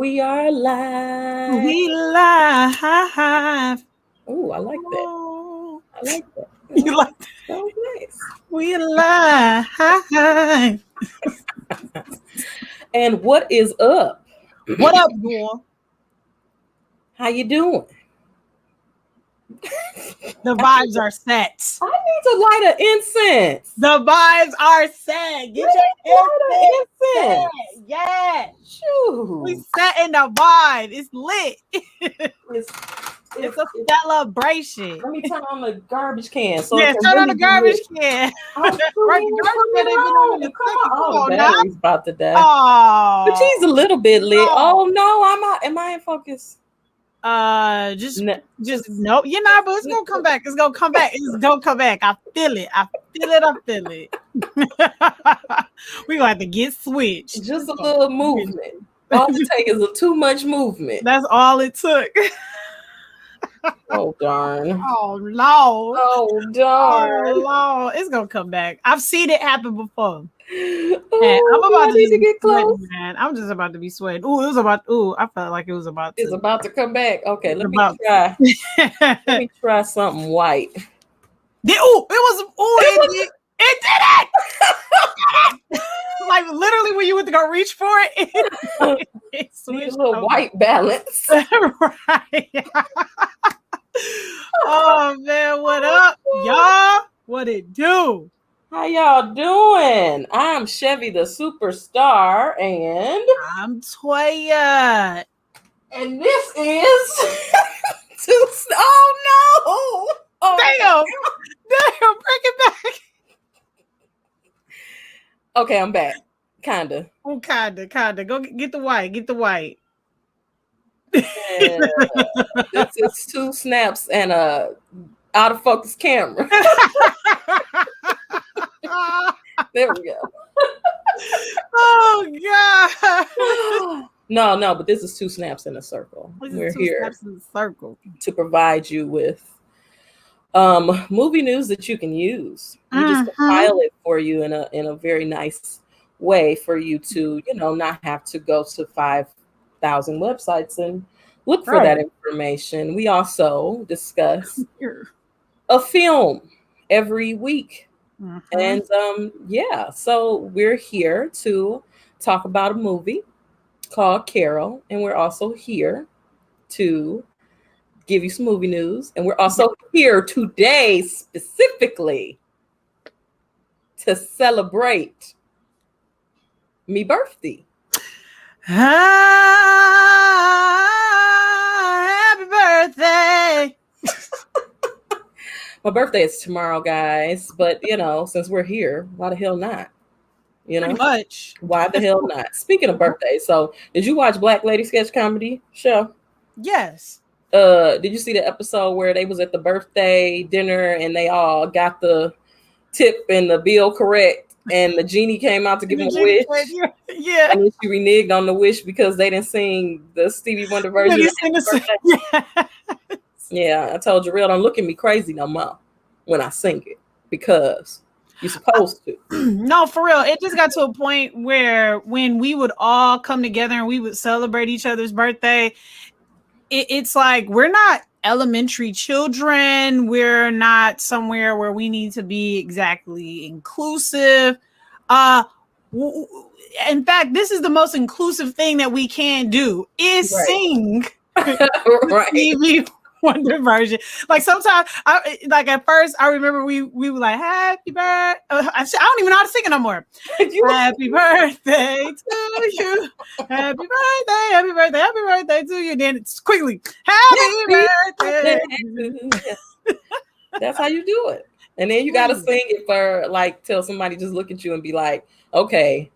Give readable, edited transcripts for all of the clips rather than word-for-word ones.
we are live. We live. Oh, I like that. Oh, I like that. you like that? That was nice. We live. And what is up? What up, y'all? How you doing? The vibes are set. I need to light an incense. The vibes are set. Get your incense. Yeah. We Shoo. setting the vibe. It's lit. It's a celebration. Let me turn on the garbage can. So Yeah, it can turn on really the garbage be lit. can. Oh, Right, the garbage can ain't been on in a Come second. Come on, on the now. battery's about to die. Oh, But she's a little bit lit. no. Oh no, I'm not. Am I in focus? Just no, you're not, but it's gonna come back. It's gonna come back. It's gonna come back. I feel it. We gonna have to get switched. Just a little movement. All it takes is too much movement. That's all it took. Oh darn. Oh Lord. Oh darn. Oh Lord. It's gonna come back. I've seen it happen before. Oh, I'm about to get close. Man. I'm just about to be sweating. I felt like it was about to. It's about to come back. Okay, let me try. Let me try something white. It did it! Like literally when you went to go reach for it, it switched a little white balance. Right. Oh man, what up, y'all? What it do? How y'all doing? I'm Chevy the Superstar, and I'm Toya. And this is oh no! Oh, damn, bring it back. Okay, I'm back. Kinda. Oh, kinda. Go get the white. Get the white. This is 2 snaps and a out of focus camera. There we go. Oh God. No, but this is 2 snaps in a circle. We're here to provide you with movie news that you can use. We just compile it for you in a very nice way for you to, not have to go to 5,000 websites and look for that information. We also discuss a film every week. And so we're here to talk about a movie called Carol, and we're also here to give you some movie news, and we're also here today specifically to celebrate me birthday. Happy birthday. My birthday is tomorrow, guys, but since we're here, why the hell not? Pretty much. Why the hell not? Speaking of birthdays, so did you watch Black Lady Sketch Comedy Show? Yes. Did you see the episode where they was at the birthday dinner and they all got the tip and the bill correct, and the genie came out to give them a wish? Yeah. And then she reneged on the wish because they didn't sing the Stevie Wonder version. Yeah, I told Jarrell, don't look at me crazy no more when I sing it, because you're supposed to. No, for real. It just got to a point where when we would all come together and we would celebrate each other's birthday, it's like we're not elementary children. We're not somewhere where we need to be exactly inclusive. In fact, this is the most inclusive thing that we can do is sing Stevie Wonder version. Like sometimes, at first, I remember we were like, "Happy birthday." I don't even know how to sing it no more. Happy birthday to you. Happy birthday to you. Then it's quickly, happy birthday. That's how you do it. And then you got to sing it for till somebody just look at you and be like, okay,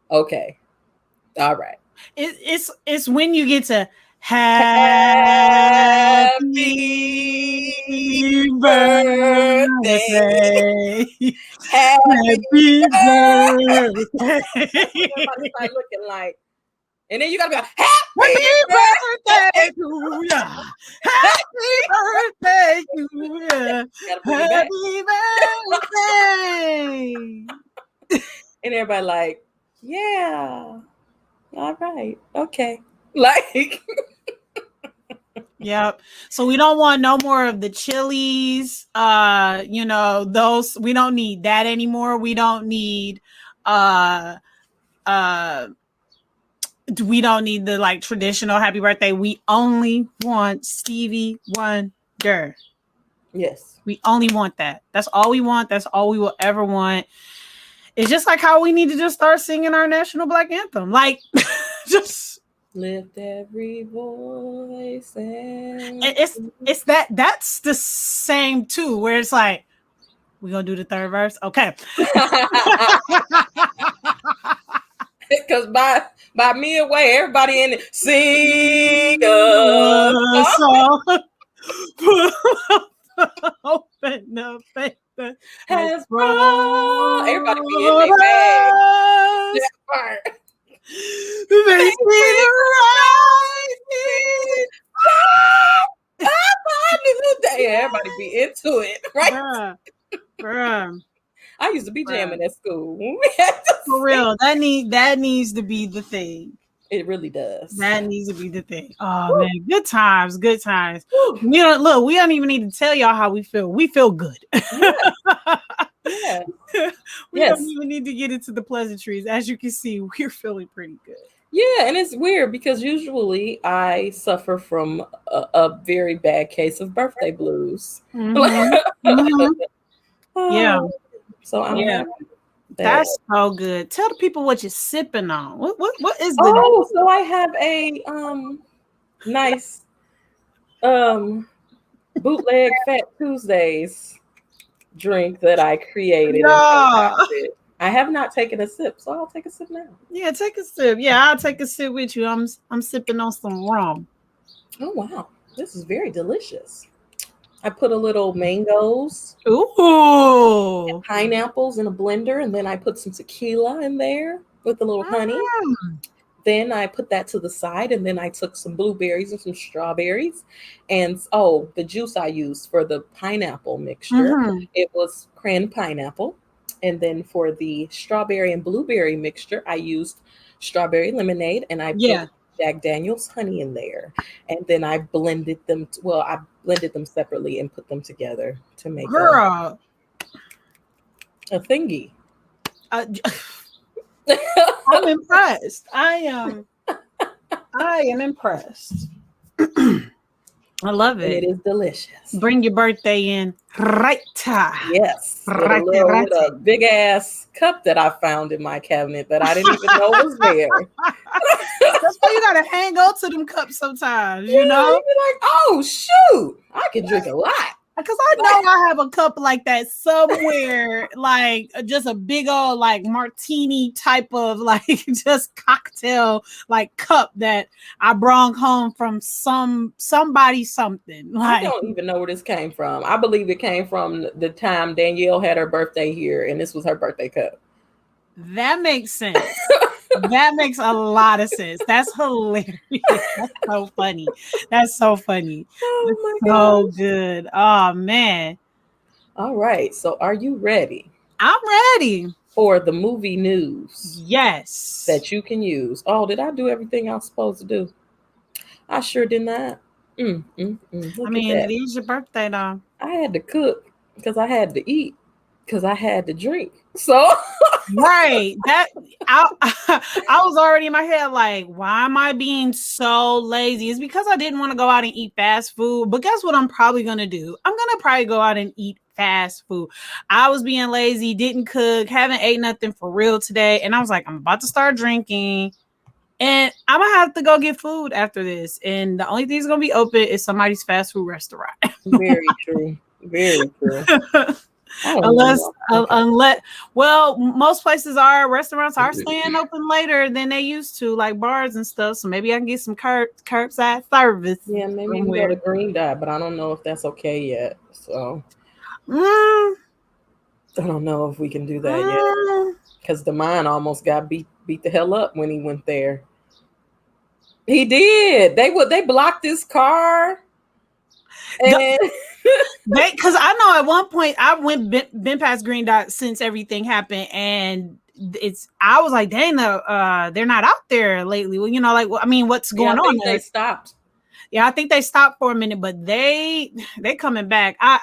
all right. It's when you get to happy birthday. Happy birthday. Everybody start looking like, and then you gotta be like, happy birthday to ya. Happy birthday to ya. Happy birthday. And everybody like, yeah. All right. Okay. Like, yep. So we don't want no more of the chilies. Those, we don't need that anymore. We don't need we don't need the like traditional happy birthday. We only want Stevie Wonder. Yes. We only want that. That's all we want. That's all we will ever want. It's just like how we need to just start singing our national Black anthem. Like, just lift every voice. And it's that's the same too, where it's like, we're gonna do the third verse. Okay. Because by me away, everybody in it sing open up faith has brought everybody be in their bag. That part. They see the rising. Everybody be into it, right? Bruh. I used to be jamming at school. For real, that needs to be the thing. It really does. That needs to be the thing. Oh man, good times. We don't even need to tell y'all how we feel. We feel good. Yeah. We don't even need to get into the pleasantries. As you can see, we're feeling pretty good. Yeah, and it's weird because usually I suffer from a very bad case of birthday blues. Yeah. So I'm happy. That's so good. Tell the people what you're sipping on. What is the? Oh, so I have a nice bootleg Fat Tuesdays drink that I created. Yeah. I have not taken a sip, so I'll take a sip now. Yeah, take a sip. Yeah, I'll take a sip with you. I'm sipping on some rum. Oh wow, this is very delicious. I put a little mangoes, and pineapples in a blender, and then I put some tequila in there with a little honey. Then I put that to the side, and then I took some blueberries and some strawberries, and the juice I used for the pineapple mixture, it was cran pineapple, and then for the strawberry and blueberry mixture, I used strawberry lemonade, and I put Jack Daniel's honey in there, and then I blended them. I blended them separately and put them together to make a thingy. I'm impressed. I am impressed. I love it. And it is delicious. Bring your birthday in right. Yes. Right. With a big ass cup that I found in my cabinet that I didn't even know was there. That's why you gotta hang on to them cups sometimes, you know? You be like, oh shoot, I can drink a lot. Because I know I have a cup like that somewhere, like just a big old like martini type of like just cocktail like cup that I brought home from somebody something. Like, I don't even know where this came from. I believe it came from the time Danielle had her birthday here, and this was her birthday cup. That makes sense. That makes a lot of sense. That's hilarious. That's so funny. That's so funny. Oh my God. So good. Oh man. All right. So are you ready? I'm ready. For the movie news. Yes. That you can use. Oh, did I do everything I was supposed to do? I sure did not. I mean, it is your birthday though. I had to cook because I had to eat because I had to drink. So right, that I was already in my head like, why am I being so lazy? It's because I didn't want to go out and eat fast food. But guess what I'm probably gonna do? I'm gonna probably go out and eat fast food. I was being lazy, didn't cook, haven't ate nothing for real today, and I was like, I'm about to start drinking, and I'm gonna have to go get food after this. And the only thing that's gonna be open is somebody's fast food restaurant. Very true. Very true. Unless most restaurants are staying open later than they used to, like bars and stuff. So maybe I can get some curbside service. Yeah, maybe we can go to Green Dot, but I don't know if that's okay yet. So I don't know if we can do that yet because Damon almost got beat the hell up when he went there. He did. They blocked his car. And because I know at one point I been past Green Dot since everything happened, and I was like, dang, they're not out there lately. Well, like, I mean, what's going on? They stopped. Yeah, I think they stopped for a minute, but they coming back. I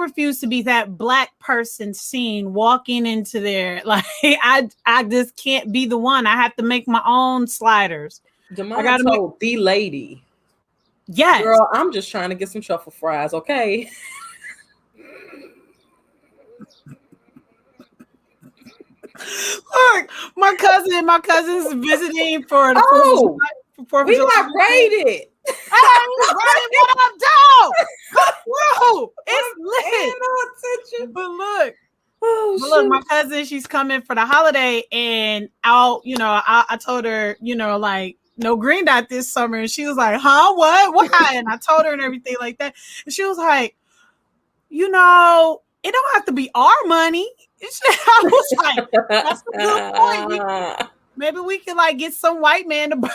refuse to be that black person seen walking into there. Like I just can't be the one. I have to make my own sliders. Demond told the lady, yes, girl, I'm just trying to get some truffle fries, okay? Look, my cousin's visiting for the we got raided. What up, dog? Whoa, it's lit. But look, my cousin, she's coming for the holiday, and I told her, like, no green dot this summer, and she was like, huh, what? And I told her and everything like that, and she was like, it don't have to be our money. I was like, that's a good point. Maybe we can like get some white man to buy.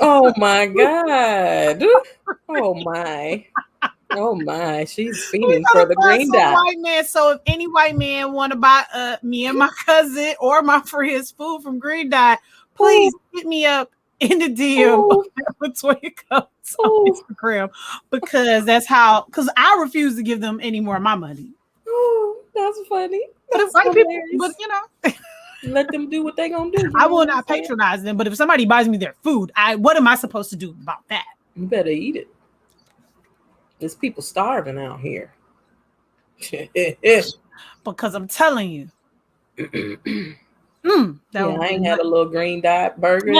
Oh my God. Oh my. She's feeding for the green dot. White man. So if any white man want to buy me and my cousin or my friends food from Green Dot, please hit me up in the DM between comes on Instagram, because I refuse to give them any more of my money. Oh, that's funny. But let them do what they gonna do. I will not patronize them, but if somebody buys me their food, what am I supposed to do about that? You better eat it. There's people starving out here. Because I'm telling you. I ain't had a little Green Dot burger.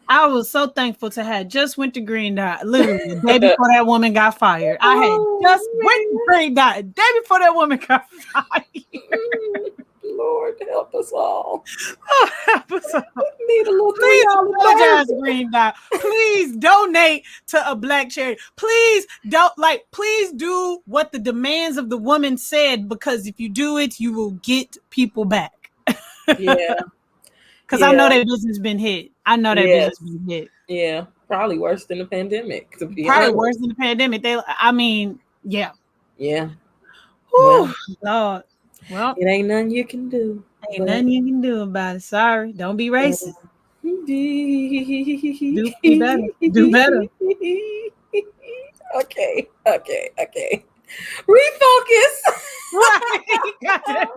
I was so thankful to have just went to Green Dot literally the day before that woman got fired. I had just went to Green Dot the day before that woman got fired. Lord help us all. Help us all. Need a little apologize, Green Dot. Please donate to a black charity. Please do what the demands of the woman said, because if you do it, you will get people back. Yeah. Because I know that business been hit. Business been hit. Yeah. Probably worse than the pandemic, to be honest. Probably worse than the pandemic. Yeah. Yeah. Whew, Lord. Well, it ain't nothing you can do. Nothing you can do about it. Sorry. Don't be racist. Do better. Do better. Okay. Refocus. Right.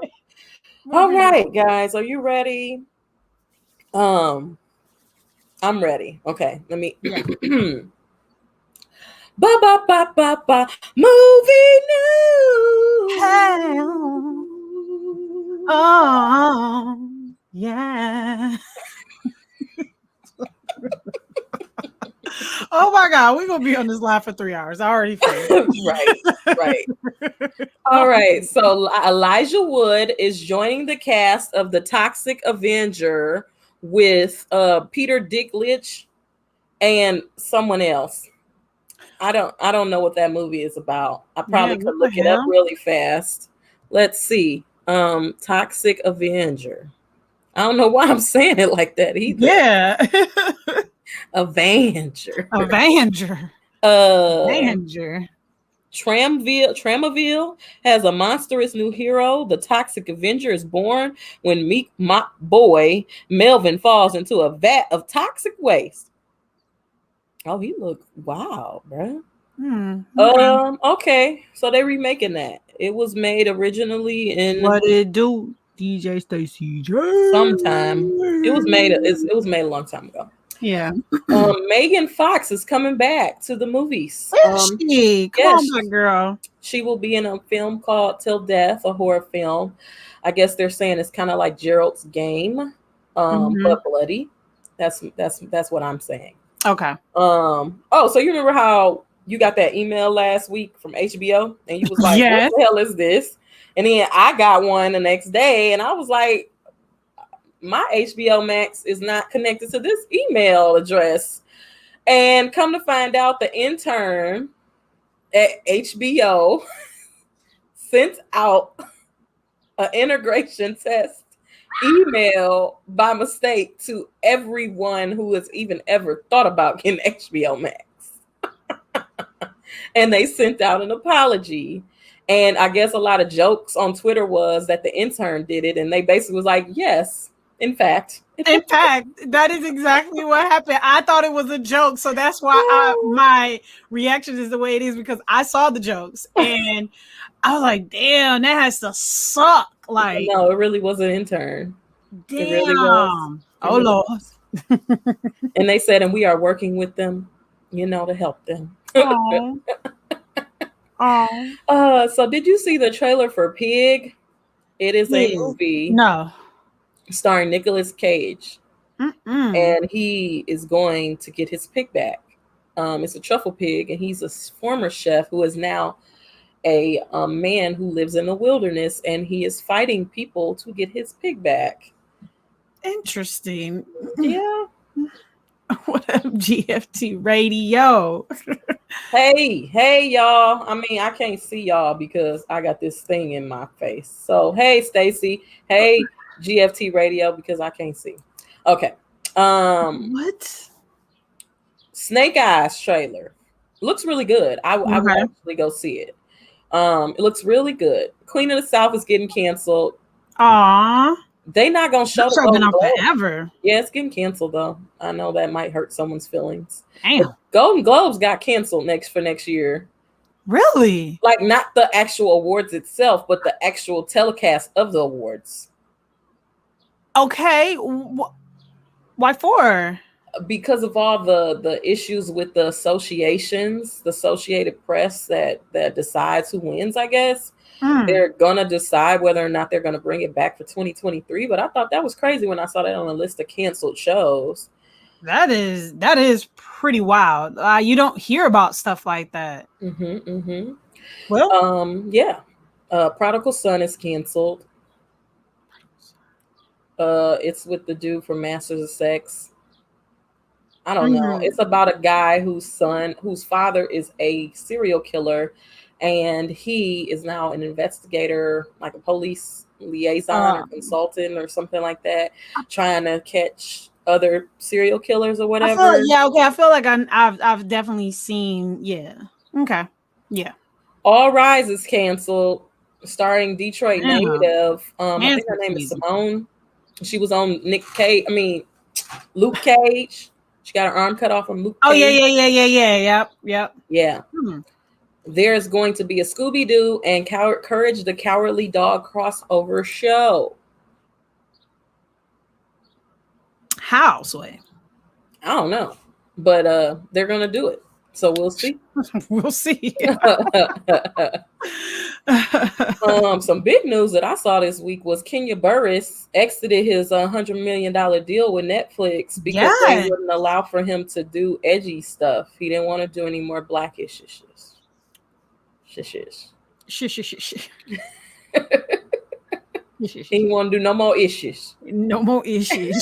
All right, guys. Are you ready? I'm ready. Okay. Let me. Ba movie news. Oh yeah. Oh my God, we're gonna be on this live for 3 hours. I already feel right. All right. So Elijah Wood is joining the cast of The Toxic Avenger with Peter Dinklage and someone else. I don't know what that movie is about. I probably could look it up really fast. Let's see. Toxic Avenger. I don't know why I'm saying it like that either. Yeah. Avenger. Tramaville has a monstrous new hero. The Toxic Avenger is born when meek boy Melvin falls into a vat of toxic waste. Oh, he looked wow, bro. Okay. So they're remaking that. It was made originally in what did it do? DJ Stacy J. Sometime. It was made a long time ago. Yeah. Megan Fox is coming back to the movies. She? Come on, my girl. She will be in a film called Till Death, a horror film. I guess they're saying it's kind of like Gerald's Game, but bloody. That's what I'm saying. Okay. So you remember how you got that email last week from HBO and you was like, What the hell is this? And then I got one the next day and I was like, my HBO Max is not connected to this email address. And come to find out, the intern at HBO sent out an integration test email by mistake to everyone who has even ever thought about getting HBO Max. And they sent out an apology. And I guess a lot of jokes on Twitter was that the intern did it, and they basically was like, yes, in fact. In fact, that is exactly what happened. I thought it was a joke, so that's why my reaction is the way it is, because I saw the jokes and I was like, damn, that has to suck. Like, no, it really was an intern. Damn. It really was. Oh, Lord. And they said, and we are working with them, to help them. So did you see the trailer for Pig? It is a movie. No. Starring Nicolas Cage. And he is going to get his pig back. It's a truffle pig, and he's a former chef who is now a man who lives in the wilderness, and he is fighting people to get his pig back. Interesting. Yeah. What up, GFT Radio? Hey, y'all. I mean, I can't see y'all because I got this thing in my face. So, hey, Stacy. Hey, GFT Radio, because I can't see. Okay. What? Snake Eyes trailer looks really good. I would actually go see it. It looks really good. Queen of the South is getting canceled. Aww. They not gonna show the Golden Globes forever. Yeah, it's getting canceled though. I know that might hurt someone's feelings. Damn. The Golden Globes got canceled for next year. Really? Like not the actual awards itself, but the actual telecast of the awards. Okay. Why for? Because of all the issues with the associations, the Associated Press that decides who wins, I guess. They're gonna decide whether or not they're gonna bring it back for 2023. But I thought that was crazy when I saw that on a list of canceled shows. That is pretty wild. You don't hear about stuff like that. Well, yeah. Prodigal Son is canceled. It's with the dude from Masters of Sex. I don't know. It's about a guy whose father is a serial killer, and he is now an investigator, like a police liaison or consultant or something like that, trying to catch other serial killers or whatever. I feel like I've definitely seen. Yeah. Okay. Yeah. All Rise is canceled, starring Detroit native. I think her name is Simone. She was on Luke Cage. She got her arm cut off from Luke Cage. Oh, yeah. Yep. Yeah. There's going to be a Scooby-Doo and Courage the Cowardly Dog crossover show. How, Sway? I don't know. But they're going to do it. So we'll see. We'll see. Some big news that I saw this week was Kenya Burris exited his $100 million deal with Netflix because they wouldn't allow for him to do edgy stuff. He didn't want to do any more blackish issues. He didn't want to do no more issues. No more issues.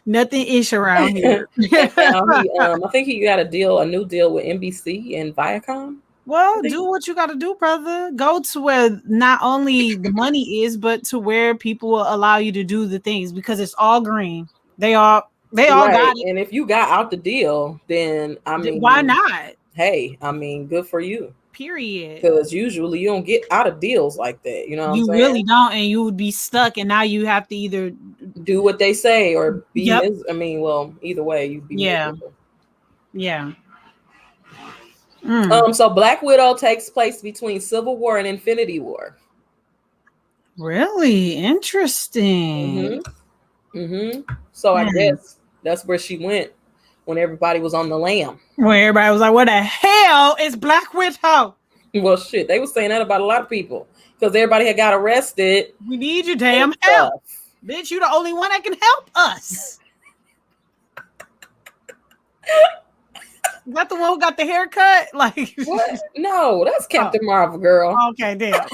Nothing ish around here. I think he got a new deal with NBC and Viacom. Well, do what you got to do, brother. Go to where not only the money is, but to where people will allow you to do the things, because it's all green. They all got it. And if you got out the deal, then why not? Hey, good for you. Period. Because usually you don't get out of deals like that. You know what I'm saying? Really don't, and you would be stuck, and now you have to either do what they say or be either way you'd be miserable. Yeah. So Black Widow takes place between Civil War and Infinity War. Really interesting. So I guess that's where she went when everybody was on the lam. When everybody was like, what the hell is Black Widow? Well, shit, they were saying that about a lot of people because everybody had got arrested. We need your damn help. Bitch, you the only one that can help us. Is that the one who got the haircut? Like what? No, that's Captain Marvel, girl. Okay, damn.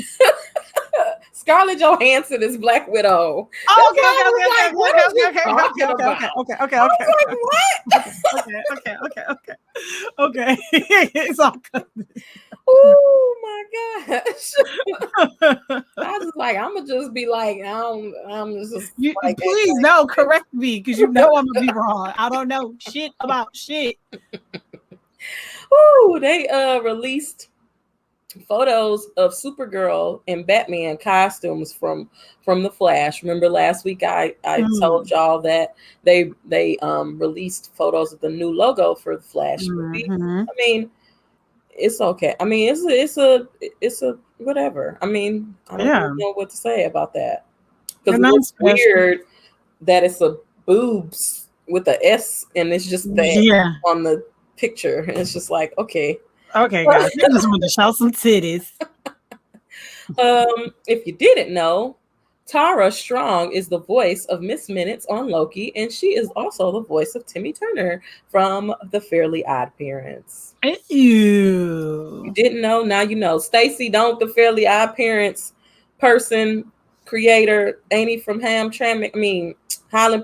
Scarlett Johansson is Black Widow. Okay. Okay. It's all good. Oh my gosh. I was like, I'm gonna just be like, I'm just like, please no, correct me, because you know I'm gonna be wrong. I don't know shit about shit. Ooh, they released photos of Supergirl and Batman costumes from the Flash. Remember last week I told y'all that they released photos of the new logo for the Flash movie. I mean, it's okay. I mean, it's a whatever. I mean, I don't really know what to say about that. Because it's weird that it's a boobs with a S and it's just that on the picture. And it's just like, okay. Okay, guys. I just want to show some titties. If you didn't know, Tara Strong is the voice of Miss Minutes on Loki, and she is also the voice of Timmy Turner from The Fairly Odd Parents. Ew. You didn't know? Now you know. Stacey, don't the Fairly Odd Parents person, creator, ain't he from Highland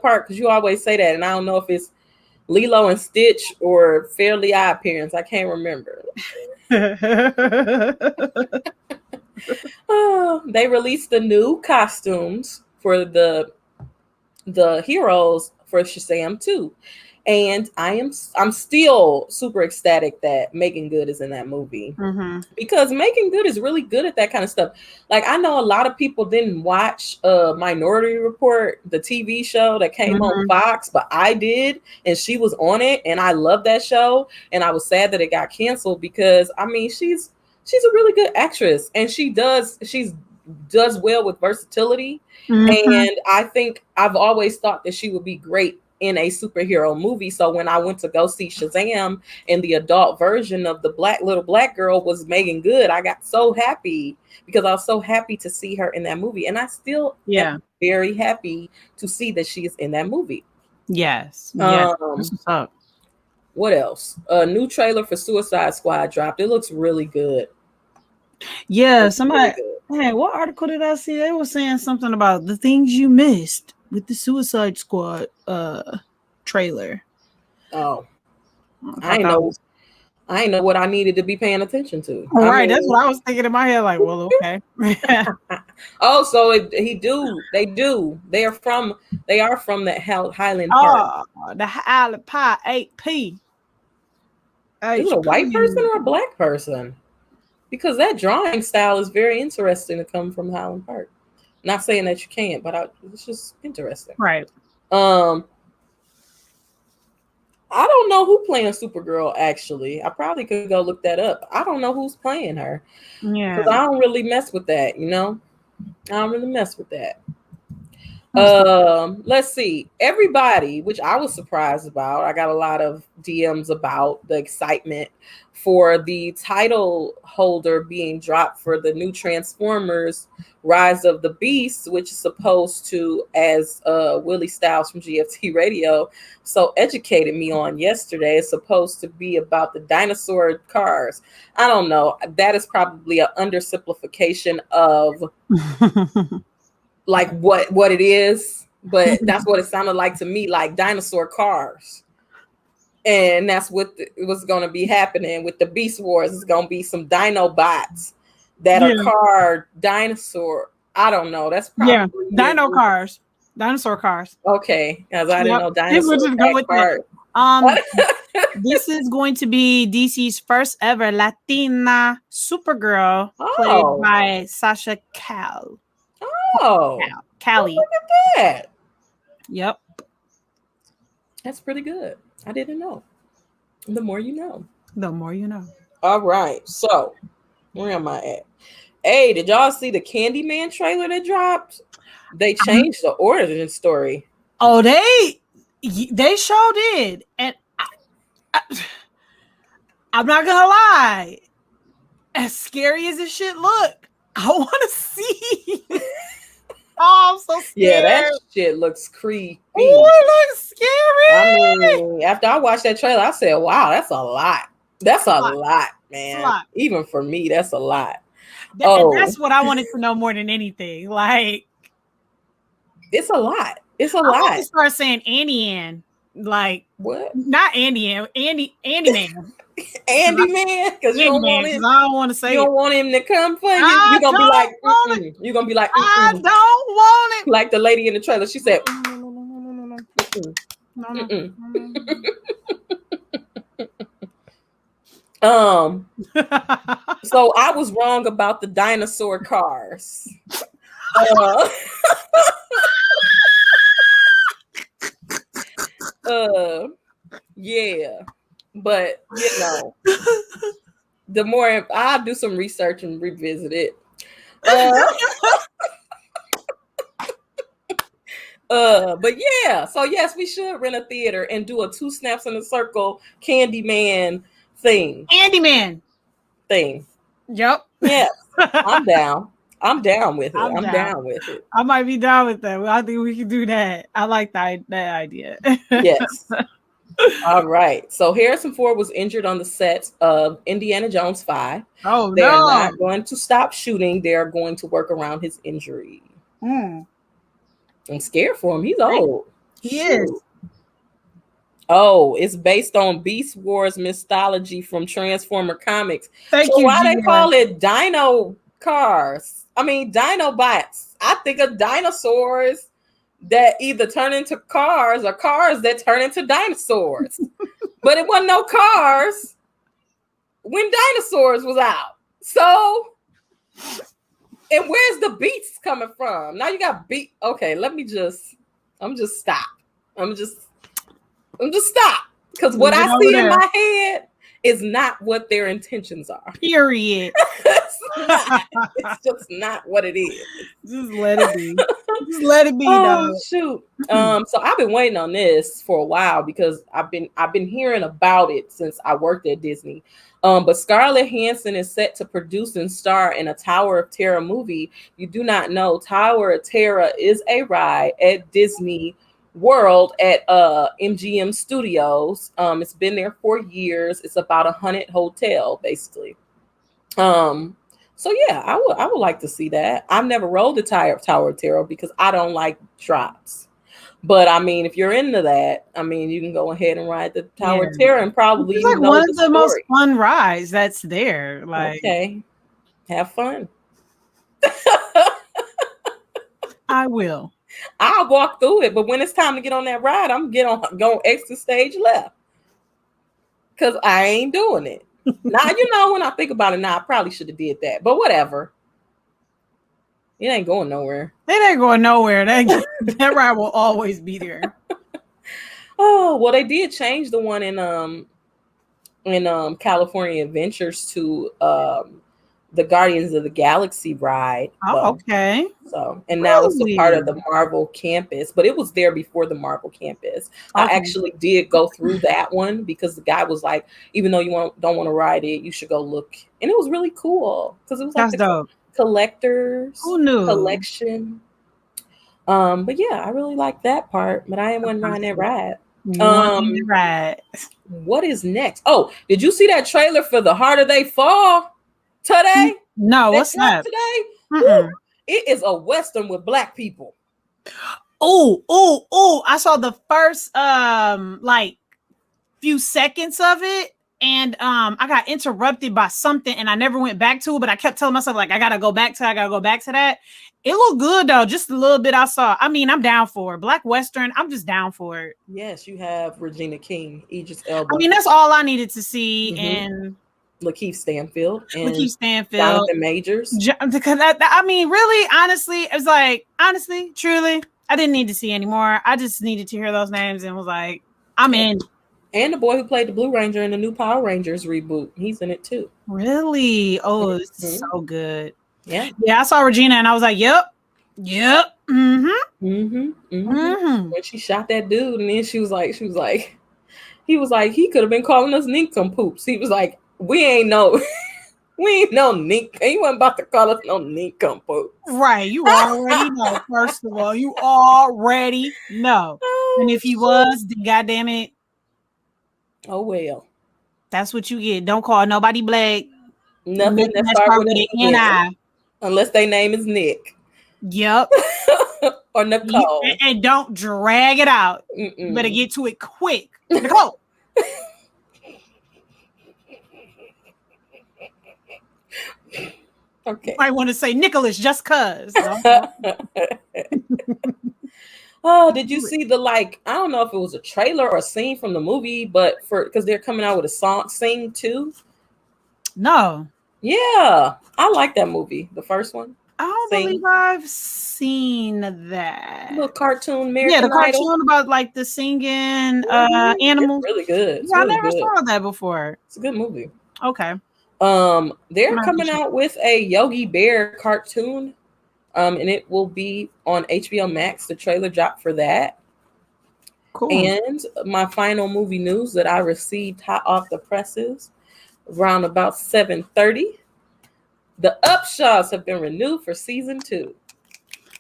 Park? Because you always say that, and I don't know if it's Lilo and Stitch or Fairly Odd Parents. I can't remember. They released the new costumes for the heroes for Shazam 2. And I'm still super ecstatic that Megan Good is in that movie, because Megan Good is really good at that kind of stuff. Like, I know a lot of people didn't watch Minority Report, the TV show that came on Fox, but I did, and she was on it, and I love that show. And I was sad that it got canceled because I mean she's a really good actress, and she does well with versatility. And I think I've always thought that she would be great in a superhero movie. So when I went to go see Shazam and the adult version of the little black girl was Megan Good, I got so happy because I was so happy to see her in that movie. And I still am very happy to see that she is in that movie. Yes. What else? A new trailer for Suicide Squad dropped. It looks really good. Yeah, somebody. Hey, what article did I see? They were saying something about the things you missed with the Suicide Squad trailer. Oh, I know what I needed to be paying attention to. Right, that's what I was thinking in my head. Like, well, okay. Oh, so they are from the Highland Park. Oh, the Highland Park 8P. Is it a white person or a black person? Because that drawing style is very interesting to come from Highland Park. Not saying that you can't, but it's just interesting. Right. I don't know who playing Supergirl, actually. I probably could go look that up. I don't know who's playing her. Yeah. Because I don't really mess with that, you know? I don't really mess with that. Let's see. Everybody, which I was surprised about, I got a lot of DMs about the excitement for the title holder being dropped for the new Transformers Rise of the Beast, which is supposed to, as Willie Styles from GFT Radio so educated me on yesterday, is supposed to be about the dinosaur cars. I don't know. That is probably an undersimplification of like what it is, but that's what it sounded like to me, like dinosaur cars. And that's what was going to be happening with the Beast Wars. It's going to be some Dinobots that are car dinosaur. I don't know. That's probably dinosaur cars. Okay, because I didn't know dinosaur cars. This is going to be DC's first ever Latina Supergirl, played by Sasha Cal. Oh, Callie. Look at that. Yep. That's pretty good. I didn't know. The more you know. The more you know. All right. So, where am I at? Hey, did y'all see the Candyman trailer that dropped? They changed the origin story. Oh, they sure did. And I'm not gonna lie. As scary as this shit look, I want to see. Oh, I'm so scared. Yeah, that shit looks creepy. Oh, it looks scary. I mean, after I watched that trailer, I said, wow, that's a lot. That's a lot, man. A lot. Even for me, that's a lot. That's what I wanted to know more than anything. Like, it's a lot. It's a lot. I want to start saying Annie Ann. Like, what? Not Andy Ann. Andy Man. Andy Man, because you don't want him. I don't want to say you don't want him to come for you. You're gonna be like, you're gonna be like, I don't want it. Like the lady in the trailer. She said, So I was wrong about the dinosaur cars. Yeah, but the more I'll do some research and revisit it. But yeah, so yes, we should rent a theater and do a 2 snaps in a circle Candyman thing. Yep. Yeah, I'm down. I'm down with it. I'm down with it. I might be down with that. I think we can do that. I like that idea. Yes. All right. So Harrison Ford was injured on the set of Indiana Jones 5. Oh, they're not going to stop shooting. They're going to work around his injury. I'm scared for him. He's old. He is. Oh, it's based on Beast Wars mythology from Transformer comics. Thank you. Why they call it Dino Cars? I mean, Dinobots. I think of dinosaurs that either turn into cars or cars that turn into dinosaurs. But it wasn't no cars when dinosaurs was out. So, and where's the beats coming from? Now you got beat. Okay, I'm just stop. Because what I see in my head is not what their intentions are. Period. It's just not what it is. Just let it be. Just let it be. Oh, shoot. So I've been waiting on this for a while because I've been hearing about it since I worked at Disney. But Scarlett Johansson is set to produce and star in a Tower of Terror movie. You do not know, Tower of Terror is a ride at Disney World at MGM Studios. It's been there for years. It's about a haunted hotel, basically. So yeah, I would like to see that. I've never rode the Tower of Terror because I don't like drops. But I mean, if you're into that, I mean, you can go ahead and ride the Tower of Terror and probably it's like one of the most fun rides that's there. Like, okay, have fun. I will. I'll walk through it, but when it's time to get on that ride, I'm going exit stage left because I ain't doing it. Now, when I think about it now, I probably should have did that, but whatever. It ain't going nowhere. That ride will always be there. Oh, well, they did change the one in California Adventures to the Guardians of the Galaxy ride. Oh, okay. So, and now it's a part of the Marvel campus, but it was there before the Marvel campus. Okay. I actually did go through that one because the guy was like, even though you don't want to ride it, you should go look. And it was really cool because it was like the collectors collection. But yeah, I really like that part, but I ain't one riding that ride. What is next? Oh, did you see that trailer for The Harder They Fall today? No, what's that? Today? It is a Western with Black people. Oh, I saw the first like few seconds of it, and I got interrupted by something and I never went back to it, but I kept telling myself, like, I gotta go back to that. It looked good though, just a little bit I saw. I mean, I'm down for it. Black Western, I'm just down for it. Yes, you have Regina King, Idris Elba. I mean, that's all I needed to see. And Lakeith Stanfield and Jonathan Majors. Because I mean, really, honestly, it was like, honestly, truly, I didn't need to see anymore. I just needed to hear those names and was like, I'm in. And the boy who played the Blue Ranger in the new Power Rangers reboot, he's in it too. Really? Oh, it's so good. Yeah. Yeah, I saw Regina and I was like, yep. When she shot that dude, and then he was like, he could have been calling us nincompoops. He was like, we ain't no nink. He wasn't about to call us no nincompoop. Right. You already know, first of all. You already know. And if he was, then goddamn it. Oh well. That's what you get. Don't call nobody black. Nothing that starts with an N. Unless their name is Nick. Yep. Or Nicole. And don't drag it out. You better get to it quick. Nicole. Okay. I want to say Nicholas just cuz. Oh, did you see the, like, I don't know if it was a trailer or a scene from the movie, but because they're coming out with a song, Sing 2? No. Yeah, I like that movie. The first one. I don't believe I've seen that. Little cartoon, American the cartoon Idol. About like the singing animals. It's really good. I never saw that before. It's a good movie. Okay. They're coming out with a Yogi Bear cartoon, and it will be on HBO Max. The trailer dropped for that. Cool. And my final movie news that I received hot off the presses around about 7:30. The Upshaws have been renewed for season 2.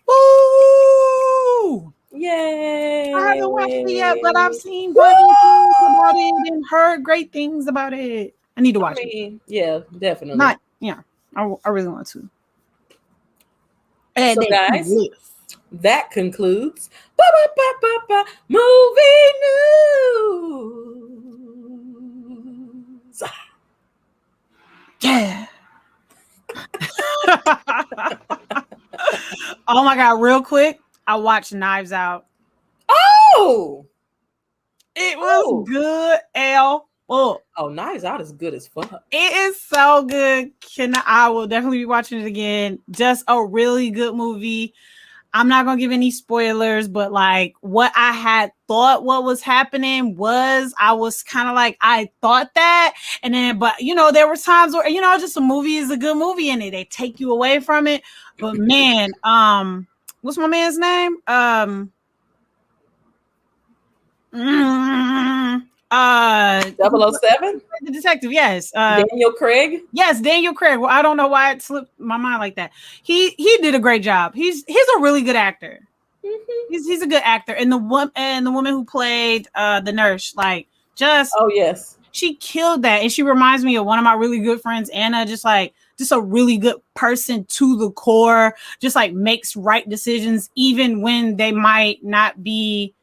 Woo! Yay! I haven't watched it yet, but I've seen good things about it and heard great things about it. I need to watch it. Yeah, definitely. I really want to. So guys, that concludes movie news. Yeah. Oh my God, real quick, I watched Knives Out. Oh, it was good, Oh, Knives Out is good as fuck. It is so good. I will definitely be watching it again. Just a really good movie. I'm not gonna give any spoilers, but like what I had thought what was happening was I was kind of like I thought that, and then but there were times where just a movie is a good movie and they take you away from it. But man, what's my man's name? 007? The detective, yes. Daniel Craig? Yes, Daniel Craig. Well, I don't know why it slipped my mind like that. He did a great job. He's a really good actor. Mm-hmm. He's a good actor. And the woman who played the nurse, like oh yes. She killed that. And she reminds me of one of my really good friends, Anna, just a really good person to the core, just like makes right decisions, even when they might not be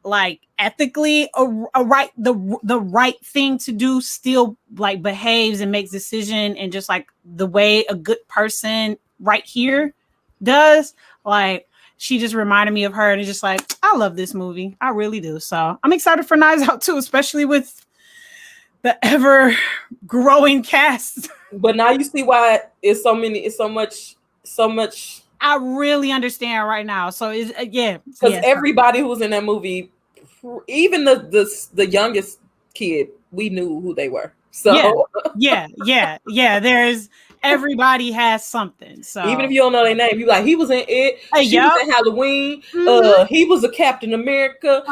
like ethically the right thing to do, still like behaves and makes decision and just like the way a good person right here does. Like she just reminded me of her, and it's just like I love this movie. I really do. So I'm excited for Knives Out too, especially with the ever growing cast. But now you see why it's so much. I really understand right now. So it's because everybody who was in that movie, even the youngest kid, we knew who they were. So yeah. There's everybody has something. So even if you don't know their name, you like he was in it. She was in Halloween. Mm-hmm. He was a Captain America.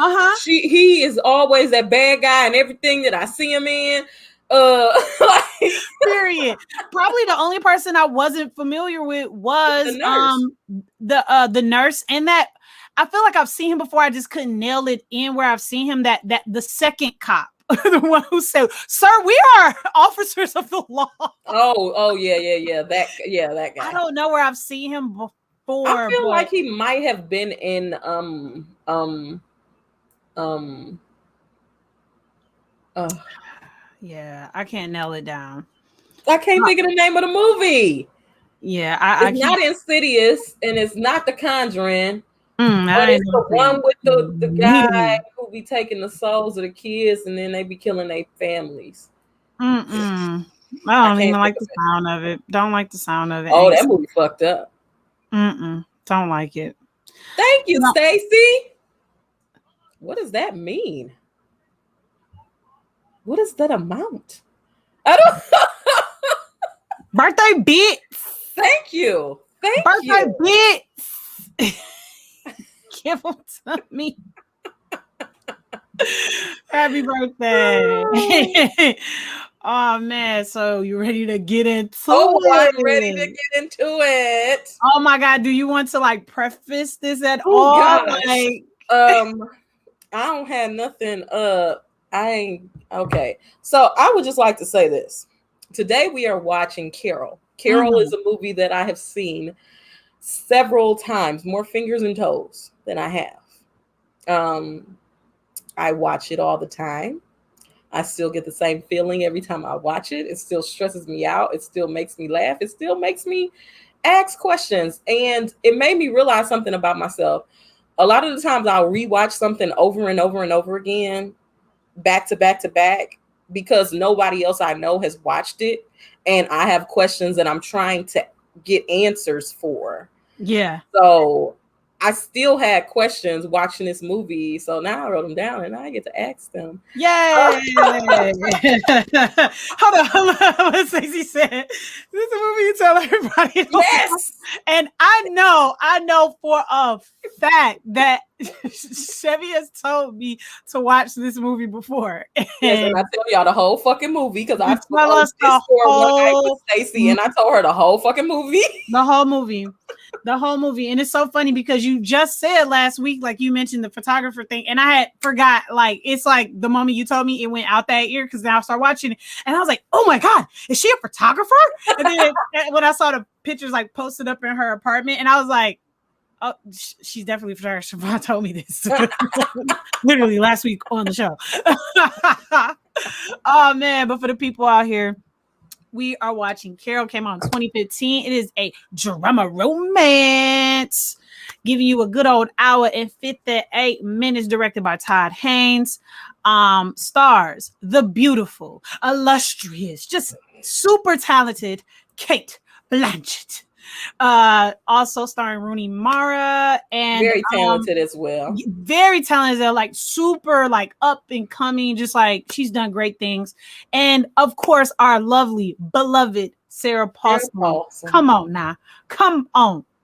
He is always that bad guy in everything that I see him in. Period. Probably the only person I wasn't familiar with was the nurse, and that I feel like I've seen him before. I just couldn't nail it in where I've seen him. That the second cop, the one who said, "Sir, we are officers of the law." Oh yeah. That guy. I don't know where I've seen him before. I feel like he might have been in yeah, I can't nail it down. I can't think of the name of the movie. Yeah, it's not Insidious, and it's not The Conjuring. But it's the one with the guy who be taking the souls of the kids, and then they be killing their families. I don't even like the sound of it. Don't like the sound of it. Oh, that movie fucked up. Don't like it. Thank you, Stacy. What does that mean? What is that amount? I don't. Birthday bits. Thank you. Birthday bits. Give them to me. Happy birthday. Oh man, so you ready to get into it? I'm ready to get into it. Oh my God, do you want to like preface this at all? Like I don't have nothing okay. So I would just like to say this. Today we are watching Carol. Carol is a movie that I have seen several times, more fingers and toes than I have. I watch it all the time. I still get the same feeling every time I watch it. It still stresses me out. It still makes me laugh. It still makes me ask questions. And it made me realize something about myself. A lot of the times I'll rewatch something over and over and over again, back to back to back, because nobody else I know has watched it, and I have questions that I'm trying to get answers for. Yeah. So I still had questions watching this movie, so now I wrote them down and I get to ask them. Yay! Hold on. What Stacey said. This is a movie you tell everybody. Yes. And I know for a fact that Chevy has told me to watch this movie before. Yes, and I tell y'all the whole fucking movie because I tell us the whole Stacey, and I told her the whole fucking movie. The whole movie. And it's so funny because you just said last week, like you mentioned the photographer thing, and I had forgot. Like, it's like the moment you told me, it went out that ear because now I started watching it, and I was like, oh my God, is she a photographer? And then when I saw the pictures like posted up in her apartment, and I was like, oh, she's definitely a photographer. Siobhan told me this literally last week on the show. Oh man, but for the people out here, we are watching Carol. Came out in 2015. It is a drama romance, giving you a good old hour and 58 minutes, directed by Todd Haynes. Stars the beautiful, illustrious, just super talented Cate Blanchett. Also starring Rooney Mara, and very talented as well. Very talented, like super like up and coming, just like she's done great things. And of course, our lovely, beloved Sarah Paulson. Come on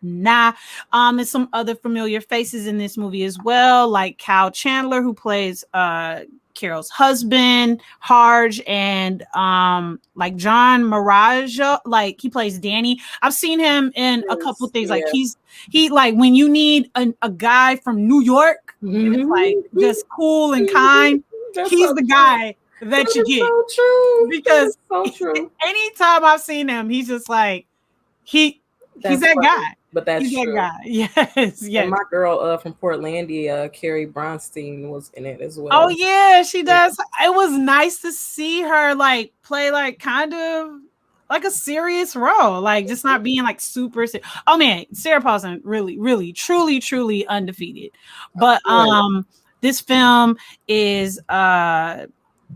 now. And some other familiar faces in this movie as well, like Kyle Chandler, who plays Carol's husband, Harge, and like John Maraja, like he plays Danny. I've seen him in a couple things. Like he like when you need a guy from New York, and it's like just cool and kind. He's so the guy that you get. So true. Because so true. Anytime I've seen him, he's just like he's that guy. But that's true. Guy. Yes. And my girl from Portlandia, Carrie Bronstein, was in it as well. Oh yeah, she does. Yeah. It was nice to see her like play like kind of like a serious role, like just not being like super. Oh man, Sarah Paulson really, really, truly undefeated. But this film is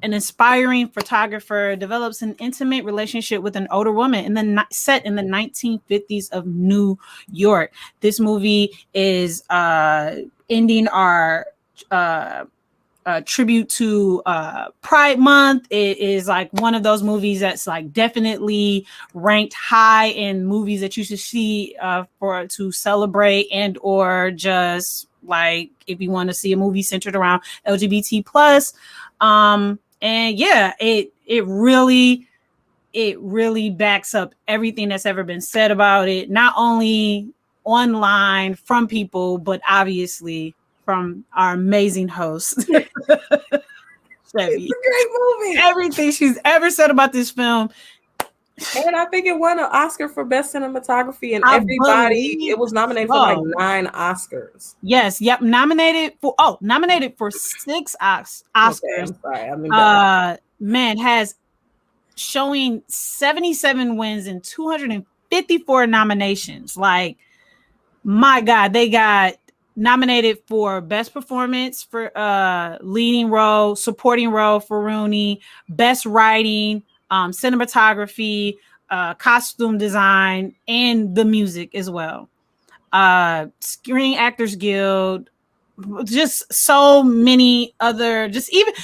an inspiring photographer develops an intimate relationship with an older woman set in the 1950s of New York. This movie is ending our tribute to Pride Month. It is like one of those movies that's like definitely ranked high in movies that you should see to celebrate and or just like if you want to see a movie centered around LGBT plus. And yeah, it really backs up everything that's ever been said about it, not only online from people, but obviously from our amazing host. Chevy. It's a great movie. Everything she's ever said about this film. And I think it won an Oscar for Best Cinematography, and it was nominated for like 9 Oscars. Yes, yep, nominated for 6 Oscars. Okay, I'm sorry. Man, has showing 77 wins and 254 nominations. Like, my God, they got nominated for Best Performance for leading role, supporting role for Rooney, Best Writing, cinematography, costume design, and the music as well. Screen Actors Guild, just so many other, just even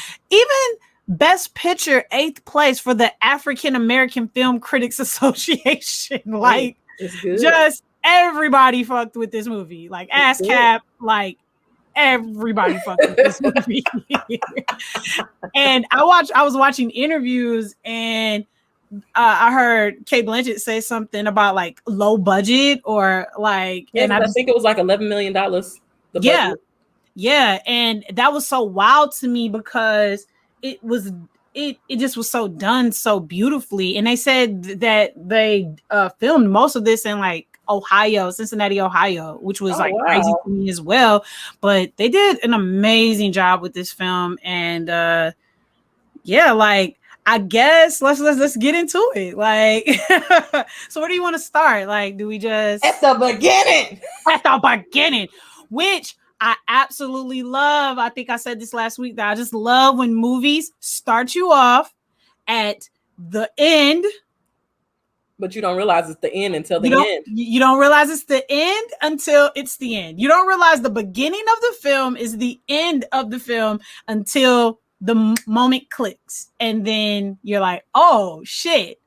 Best Picture 8th place for the African American Film Critics Association. Like, just everybody fucked with this movie. Like ASCAP, like everybody fucked with this movie. And I was watching interviews, and I heard Cate Blanchett say something about like low budget or like, and I think it was like $11 million. Yeah, and that was so wild to me because it just was so done so beautifully. And they said that they filmed most of this in like Cincinnati, Ohio, which was crazy to me as well. But they did an amazing job with this film, and like I guess let's get into it. Like, so where do you want to start? Like, do we just at the beginning? At the beginning, which I absolutely love. I think I said this last week that I just love when movies start you off at the end. But you don't realize it's the end until the end. You don't realize it's the end until it's the end. You don't realize the beginning of the film is the end of the film until the moment clicks. And then you're like, oh, shit.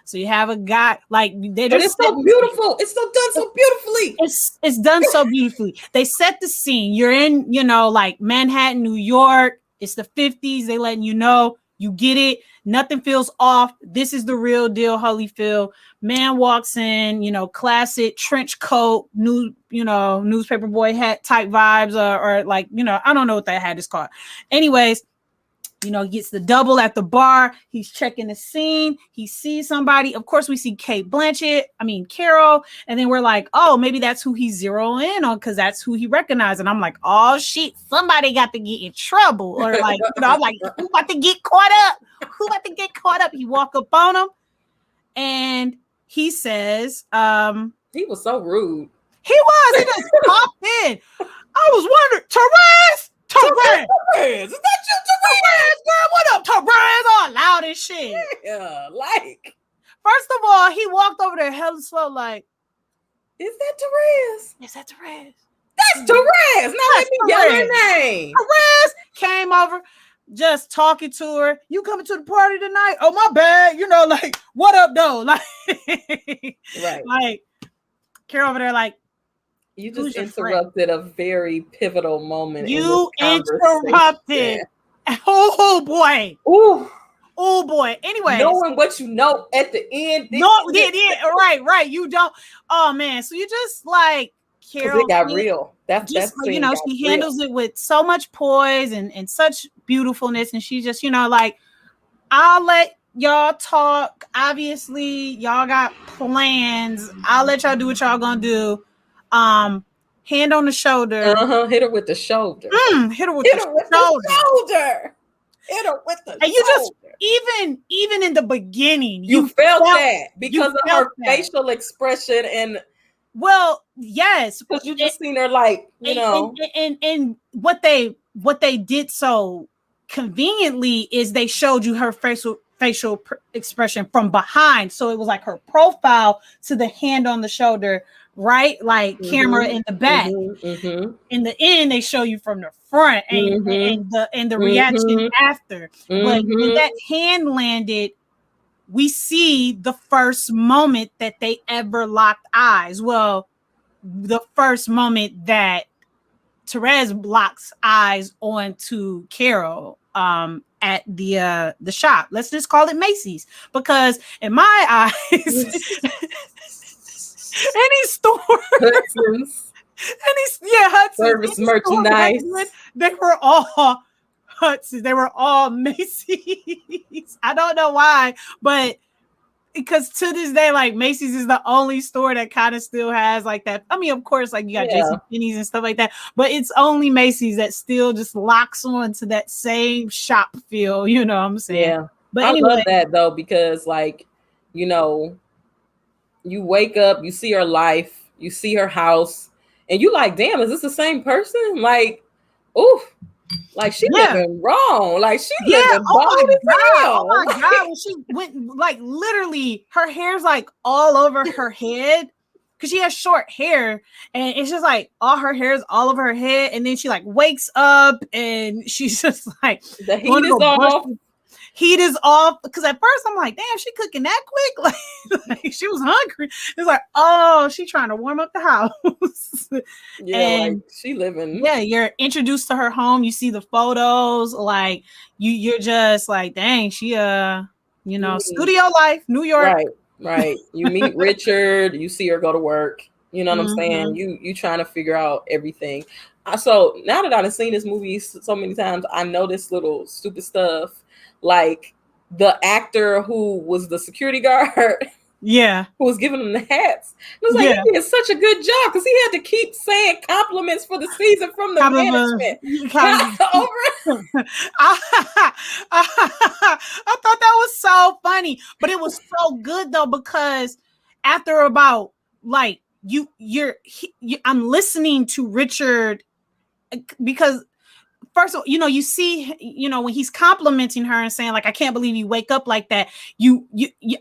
So you have a guy like they're just it's so beautiful. It's so done so beautifully. It's done so beautifully. They set the scene. You're in, like Manhattan, New York. It's the 50s. They letting you know. You get it. Nothing feels off. This is the real deal, Holyfield. Man walks in, classic trench coat, newspaper boy hat type vibes, or like, I don't know what that hat is called. Anyways, gets the double at the bar. He's checking the scene. He sees somebody. Of course, we see Carol. And then we're like, oh, maybe that's who he's zeroing in on because that's who he recognized. And I'm like, oh, shit, somebody got to get in trouble. Or like, I'm like, who about to get caught up? Who about to get caught up? He walk up on him and he says, he was so rude. He just popped in. I was wondering, Therese! Is that you, Therese? Girl, what up, Therese? All loud as shit. Yeah, like. First of all, he walked over there hella slow, like, is that Therese? Is that Therese? That's Therese. Now let me yell her name. Therese came over, just talking to her. You coming to the party tonight? Oh, my bad. Like, what up, though? Like, right. Like, Carol over there, like, you just interrupted a very pivotal moment. You interrupted. Oh boy. Ooh. Oh boy. Anyway. Knowing what you know at the end. No, yeah. Right. You don't. Oh man. So you just like Carol. It got real. That's she handles it with so much poise and such beautifulness. And she just, like, I'll let y'all talk. Obviously, y'all got plans. I'll let y'all do what y'all gonna do. Hand on the shoulder. Hit her with the shoulder. Hit her with the shoulder. Hit her with the and you shoulder. Just even in the beginning, you felt that because of her facial expression and yes, because you just seen her like and what they did so conveniently is they showed you her facial expression from behind, so it was like her profile to the hand on the shoulder. Right, like camera in the back. In the end, they show you from the front and the reaction after. But when that hand landed, we see the first moment that they ever locked eyes. Well, the first moment that Therese locks eyes onto Carol at the shop. Let's just call it Macy's, because in my eyes. Any store, Hudson's, Hudson service merchandise. They were all Hudson. They were all Macy's. I don't know why, but because to this day, like Macy's is the only store that kind of still has like that. I mean, of course, like you got JCPenney's and stuff like that, but it's only Macy's that still just locks on to that same shop feel. You know what I'm saying? Yeah, but I love that though, because like you wake up, you see her life, you see her house, and you like, damn, is this the same person? Like, ooh, like she living wrong. Like she living oh my god! When she went, like literally, her hair's like all over her head because she has short hair, and it's just like all her hair is all over her head, and then she like wakes up and she's just like the heat is off. Heat is off, because at first I'm like, damn, she cooking that quick? Like she was hungry. It's like, oh, she trying to warm up the house. And like she living. Yeah, you're introduced to her home. You see the photos. Like you're just like, dang, she studio life, New York. Right. You meet Richard. You see her go to work. You know what I'm saying? You trying to figure out everything. So now that I've seen this movie so many times, I know this little stupid stuff. Like the actor who was the security guard, who was giving them the hats. It was like he did such a good job because he had to keep saying compliments for the season from the management. I thought that was so funny, but it was so good though, because after about like I'm listening to Richard, because first of all, you see, when he's complimenting her and saying like, I can't believe you wake up like that.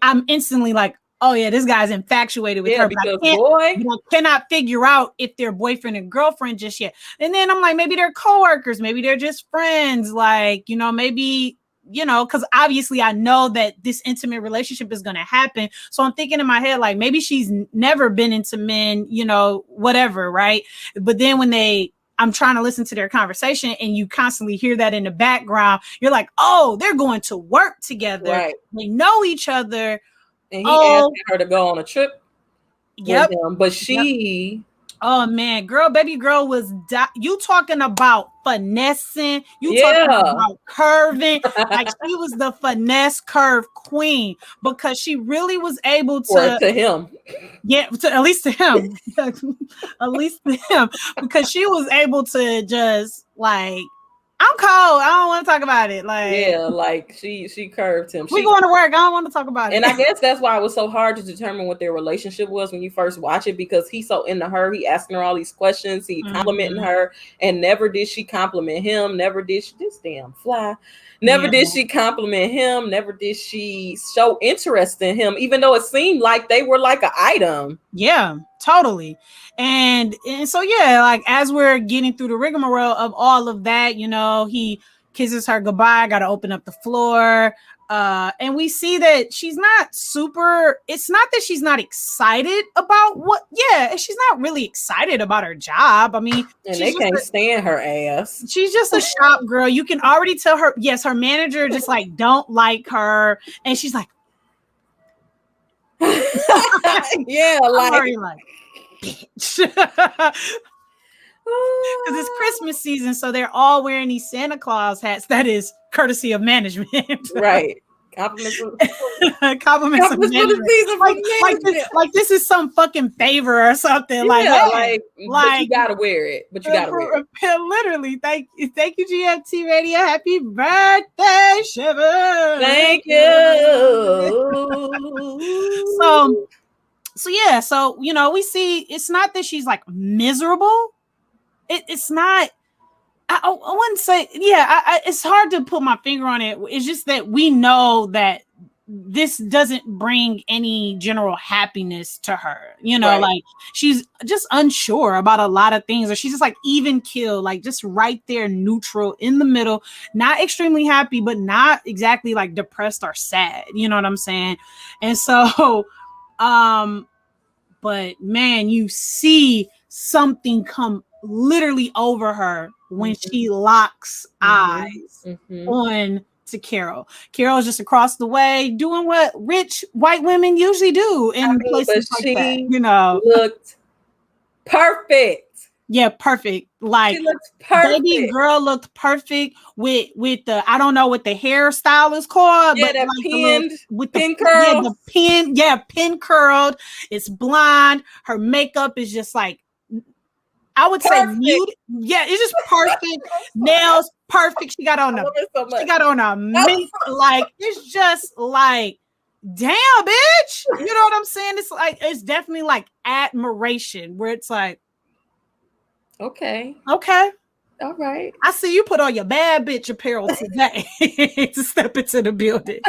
I'm instantly like, oh yeah, this guy's infatuated with her. Because I cannot figure out if they're boyfriend and girlfriend just yet. And then I'm like, maybe they're coworkers, maybe they're just friends. Like, maybe, because obviously I know that this intimate relationship is going to happen. So I'm thinking in my head, like maybe she's never been into men, whatever. Right. But then when I'm trying to listen to their conversation and you constantly hear that in the background, you're like, oh, they're going to work together. Right. They know each other. And he asked her to go on a trip. Yep. With him, but she. Oh man, baby girl was you talking about finessing, talking about curving, like she was the finesse curve queen because she really was able to him. Yeah, at least to him. At least to him. Because she was able to just like, I'm cold. I don't want to talk about it. Like she curved him. We going to work. I don't want to talk about it. And I guess that's why it was so hard to determine what their relationship was when you first watch it, because he's so into her. He asking her all these questions. He complimenting her, and never did she compliment him. Never did she. This damn fly. Never did she compliment him. Never did she show interest in him, even though it seemed like they were like an item. Yeah, totally. And so, yeah, like as we're getting through the rigmarole of all of that, he kisses her goodbye, got to open up the floor. And we see that she's not it's not that she's not excited about she's not really excited about her job. I mean, and they can't stand her ass. She's just a shop girl. You can already tell her, yes, her manager just like don't like her. And she's like, yeah, like bitch. Because it's Christmas season, so they're all wearing these Santa Claus hats. That is courtesy of management, right? Compliments of management. Like this is some fucking favor or something. Like you gotta wear it. But you gotta wear it. Literally, thank you, GFT Radio. Happy birthday, Shiver. Thank you. So yeah, so we see it's not that she's like miserable. It's not. I wouldn't say. Yeah, it's hard to put my finger on it. It's just that we know that this doesn't bring any general happiness to her. Right. Like she's just unsure about a lot of things, or she's just like even keel, like just right there, neutral in the middle, not extremely happy, but not exactly like depressed or sad. You know what I'm saying? And so, but man, you see something come literally over her when she locks eyes on to Carol. Carol's just across the way doing what rich white women usually do in places like that. Looked perfect. Yeah, perfect. Like she looked perfect. Baby girl looked perfect with the, I don't know what the hairstyle is called. Yeah, but that like pinned with pin curl. Yeah, pin curled. It's blonde. Her makeup is just like, I would say nude. Yeah, it's just perfect. Nails perfect. She got on a mint. Like it's just like, damn, bitch. You know what I'm saying? It's like it's definitely like admiration where it's like, okay, all right. I see you put on your bad bitch apparel today to step into the building,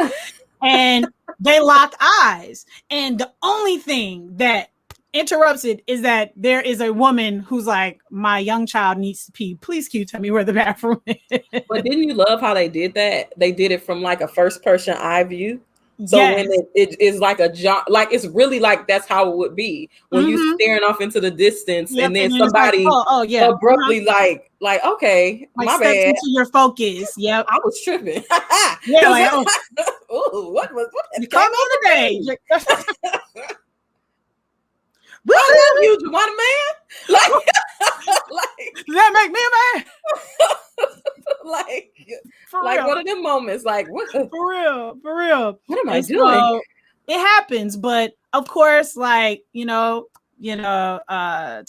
and they lock eyes. And the only thing that interrupts it is that there is a woman who's like, my young child needs to pee. Please, can you tell me where the bathroom is? But didn't you love how they did that? They did it from like a first person eye view. So when it is like a job, like it's really like that's how it would be when you staring off into the distance, and then somebody like, abruptly like okay, like my bad, into your focus. Yep, I was tripping. Yeah, like ooh, what come on today? I love you, Juwanna Man. Like, does that make me a man? For real. One of them moments, like what? For real. What am I doing? So, it happens, but of course, like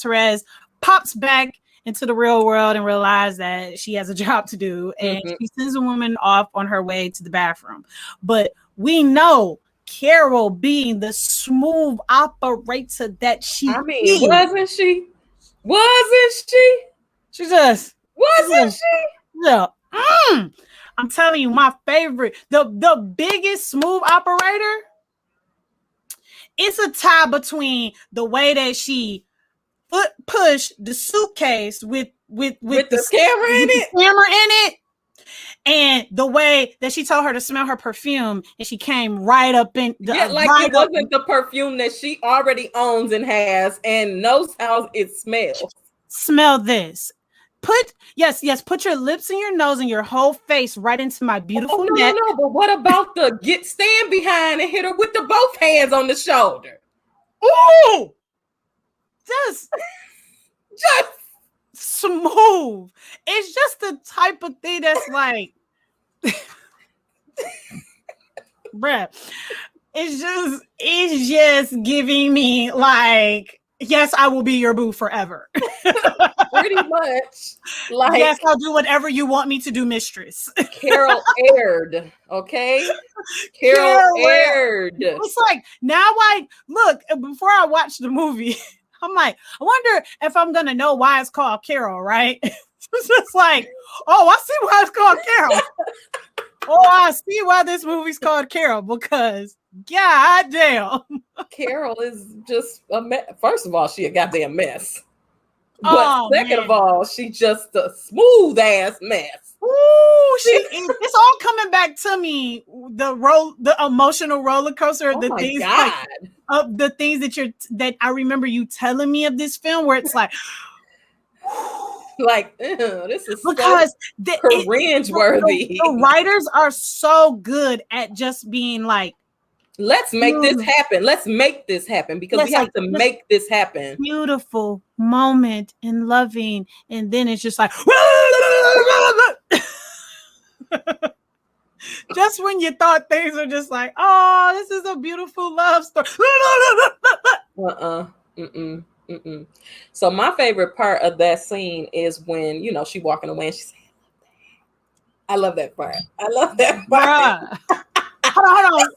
Therese pops back into the real world and realizes that she has a job to do, and she sends a woman off on her way to the bathroom. But we know Carol, being the smooth operator that she is. Wasn't she? She just wasn't she? Yeah. I'm telling you, my favorite, the biggest smooth operator. It's a tie between the way that she pushed the suitcase with the camera in it, and the way that she told her to smell her perfume, and she came right up in the it wasn't the perfume that she already owns and has and knows how it smells. Smell this. Put your lips and your nose and your whole face right into my beautiful neck. No, but what about stand behind and hit her with both hands on the shoulder? Ooh! Just smooth. It's just the type of thing that's like, bruh. It's just giving me like, yes, I will be your boo forever. Pretty much. Like, yes, I'll do whatever you want me to do, mistress. Carol aired, okay? Carol aired. It's like, now look, before I watch the movie, I'm like, I wonder if I'm gonna know why it's called Carol, right? It's just like, oh, I see why it's called Carol. Oh, I see why this movie's called Carol, because god damn. Carol is just a mess. First of all, she a goddamn mess. But second of all, she just a smooth ass mess. Ooh, it's all coming back to me. The emotional roller coaster. The things the things that I remember you telling me of this film, where it's like, like, this is because so cringe-worthy. The writers are so good at just being like, let's make this happen. Let's make this happen, because we have to make this happen. Beautiful moment and loving, and then it's just like just when you thought things are just like, oh, this is a beautiful love story. So my favorite part of that scene is when, she walking away and she said, I love that part. I love that part. Hold on.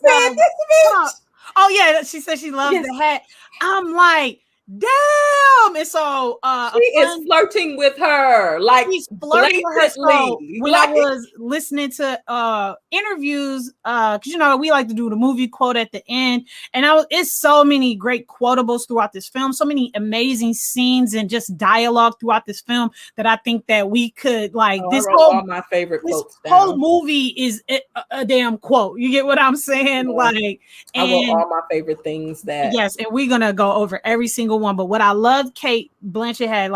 Oh yeah, she said she loves the hat. I'm like, damn. And so she is flirting with her, like he's flirting with her. So when I was listening to interviews, because we like to do the movie quote at the end, and it's so many great quotables throughout this film, so many amazing scenes and just dialogue throughout this film that I think that we could all my favorite quotes. This whole movie is a damn quote. You get what I'm saying? Yeah. I wrote all my favorite things that. Yes, and we're gonna go over every single one. But what I loved Cate Blanchett had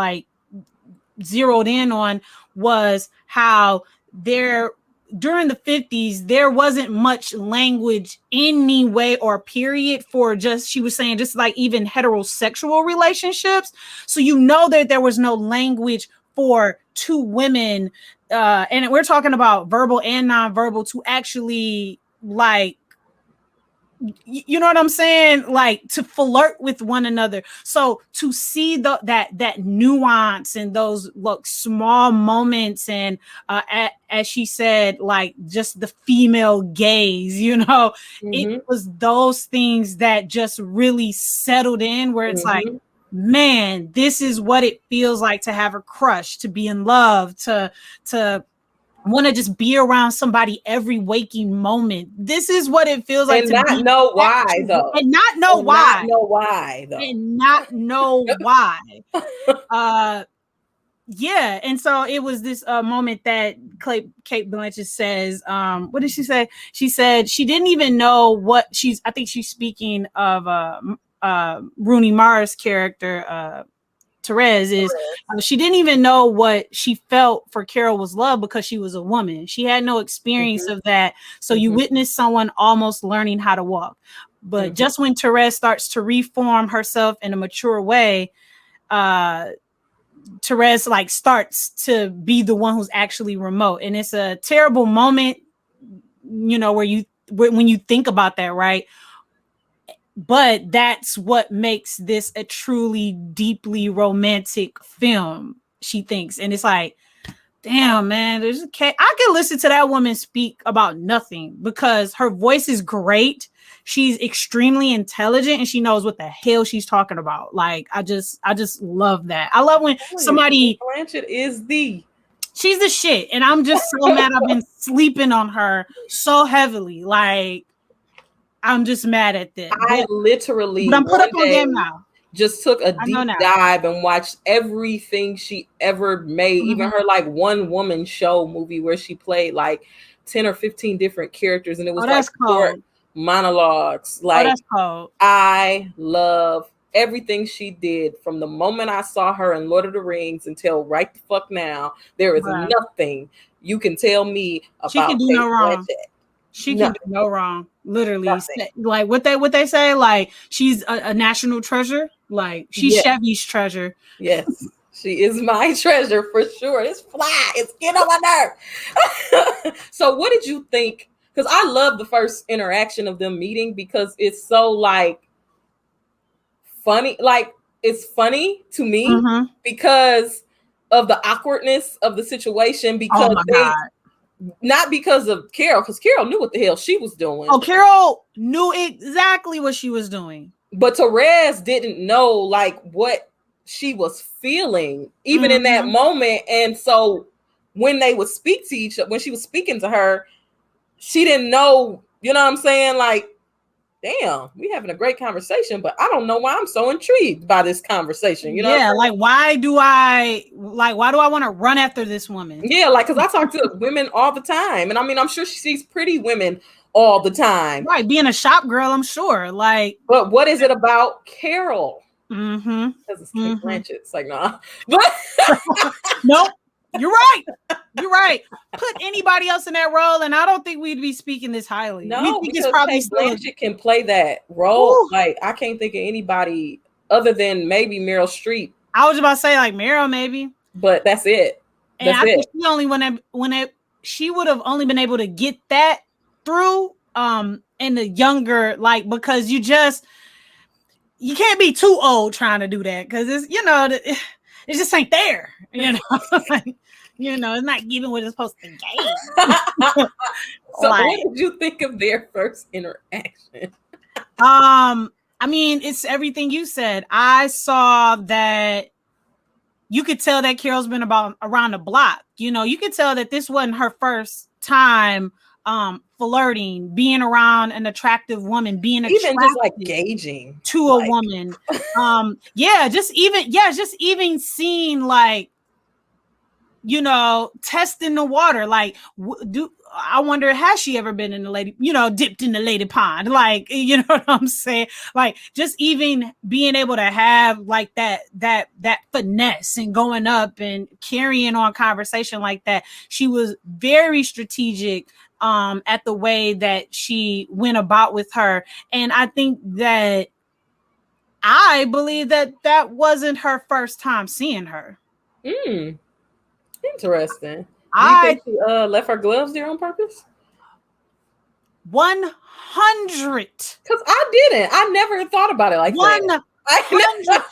zeroed in on was how during the 50s there wasn't much language anyway or period for she was saying just like even heterosexual relationships. So that there was no language for two women, and we're talking about verbal and nonverbal, to actually you know what I'm saying? Like to flirt with one another. So to see that nuance and those small moments, and as she said, like just the female gaze, it was those things that just really settled in, where it's like, man, this is what it feels like to have a crush, to be in love, to want to just be around somebody every waking moment. This is what it feels like, and not know why though. And not know why. Yeah, and so it was this moment that Cate Blanchett says, what did she say? She said she didn't even know what I think she's speaking of Rooney Mara's character, Therese, is she didn't even know what she felt for Carol was love, because she was a woman. She had no experience of that. So you witness someone almost learning how to walk. But just when Therese starts to reform herself in a mature way, Therese starts to be the one who's actually remote. And it's a terrible moment, where when you think about that, right? But that's what makes this a truly deeply romantic film, she thinks. And it's like, damn, man, I can listen to that woman speak about nothing, because her voice is great. She's extremely intelligent and she knows what the hell she's talking about. Like, I just love that. I love when somebody. Blanchett is She's the shit. And I'm just so mad I've been sleeping on her so heavily. Like, I'm just mad at this. I literally but I'm put up on game now. Just took a deep dive and watched everything she ever made, even her like one woman show movie where she played like 10 or 15 different characters, and it was like short monologues. Like, that's cold. I love everything she did from the moment I saw her in Lord of the Rings until right the fuck now. There is nothing you can tell me about. She can do no wrong. She can do no wrong. Literally, like what they say, like she's a national treasure. Like she's Chevy's treasure. Yes, she is my treasure for sure. It's fly. It's getting on my nerve. So, what did you think? Because I love the first interaction of them meeting because it's so like funny. Like it's funny to me because of the awkwardness of the situation. Because not because of Carol, because Carol knew what the hell she was doing. Oh, Carol knew exactly what she was doing. But Therese didn't know like what she was feeling, even in that moment. And so when they would speak to each other, when she was speaking to her, she didn't know, you know what I'm saying? Like, damn, we having a great conversation, but I don't know why I'm so intrigued by this conversation. You know? Yeah, like why do I want to run after this woman? Yeah, like because I talk to women all the time, and I mean, I'm sure she sees pretty women all the time. Right, being a shop girl, I'm sure. Like, but what is it about Carol? Because it's Kate Blanchett. It's like, nah. But nope. You're right. You're right. Put anybody else in that role, and I don't think we'd be speaking this highly. No, because Kate Blanchett can play that role. Ooh. Like, I can't think of anybody other than maybe Meryl Streep. I was about to say like Meryl, maybe, but that's it. And I think she only she would have only been able to get that through in the younger, like, because you can't be too old trying to do that because it's it just ain't there, it's not giving what it's supposed to give. So what did you think of their first interaction? I mean, it's everything you said. I saw that you could tell that Carol's been around the block. You could tell that this wasn't her first time flirting, being around an attractive woman, being even just like gauging to a woman. Just even seeing like, testing the water. Like, I wonder, has she ever been in the lady, dipped in the lady pond? Like, you know what I'm saying? Like, just even being able to have like that finesse and going up and carrying on conversation like that. She was very strategic at the way that she went about with her. And I think that I believe that wasn't her first time seeing her. Interesting. Do you think she left her gloves there on purpose? 100. Because I didn't. I never thought about it like 100. that.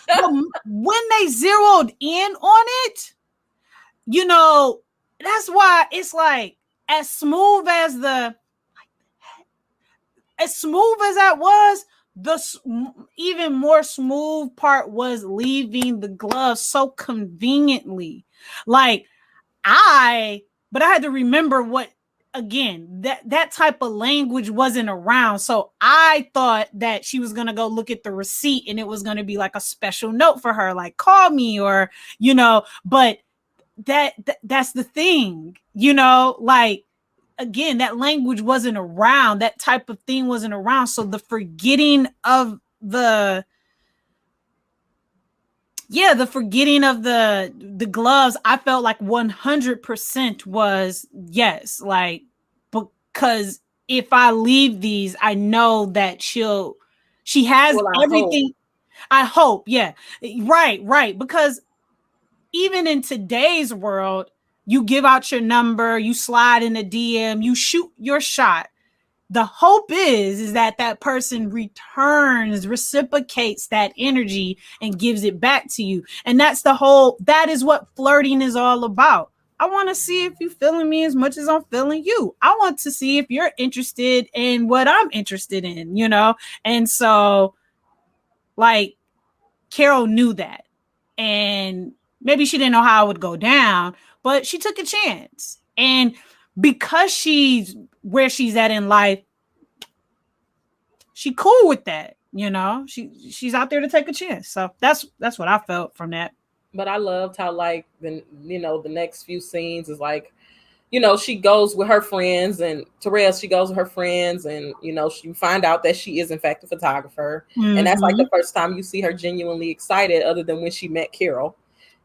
When they zeroed in on it, that's why it's like as smooth as that was, the even more smooth part was leaving the gloves so conveniently. Like, but I had to remember what, again, that type of language wasn't around. So I thought that she was going to go look at the receipt and it was going to be like a special note for her, like call me or, but that's the thing, like, again, that language wasn't around. That type of thing wasn't around. So the forgetting of the gloves, I felt like 100% was yes. Like, because if I leave these, I know that she has everything. I hope. Yeah. Right. Because even in today's world, you give out your number, you slide in a DM, you shoot your shot. The hope is that person reciprocates that energy and gives it back to you. And that is what flirting is all about. I want to see if you're feeling me as much as I'm feeling you. I want to see if you're interested in what I'm interested in, And so, like, Carol knew that. And maybe she didn't know how it would go down, but she took a chance. And because she's where she's at in life, she cool with that. You know, she's out there to take a chance. So that's what I felt from that. But I loved how, like, the next few scenes is like, she goes with her friends, and Therese, she goes with her friends, and she find out that she is in fact a photographer. Mm-hmm. And that's like the first time you see her genuinely excited, other than when she met Carol.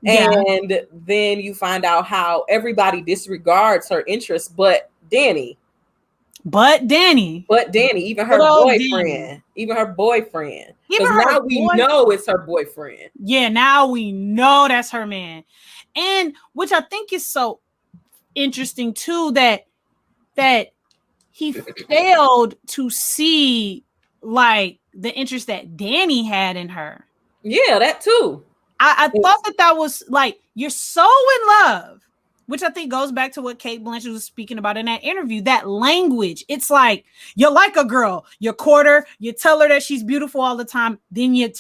Yeah. And then you find out how everybody disregards her interests, but Danny, even her boyfriend, because now we know it's her boyfriend. Yeah, now we know that's her man. And which I think is so interesting too, that he failed to see like the interest that Danny had in her. Yeah, that too. I thought that was like, you're so in love, which I think goes back to what Cate Blanchett was speaking about in that interview, that language. It's like, you like a girl, you court her, you tell her that she's beautiful all the time, then you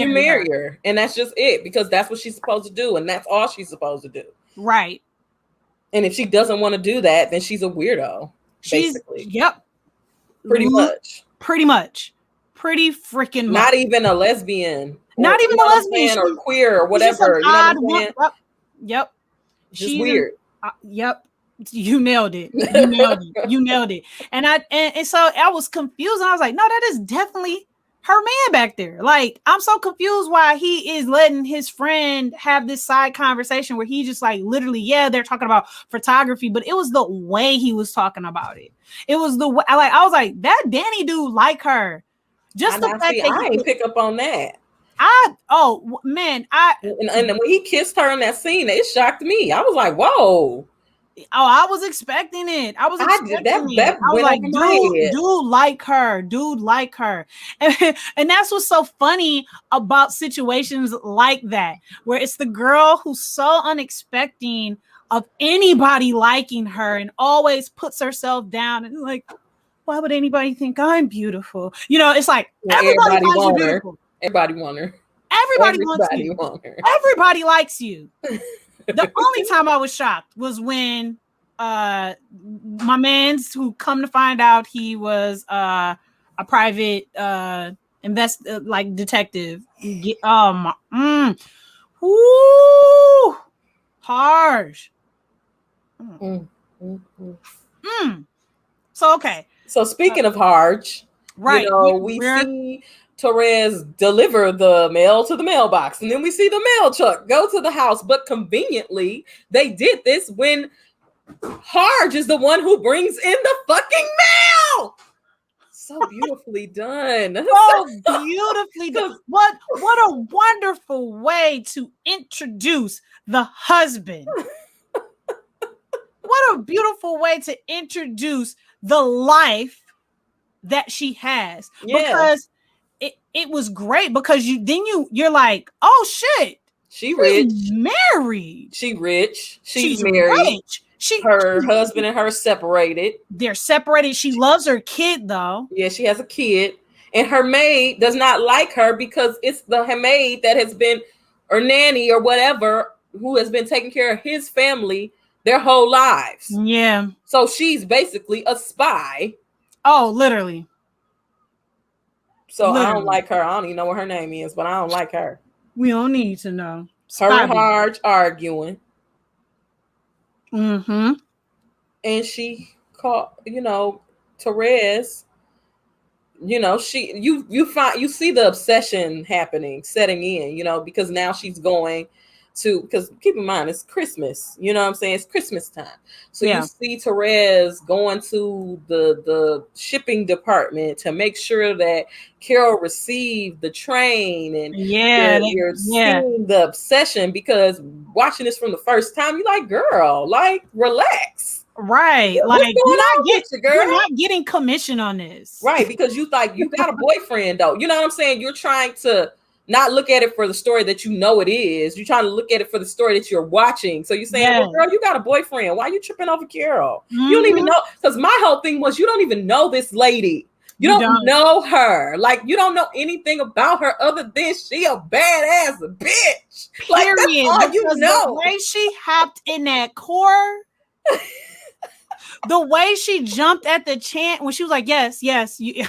marry her. And that's just it, because that's what she's supposed to do, and that's all she's supposed to do. Right. And if she doesn't want to do that, then she's a weirdo. Basically. Yep. Pretty much. Pretty freaking much. Not even a lesbian. Not even a lesbian or queer or whatever. Yep. She's weird. Yep. You nailed it. You nailed it. And so I was confused. And I was like, no, that is definitely her man back there. Like, I'm so confused why he is letting his friend have this side conversation where he just like literally, they're talking about photography, but it was the way he was talking about it. It was the way, like, I was like, that Danny dude like her. Just the fact that I didn't pick up on that. And when he kissed her in that scene, it shocked me. I was like, whoa. I was expecting it. I was like, dude like her. And that's what's so funny about situations like that, where it's the girl who's so unexpecting of anybody liking her and always puts herself down and like, why would anybody think I'm beautiful? It's like, everybody wants her. Everybody want her. Everybody wants you. Everybody likes you. The only time I was shocked was when my man's, who come to find out he was a private detective. Harsh. So okay. So speaking of Harsh, right? We see Therese deliver the mail to the mailbox, and then we see the mail truck go to the house. But conveniently, they did this when Harge is the one who brings in the fucking mail. So beautifully done. So beautifully done. What a wonderful way to introduce the husband. What a beautiful way to introduce the life that she has. Yeah. Because it was great, because you're like, oh shit, she's rich, married, she rich, she's married, her husband and her separated. They're separated. She loves her kid though. Yeah, she has a kid, and her maid does not like her because it's the maid that has been, or nanny or whatever, who has been taking care of his family their whole lives. Yeah. So she's basically a spy. Oh, literally. So I don't like her. I don't even know what her name is, but I don't like her. We don't need to know. Her and Harge arguing. Mm-hmm. And she called, Therese. You see the obsession setting in, because now she's going to, because keep in mind, it's Christmas, you know what I'm saying? It's Christmas time. So you see Therese going to the shipping department to make sure that Carol received the train, and you're seeing the obsession, because watching this from the first time, you're like, girl, like, relax. Right. Like, you're not getting commission on this. Right, because you got a boyfriend though. You know what I'm saying? You're trying to not look at it for the story that it is. You're trying to look at it for the story that you're watching. So you're saying, well, girl, you got a boyfriend. Why are you tripping over Carol? Mm-hmm. You don't even know. Because my whole thing was, you don't even know this lady. You don't know her. Like, you don't know anything about her other than she a badass bitch. Period. Like, that's all you know. The way she hopped in that core, the way she jumped at the chant when she was like, yes. You,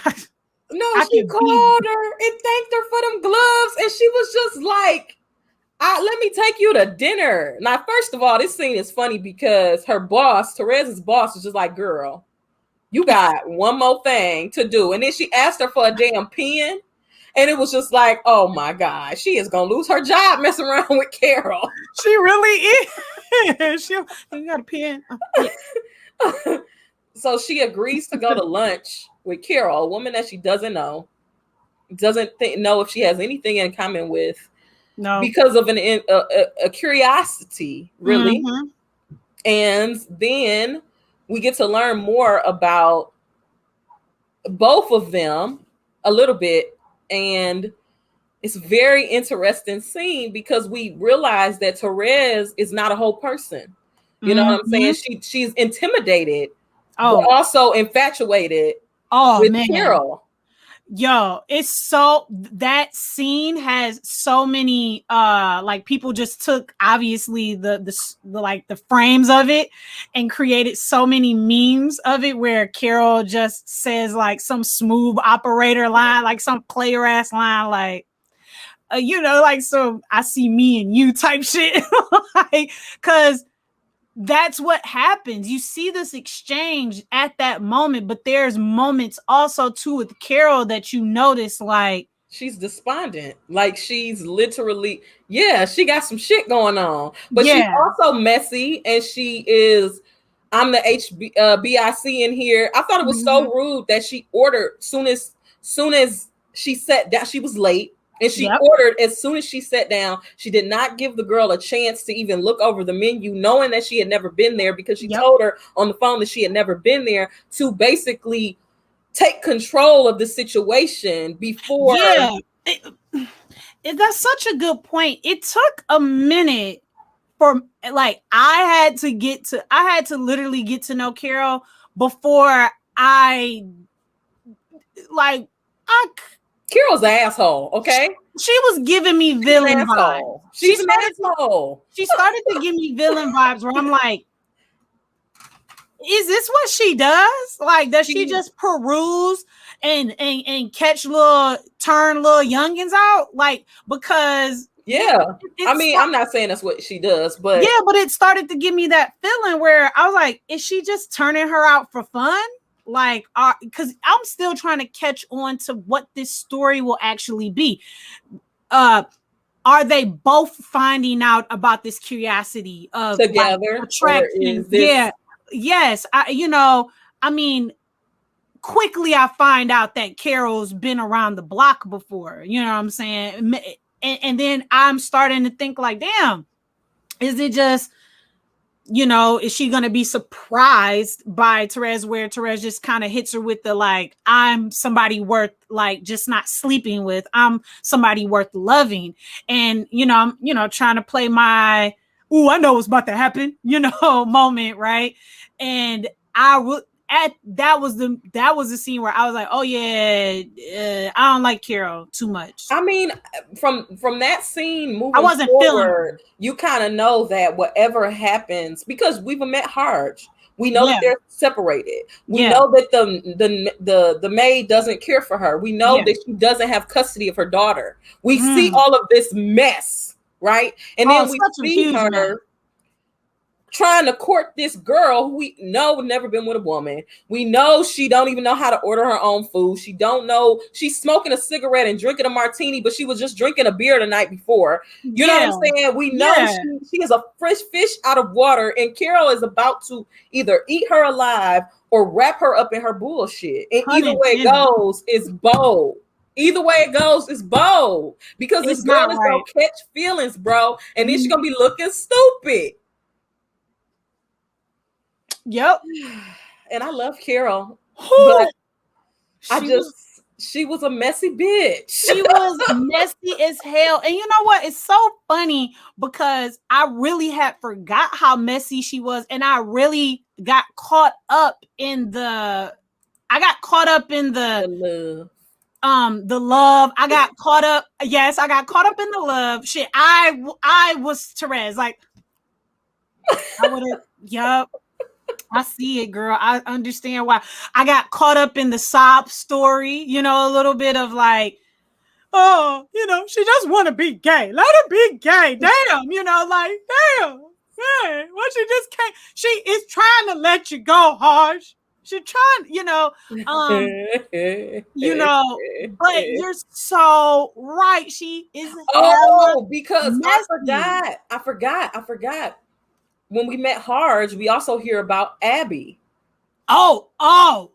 no, she called her and thanked her for them gloves. And she was just like, let me take you to dinner. Now, first of all, this scene is funny because her boss, Therez's boss, was just like, girl, you got one more thing to do. And then she asked her for a damn pen. And it was just like, oh my God, she is going to lose her job messing around with Carol. She really is. You got a pen? Oh, yeah. So she agrees to go to lunch with Carol, a woman that she doesn't know, doesn't know if she has anything in common with. No. Because of a curiosity, really. Mm-hmm. And then we get to learn more about both of them a little bit. And it's a very interesting scene because we realize that Therez is not a whole person. You know what I'm saying? She's intimidated, but also infatuated with Carol. Yo, it's so, that scene has so many like people just took obviously the like the frames of it and created so many memes of it where Carol just says like some smooth operator line, like some player ass line, like you know, like, so I see me and you type shit. Like, cause that's what happens. You see this exchange at that moment, but there's moments also too with Carol that you notice, like she's despondent, like she's literally, she got some shit going on, but she's also messy, and she is. I'm the HBIC in here. I thought it was so rude that she ordered soon as she sat down. She was late. And she ordered as soon as she sat down. She did not give the girl a chance to even look over the menu, knowing that she had never been there, because she told her on the phone that she had never been there, to basically take control of the situation before. Yeah, that's such a good point. It took a minute for, like, I had to literally get to know Carol before Carol's an asshole, okay? She was giving me villain vibes. She's an asshole. She started to give me villain vibes where I'm like, is this what she does? Like, does she just peruse and catch little youngins out? Like, because I mean, I'm not saying that's what she does, but but it started to give me that feeling where I was like, is she just turning her out for fun? Like, because I'm still trying to catch on to what this story will actually be. Are they both finding out about this curiosity of together, like, attraction? Yes. I mean, quickly I find out that Carol's been around the block before. You know what I'm saying? And then I'm starting to think like, damn, is it just, is she going to be surprised by Therez, where Therez just kind of hits her with the, like, I'm somebody worth, like, just not sleeping with. I'm somebody worth loving. And, I'm, trying to play my, ooh, I know what's about to happen, moment. Right. And that was the scene where I was like, oh yeah, I don't like Carol too much. I mean, from that scene moving I wasn't forward, you kind of know that whatever happens, because we've met Harj, we know that they're separated. We know that the maid doesn't care for her. We know that she doesn't have custody of her daughter. We see all of this mess, right? And then we see her trying to court this girl who we know never been with a woman. We know she don't even know how to order her own food. She don't know. She's smoking a cigarette and drinking a martini, but she was just drinking a beer the night before. You know what I'm saying? We know she is a fresh fish out of water, and Carol is about to either eat her alive or wrap her up in her bullshit. And either way it goes, it's bold. Either way it goes, it's bold, because this girl is gonna catch feelings, bro, and then she's gonna be looking stupid. Yep. And I love Carol, but she was a messy bitch. She was messy as hell. And you know what? It's so funny because I really had forgot how messy she was, and I really got caught up in the I got caught up in the love. I got caught up. Yes, I got caught up in the love. Shit, I was Therese. Like, I would have. Yup. I see it, girl. I understand why. I got caught up in the sob story. You know, a little bit of like, oh, you know, she just want to be gay. Let her be gay. Damn, you know, like, damn. Hey, well, she just can't. She is trying to let you go, Harsh. She's trying, you know, but you're so right. She is. Oh, because messy. I forgot. When we met Harj, we also hear about Abby. Oh.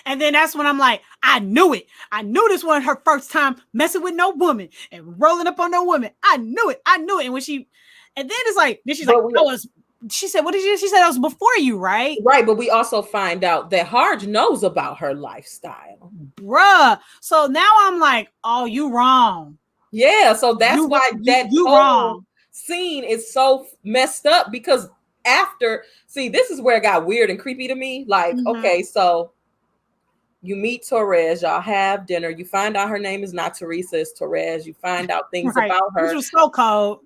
And then that's when I'm like, I knew it. I knew this wasn't her first time messing with no woman and rolling up on no woman. I knew it. And then it's like, then she's like, she said, what did she said? That was before you, right? Right. But we also find out that Harj knows about her lifestyle. Bruh. So now I'm like, oh, you wrong. Yeah. So that's why that whole scene is so messed up, because this is where it got weird and creepy to me. Like, okay, so you meet Therese, y'all have dinner, you find out her name is not Teresa, it's Therese. You find out things about her. Which was so cold.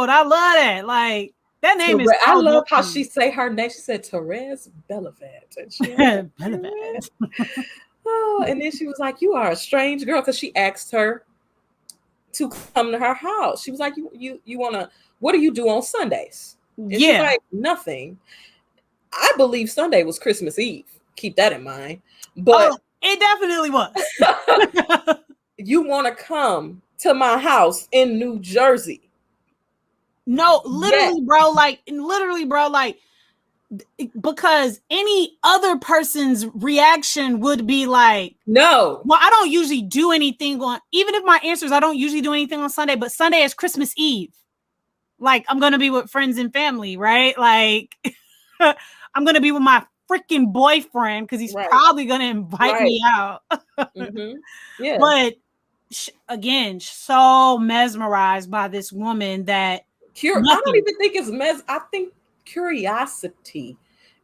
I love that. Like, that name is. I love how she say her name. She said Therese Belivet. And Belivet. Oh, and then she was like, "You are a strange girl," because she asked her to come to her house. She was like, "You wanna? What do you do on Sundays?" And she's like, "Nothing." I believe Sunday was Christmas Eve. Keep that in mind. But it definitely was. You want to come to my house in New Jersey? No, literally, bro. Like, because any other person's reaction would be like, no. Well, I don't usually do anything even if my answer is I don't usually do anything on Sunday, but Sunday is Christmas Eve. Like, I'm going to be with friends and family, right? Like, I'm going to be with my freaking boyfriend because he's probably going to invite me out. Yeah. But again, so mesmerized by this woman that I don't even think it's I think curiosity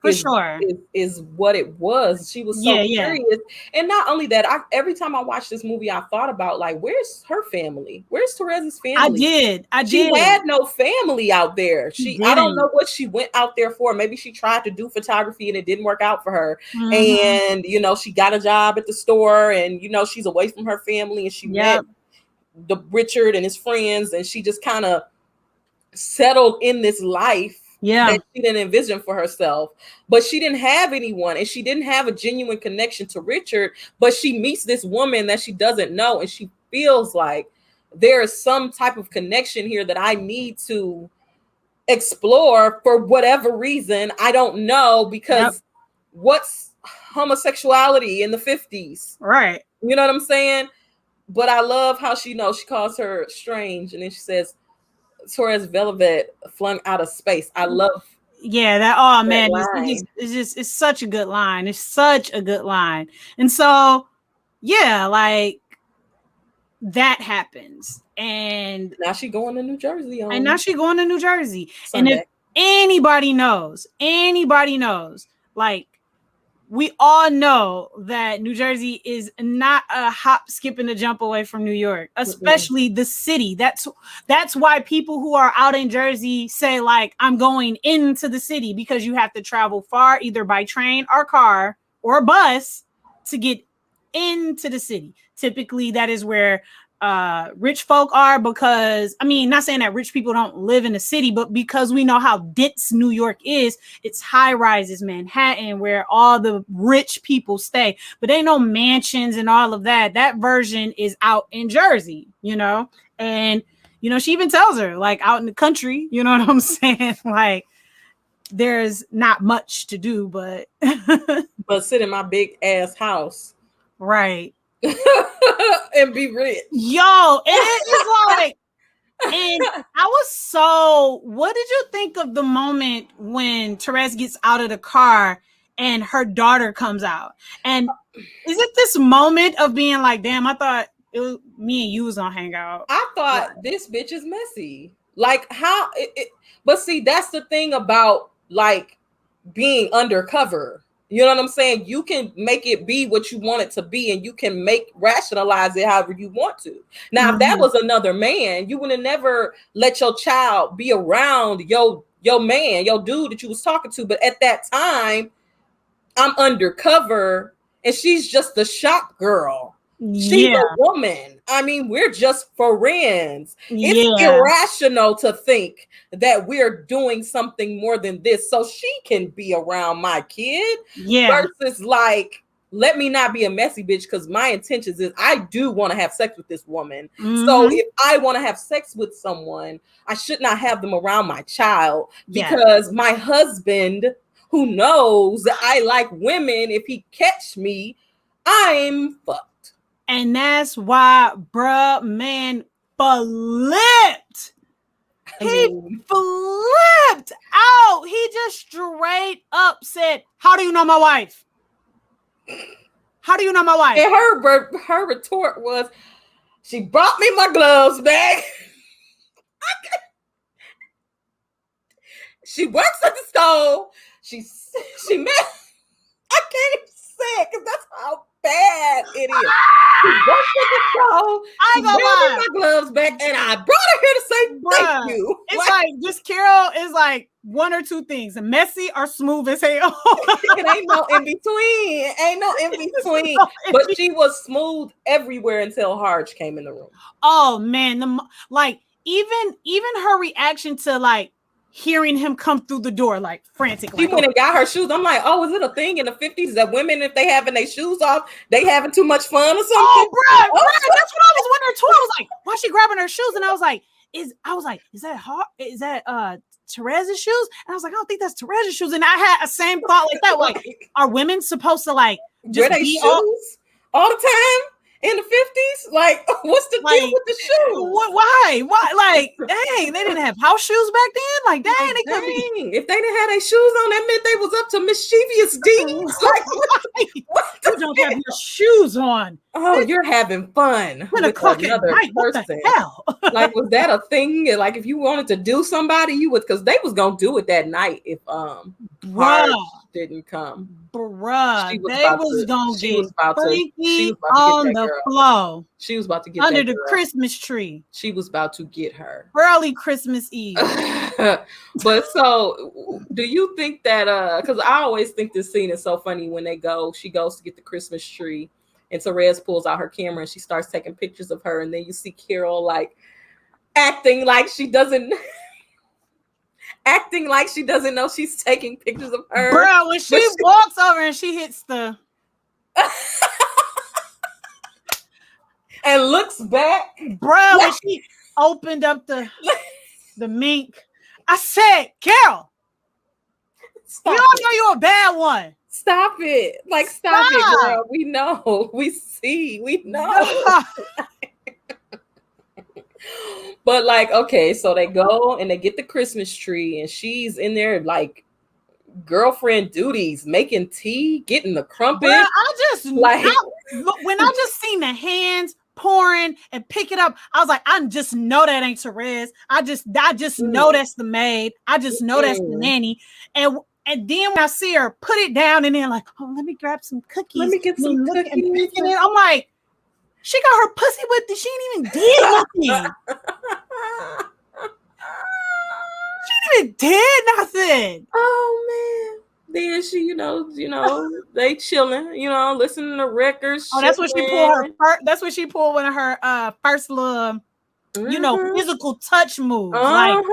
is what it was. She was so curious. And not only that, every time I watched this movie, I thought about, like, where's her family? Where's Therese's family? I did. She had no family out there. I don't know what she went out there for. Maybe she tried to do photography and it didn't work out for her. And, you know, she got a job at the store and, you know, she's away from her family and she met Richard and his friends, and she just kind of settled in this life that she didn't envision for herself. But she didn't have anyone, and she didn't have a genuine connection to Richard. But she meets this woman that she doesn't know, and she feels like there is some type of connection here that I need to explore for whatever reason. I don't know, because what's homosexuality in the 50s? Right. You know what I'm saying? But I love how she calls her strange, and then she says, Therese Belivet flung out of space. I love it's such a good line. It's such a good line. And so like, that happens, and now she going to New Jersey Sunday. And if anybody knows, like, we all know that New Jersey is not a hop, skip, and a jump away from New York, especially the city. That's why people who are out in Jersey say, like, I'm going into the city, because you have to travel far, either by train or car or bus, to get into the city. Typically, that is where rich folk are, because, I mean, not saying that rich people don't live in the city, but because we know how dense New York is, it's high rises, Manhattan, where all the rich people stay, but ain't no mansions and all of that. That version is out in Jersey, you know? And, you know, she even tells her, like, out in the country, you know what I'm saying? Like, there's not much to do, but sit in my big ass house. Right. And be rich. Yo, it's like, and what did you think of the moment when Therese gets out of the car and her daughter comes out? And is it this moment of being like, damn, I thought me and you was gonna hang out? I thought this bitch is messy. Like, how but see, that's the thing about, like, being undercover. You know what I'm saying? You can make it be what you want it to be, and you can rationalize it however you want to. Now, if that was another man, you would have never let your child be around your man, your dude that you was talking to. But at that time, I'm undercover, and she's just the shop girl. She's a woman. I mean, we're just friends. It's irrational to think that we're doing something more than this so she can be around my kid. Versus like, let me not be a messy bitch, because my intentions is I do want to have sex with this woman. So if I want to have sex with someone, I should not have them around my child, because my husband, who knows that I like women, if he catch me, I'm fucked. And that's why bruh man flipped. He flipped out. He just straight up said, how do you know my wife? How do you know my wife? And her retort was, she brought me my gloves back. She works at the store. She met. I can't even say it, because that's how bad it is. I got my gloves back, and I brought her here to say thank you. It's like this Carol is like one or two things: messy or smooth as hell. It ain't no in between. Ain't no in between. But she was smooth everywhere until Harge came in the room. Oh man, even her reaction to like hearing him come through the door like frantic. She went and got her shoes. I'm like, oh, is it a thing in the 50s that women, if they having their shoes off, they having too much fun or something? Oh, bro, that's what I was wondering too. I was like, why is she grabbing her shoes? And I was like, is that hard? Is that Therese's shoes? And I was like, I don't think that's Therese's shoes. And I had a same thought like that. Like, are women supposed to like just wear their shoes all the time? In the 50s, like, what's the deal with the shoes? Why? Like, dang, they didn't have house shoes back then. Like, dang, they could be. If they didn't have their shoes on, that meant they was up to mischievous deeds. Like, you don't have your shoes on. Oh, you're having fun with another person. What the hell? Like, was that a thing? Like, if you wanted to do somebody, you would, because they was gonna do it that night if Harge didn't come. Bruh, they was gonna get freaky on the floor. She was about to get under the Christmas tree. She was about to get her early Christmas Eve. But so, do you think that? Because I always think this scene is so funny when she goes to get the Christmas tree, and Therese pulls out her camera and she starts taking pictures of her, and then you see Carol like acting like she doesn't. Acting like she doesn't know she's taking pictures of her. Bro, when she walks over and she hits the and looks back. Bro, when she opened up the mink, I said, Carol, you don't know you're a bad one. Stop it. Like, stop it, girl. We know. We see. We know. But like, okay, so they go and they get the Christmas tree, and she's in there like girlfriend duties, making tea, getting the crumpet. Well, when I just seen the hands pouring and pick it up, I was like, I just know that ain't Therese. I just know that's the maid. I just know that's the nanny. And then when I see her put it down and then like, oh, let me grab some cookies. Let me get some cookies. And picking it. I'm like, she got her pussy with it. She ain't even did nothing. She ain't even did nothing. Oh man. Then she, you know, they chilling, listening to records. Oh, that's what she pulled that's what she pulled one of her first little physical touch moves. Like,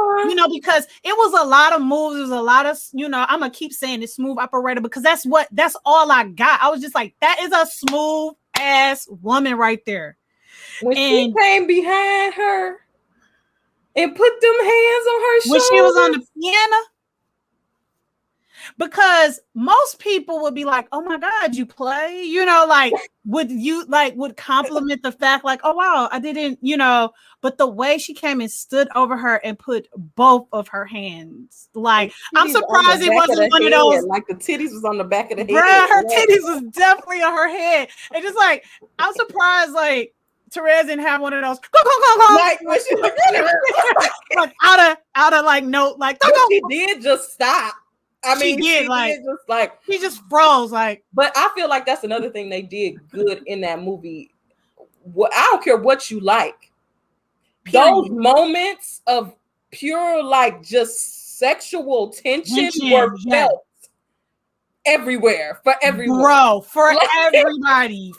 because it was a lot of moves. It was a lot of, I'm gonna keep saying it, smooth operator, because that's all I got. I was just like, that is a smooth ass woman right there. When she came behind her and put them hands on her shoulders. When she was on the piano. Because most people would be like, oh my God, you play, would compliment the fact like, oh wow, I didn't, but the way she came and stood over her and put both of her hands, like, I'm surprised it wasn't one of those. Like the titties was on the back of the head. Bruh, her titties was definitely on her head. And just like, I'm surprised like Therese didn't have one of those. Like when she like out of like note, like she did just stop. I mean, she did just like he just froze like. But I feel like that's another thing they did good in that movie. I don't care what you like. Period. Those moments of pure like just sexual tension were felt everywhere for everyone. Bro, for everybody.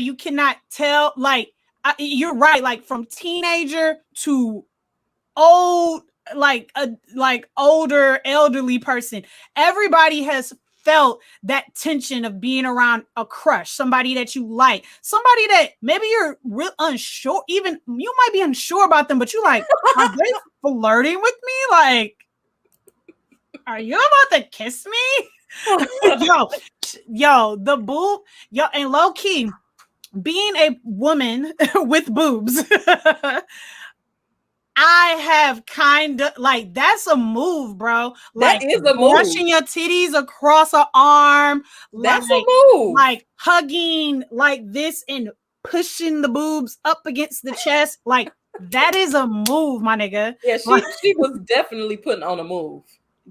You cannot tell. Like you're right. Like from teenager to old, like older elderly person, everybody has felt that tension of being around a crush, somebody that you like, somebody that maybe you're real unsure, even you might be unsure about them, but you like, are they flirting with me? Like, are you about to kiss me? yo, the boob, and low key, being a woman with boobs, I have kind of like that's a move, bro. Like that is a move. Brushing your titties across an arm. That's like, a move. Like hugging like this and pushing the boobs up against the chest. Like that is a move, my nigga. Yeah, she was definitely putting on a move.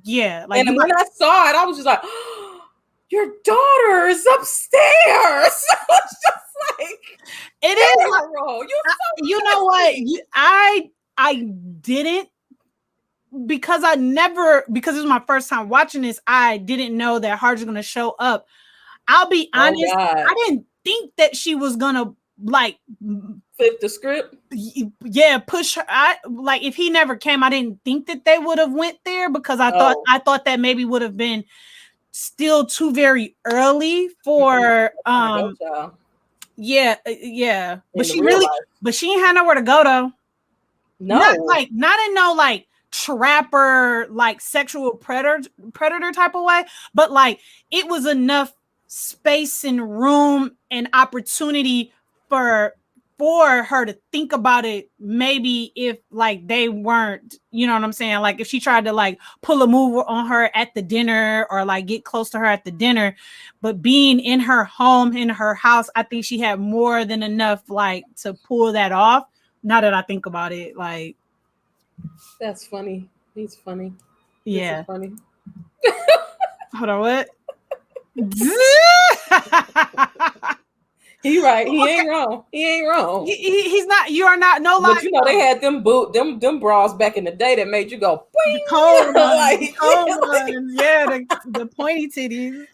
Yeah. Like, and when I saw it, I was just like, oh, your daughter is upstairs. I was just like, it is like, you know what? I didn't because it was my first time watching this. I didn't know that Harge was going to show up. I'll be honest. I didn't think that she was going to like flip the script. Yeah, push her. Like if he never came, I didn't think that they would have went there because I thought that maybe would have been still too very early for yeah. But she ain't had nowhere to go though. No, not in no like trapper, like sexual predator type of way, but like it was enough space and room and opportunity for her to think about it. Maybe if like they weren't, you know what I'm saying? Like if she tried to like pull a move on her at the dinner or like get close to her at the dinner, but being in her home, in her house, I think she had more than enough like to pull that off. Now that I think about it, like that's funny. He's funny. Yeah, funny. Hold on, what? He right. He ain't wrong. He ain't wrong. He's not. You are not. No lie. But you know they had them bras back in the day that made you go. The cold ones. Yeah, the pointy titties.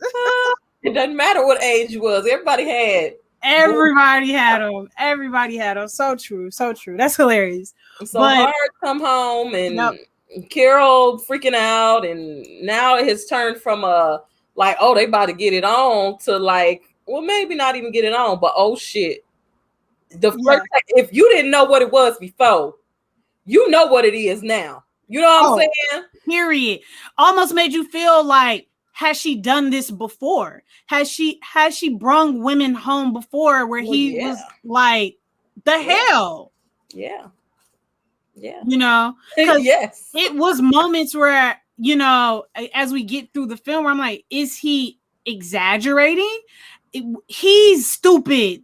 It doesn't matter what age you was. Everybody had them. So true. That's hilarious. So Harge come home and Carol freaking out, and now it has turned from a like, oh, they about to get it on to like, well, maybe not even get it on, but oh shit. First, if you didn't know what it was before, you know what it is now. You know what I'm saying? Period. Almost made you feel like, has she done this before? Has she brung women home before where he was like, the hell? Yeah. You know? Yes. It was moments where, you know, as we get through the film, where I'm like, is he exaggerating? He's stupid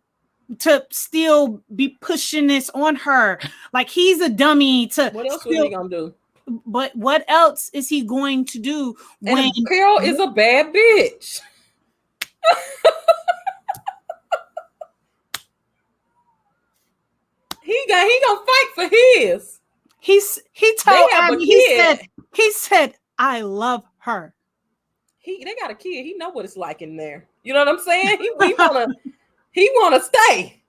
to still be pushing this on her. Like he's a dummy to what else was he gonna do? But what else is he going to do when Carol is a bad bitch? he gonna fight for his. He told Abby, he said, I love her. They got a kid. He know what it's like in there. You know what I'm saying? He wanna stay.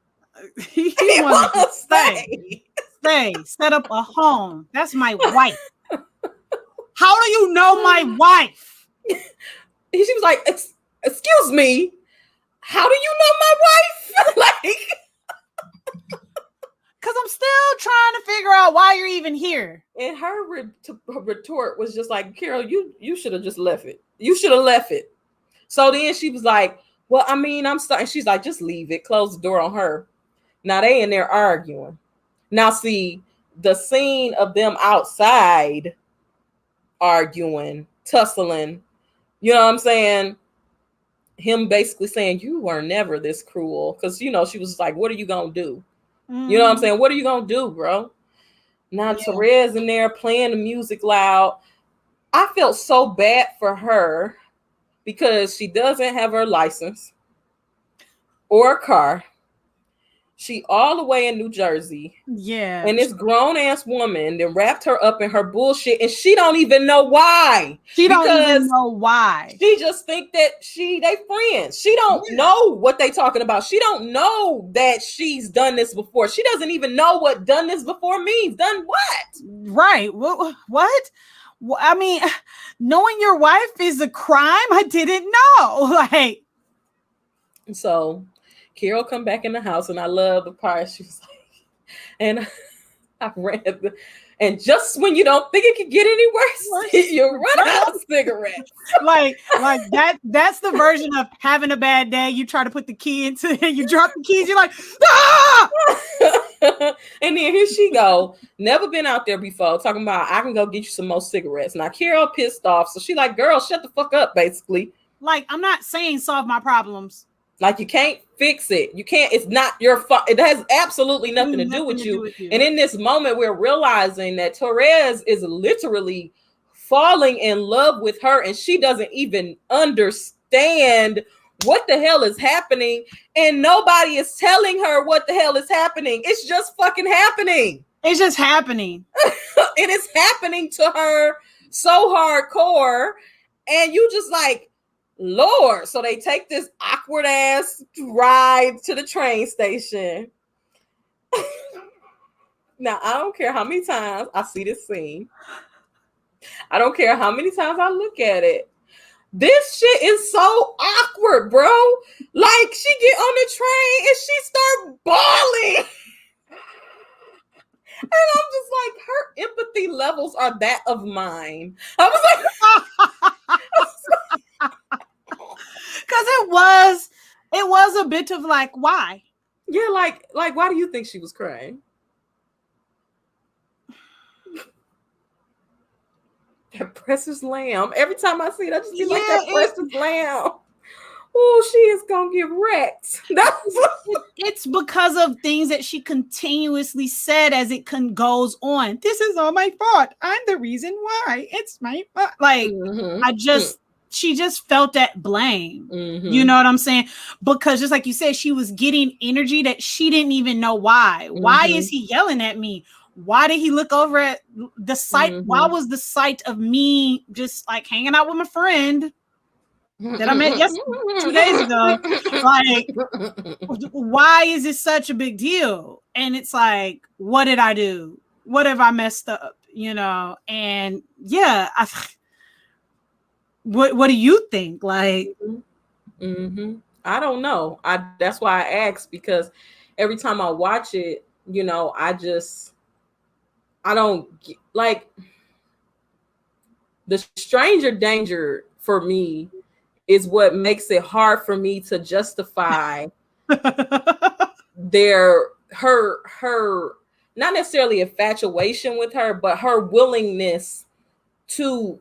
He wanna stay. Set up a home. That's my wife. How do you know my wife? She was like, excuse me, how do you know my wife? Like, because I'm still trying to figure out why you're even here. And her retort was just like, Carol, you should have just left it. You should have left it. So then she was like, well, I mean, I'm sorry. And she's like, just leave it. Close the door on her. Now they in there arguing. Now see, the scene of them outside arguing, tussling, you know what I'm saying? Him basically saying, you were never this cruel. Because, you know, she was like, what are you going to do? Mm-hmm. You know what I'm saying? What are you going to do, bro? Now Therese in there playing the music loud. I felt so bad for her because she doesn't have her license or a car. She all the way in New Jersey. Yeah. And this grown ass woman then wrapped her up in her bullshit, and she don't even know why. She don't even know why. She just think that they friends. She don't know what they talking about. She don't know that she's done this before. She doesn't even know what done this before means. Done what? Right. What? I mean, knowing your wife is a crime. I didn't know. Like, so Carol come back in the house, and I love the part she was like, and I ran and just when you don't think it could get any worse, you run out of cigarettes. like that's the version of having a bad day. You try to put the key into it, you drop the keys, you're like, ah! And then here she go, never been out there before, talking about I can go get you some more cigarettes. Now Carol pissed off, so she like, girl, shut the fuck up, basically. Like, I'm not saying solve my problems. Like, you can't fix it. You can't. It's not your fault. It has absolutely nothing to do with you. And in this moment, we're realizing that Therese is literally falling in love with her, and she doesn't even understand what the hell is happening. And nobody is telling her what the hell is happening. It's just fucking happening. It's just happening. It is happening to her so hardcore. And you just like, Lord. So they take this awkward ass ride to the train station. Now, I don't care how many times I see this scene. I don't care how many times I look at it. This shit is so awkward, bro. Like, she get on the train and she start bawling. And I'm just like, her empathy levels are that of mine. I was like, because it was a bit of like, why? Yeah, like why do you think she was crying? That precious lamb. Every time I see it, I just feel like that precious lamb. Oh, she is gonna get wrecked. It's because of things that she continuously said as it goes on. This is all my fault. I'm the reason why. It's my fault. Like, she just felt that blame. You know what I'm saying? Because just like you said, she was getting energy that she didn't even know why. Why is he yelling at me? Why did he look over at the sight? Why was the sight of me just like hanging out with my friend that I met 2 days ago? Like, why is it such a big deal? And it's like, what did I do? What have I messed up? You know? And yeah, what do you think? Like, I don't know. That's why I asked, because every time I watch it, you know, I don't like the stranger danger for me is what makes it hard for me to justify her not necessarily infatuation with her, but her willingness to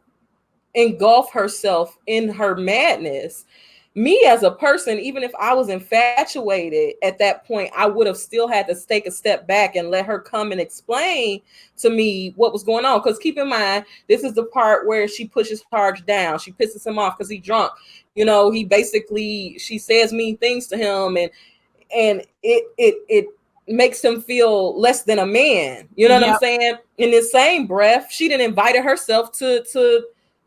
engulf herself in her madness. Me as a person, even if I was infatuated at that point, I would have still had to take a step back and let her come and explain to me what was going on. Because keep in mind, this is the part where she pushes Harge down. She pisses him off because he's drunk. You know, she says mean things to him, and it makes him feel less than a man. You know what I'm saying? In the same breath, she done invited herself to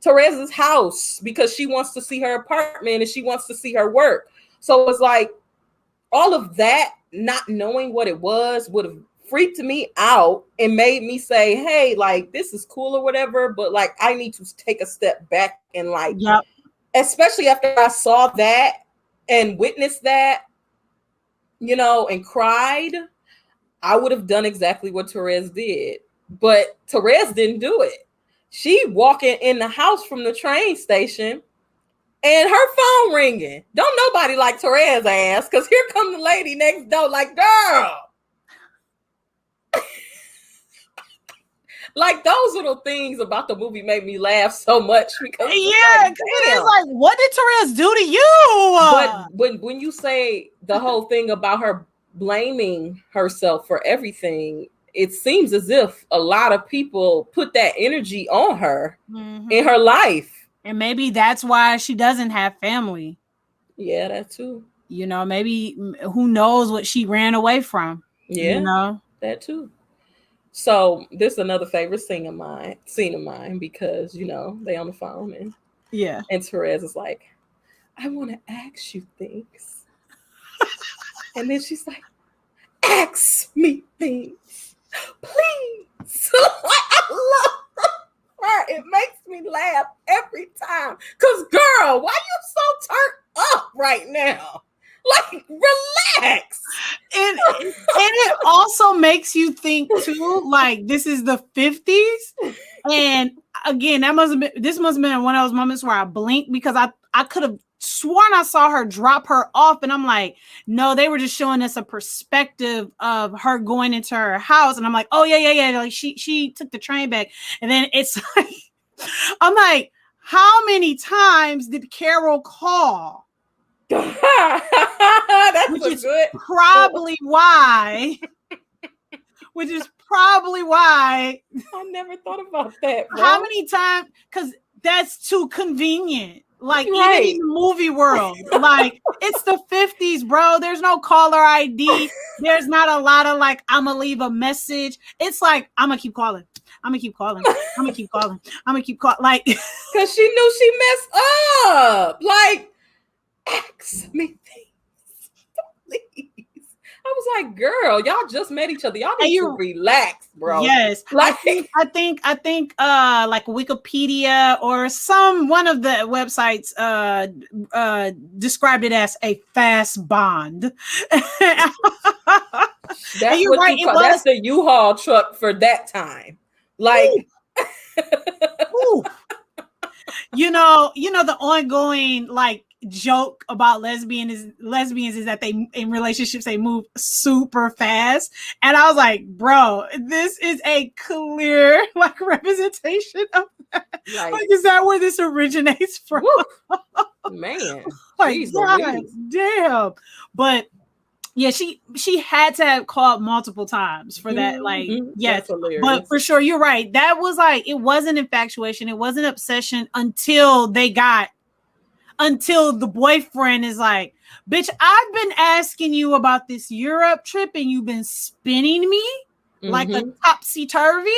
Therese's house because she wants to see her apartment and she wants to see her work. So it's like all of that, not knowing what it was, would have freaked me out and made me say, hey, like, this is cool or whatever, but like, I need to take a step back and like, especially after I saw that and witnessed that, you know, and cried, I would have done exactly what Therese did. But Therese didn't do it. She walking in the house from the train station and her phone ringing. Don't nobody like Therese ass, because here come the lady next door like, girl. Like, those little things about the movie made me laugh so much because it is like, what did Therese do to you? But when you say the whole thing about her blaming herself for everything, it seems as if a lot of people put that energy on her in her life. And maybe that's why she doesn't have family. Yeah, that too. You know, maybe who knows what she ran away from. Yeah, you know, that too. So this is another favorite scene of mine, because you know they on the phone and Therese is like, I want to ask you things. And then she's like, ask me things, please. I love her. It makes me laugh every time. Because, girl, why you so turned up right now? Like, relax. And it also makes you think too, like, this is the 50s. And again, this must have been one of those moments where I blinked, because I could have sworn I saw her drop her off, and I'm like, no, they were just showing us a perspective of her going into her house, and I'm like, oh yeah, like she took the train back. And then it's like, I'm like, how many times did Carol call? That's which is probably why I never thought about that, bro. How many times? Because that's too convenient. Like, even in the movie world, like, it's the 50s, bro. There's no caller ID. There's not a lot of like, I'm gonna leave a message. It's like, I'm gonna keep calling. I'm gonna keep calling. Like, because she knew she messed up. Like, ask me things, please. I was like, girl, y'all just met each other. Y'all need to relax, bro. Yes. Like, I think like Wikipedia or one of the websites described it as a fast bond. That's that's the U-Haul truck for that time. Like, ooh. You know the ongoing like joke about lesbians is that they in relationships they move super fast, and I was like, bro, this is a clear like representation of that. Like, is that where this originates from? Man, like, God damn. But yeah, she had to have called multiple times for that. Like, yes, but for sure, you're right. That was like, it wasn't infatuation, it wasn't obsession until the boyfriend is like, bitch, I've been asking you about this Europe trip and you've been spinning me like a topsy-turvy.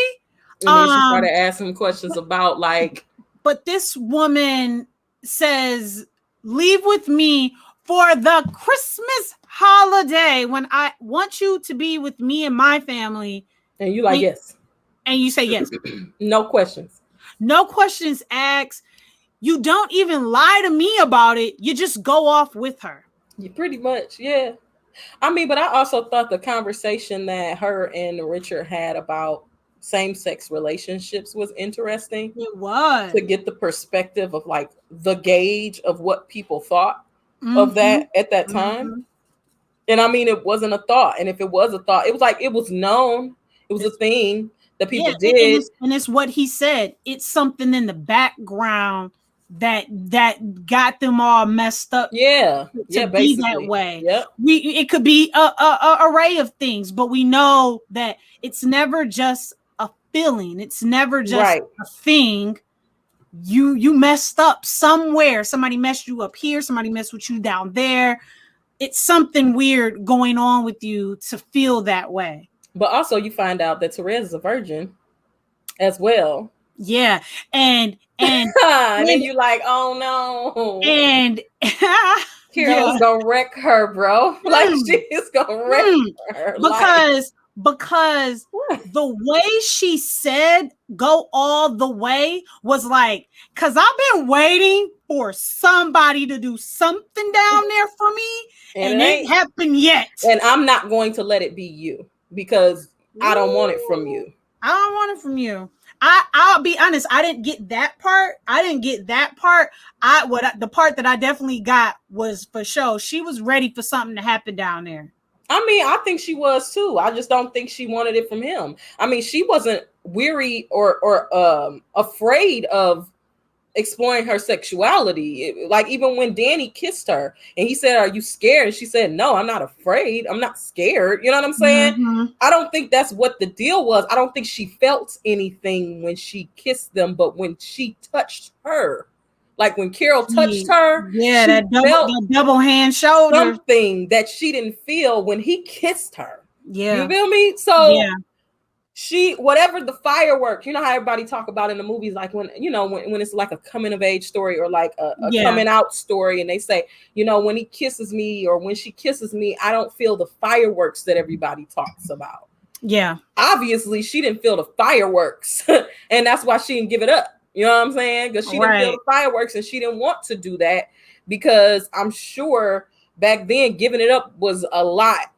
And then she started asking questions about like, but this woman says, leave with me for the Christmas holiday when I want you to be with me and my family. And you like, yes. And you say yes. No questions. No questions asked. You don't even lie to me about it. You just go off with her. You pretty much, yeah. I mean, but I also thought the conversation that her and Richard had about same-sex relationships was interesting. It was. To get the perspective of like the gauge of what people thought of that at that time. And I mean, it wasn't a thought. And if it was a thought, it was like, it was known. It was a thing that people did. And it's what he said. It's something in the background that got them all messed up. Yeah. To be that way. Yep. It could be a array of things, but we know that it's never just a feeling. It's never just a thing. You messed up somewhere. Somebody messed you up here. Somebody messed with you down there. It's something weird going on with you to feel that way. But also you find out that Therese is a virgin as well. Yeah. And then you like, oh no. And Carol's gonna wreck her, bro. Like, she's gonna wreck her. Because the way she said go all the way was like, because I've been waiting for somebody to do something down there for me, and it ain't happened yet. And I'm not going to let it be you, because I don't want it from you. I don't want it from you. I'll be honest, I didn't get that part. The part that I definitely got was, for sure, she was ready for something to happen down there. I mean, I think she was too. I just don't think she wanted it from him. I mean, she wasn't weary or afraid of exploring her sexuality. Like even when Danny kissed her and he said, "Are you scared?" And she said, "No, I'm not afraid. I'm not scared." You know what I'm saying? Mm-hmm. I don't think that's what the deal was. I don't think she felt anything when she kissed them, but when she touched her, like when Carol touched her, that double hand shoulder, something that she didn't feel when he kissed her. Yeah, you feel me? So she, whatever the firework, you know how everybody talk about in the movies, like when, you know, when it's like a coming of age story or like a coming out story, and they say, you know, when he kisses me or when she kisses me, I don't feel the fireworks that everybody talks about. Yeah. Obviously, she didn't feel the fireworks, and that's why she didn't give it up. You know what I'm saying? Because she didn't feel the fireworks, and she didn't want to do that, because I'm sure back then giving it up was a lot,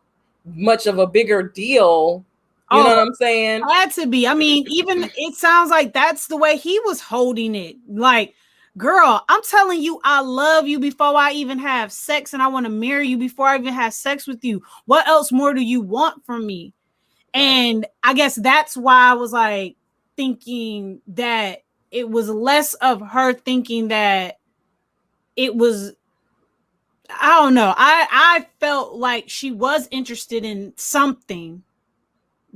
much of a bigger deal. You know what I'm saying? Had to be. I mean, even it sounds like that's the way he was holding it. Like, girl, I'm telling you, I love you before I even have sex, and I want to marry you before I even have sex with you. What else more do you want from me? And I guess that's why I was like thinking that it was less of her thinking that it was, I don't know. I felt like she was interested in something.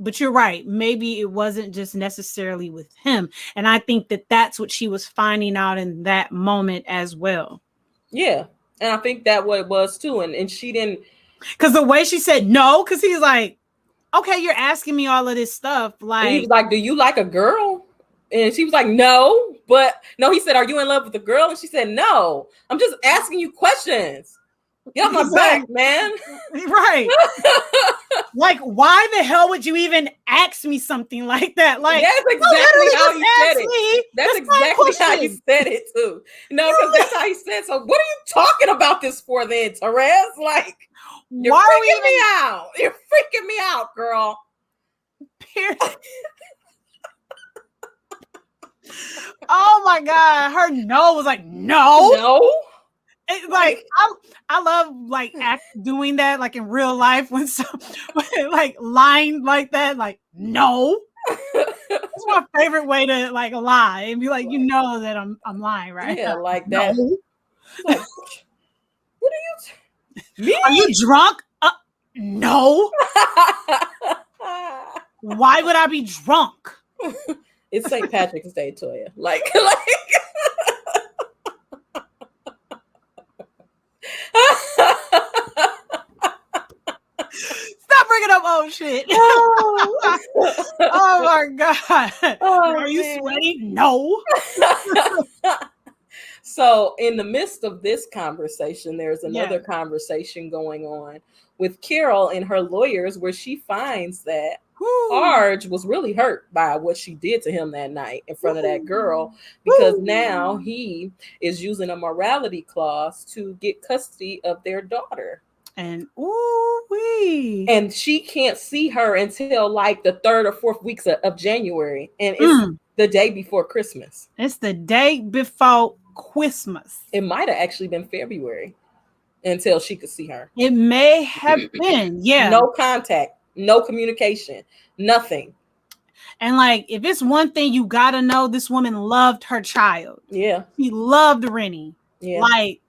But you're right. Maybe it wasn't just necessarily with him. And I think that that's what she was finding out in that moment as well. Yeah. And I think that what it was too. And she didn't. Because the way she said no, because he's like, okay, you're asking me all of this stuff. Like, and he was like, do you like a girl? And she was like, no. But no, he said, are you in love with a girl? And she said, no. I'm just asking you questions. Get off my back, man. Right. Like, why the hell would you even ask me something like that? Like, that's exactly how you said it. That's exactly how you said it too. No, because that's how he said. So what are you talking about this for then, Therese? Like, you're freaking me out. You're freaking me out, girl. Oh my God. Her no was like, no. No. Like I love like doing that like in real life when like lying like that, like no. That's my favorite way to like lie and be like, you know that I'm lying, right? Yeah, like that. No. Like, what are you? Are you drunk? No. Why would I be drunk? It's St. Patrick's Day, Toya. Like. Stop bringing up old shit. Oh my God. Are you sweating? No. So in the midst of this conversation, there's another conversation going on with Carol and her lawyers, where she finds that Harge was really hurt by what she did to him that night in front of that girl, because now he is using a morality clause to get custody of their daughter. And and she can't see her until like the 3rd or 4th weeks of January, and it's the day before Christmas. It's the day before Christmas. It might have actually been February until she could see her. It may have been, no contact, no communication, nothing. And like, if it's one thing you gotta know, this woman loved her child. Yeah, she loved Rennie. Yeah, like.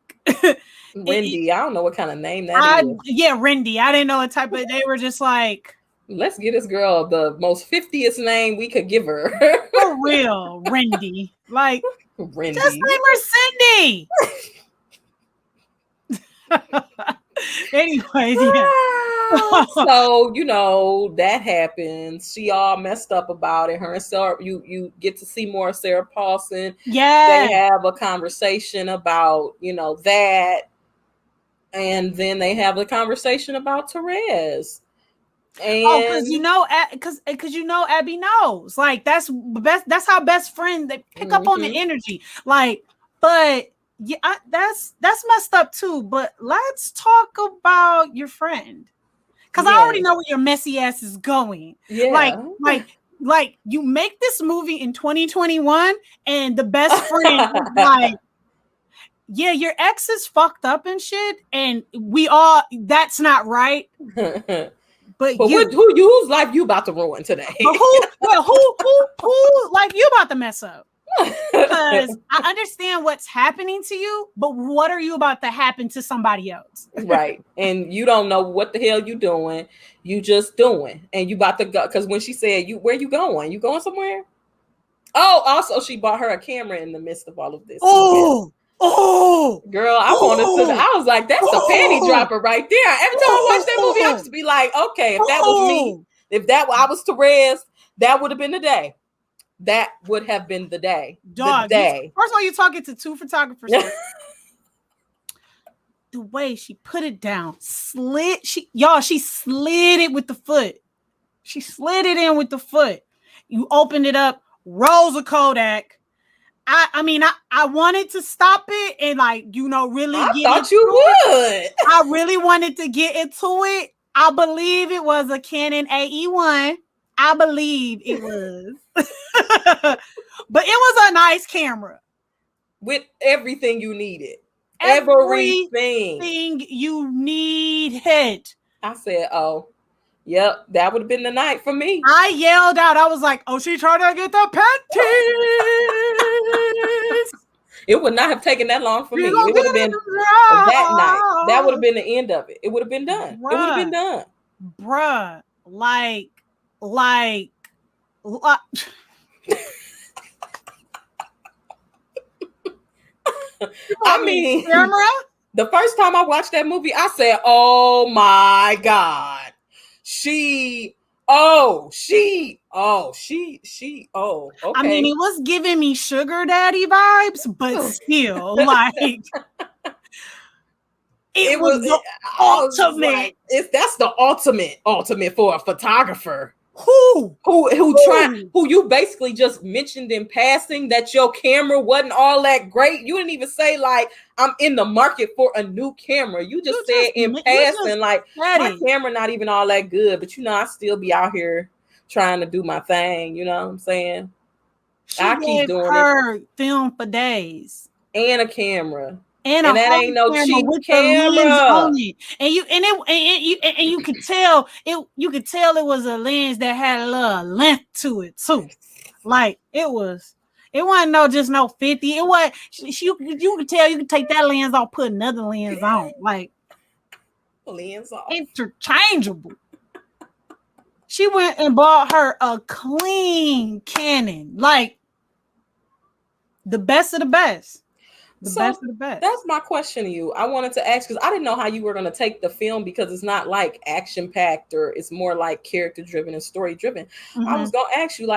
Rendy, I don't know what kind of name that is. Yeah, Rendy. I didn't know what type of. They were just like, let's give this girl the most 50th name we could give her. For real, Rendy. Like, Rendy. Just name her Cindy. Anyways, yeah. So you know that happens. She all messed up about it. Her and Sarah, you get to see more of Sarah Paulson. Yeah, they have a conversation about that, and then they have a conversation about Therese. And because Abby knows, like that's how best friends, they pick up on the energy, like, but. Yeah, that's messed up too. But let's talk about your friend, because I already know where your messy ass is going. Yeah, like you make this movie in 2021, and the best friend is like, yeah, your ex is fucked up and shit, and that's not right. But whose life you about to ruin today? But who life you about to mess up? Because I understand what's happening to you, but what are you about to happen to somebody else? Right. And you don't know what the hell you doing. You just doing. And you about to go. Because when she said, where you going? You going somewhere? Oh, also she bought her a camera in the midst of all of this. Oh, girl, I wanted to. I was like, that's the panty dropper right there. Every time I watch that movie, I used to be like, okay, if that was me, if I was Therese, that would have been the day. That would have been the day. Dog, the day. First of all, you're talking to two photographers. The way she put it down, she slid it with the foot. She slid it in with the foot. You opened it up, rolls of Kodak. I mean, I wanted to stop it and really I thought you would. I really wanted to get into it. I believe it was a Canon AE1. I believe it was. But it was a nice camera. With everything you needed. Everything you needed. I said, oh, yep, that would have been the night for me. I yelled out. I was like, oh, she trying to get the panties. It would not have taken that long for me. It would have been that night. That would have been the end of it. It would have been done. Bruh, it would have been done. Bruh, I mean, the first time I watched that movie, I said, oh my God. Okay. I mean, it was giving me sugar daddy vibes, but still, it was the ultimate. That's the ultimate for a photographer. Who you basically just mentioned in passing that your camera wasn't all that great. You didn't even say I'm in the market for a new camera. You just said in passing my camera not even all that good, but I still be out here trying to do my thing. You know what I'm saying? I keep doing her film for days and a camera. And that ain't no cheap camera. And you could tell it was a lens that had a little length to it too. It wasn't just no 50. It was you could tell you could take that lens off, put another lens on. Lens off. Interchangeable. She went and bought her a clean Canon. The best of the best. Best of the best. That's my question to you. I wanted to ask because I didn't know how you were going to take the film because it's not action packed or it's more character driven and story driven. Mm-hmm. I was going to ask you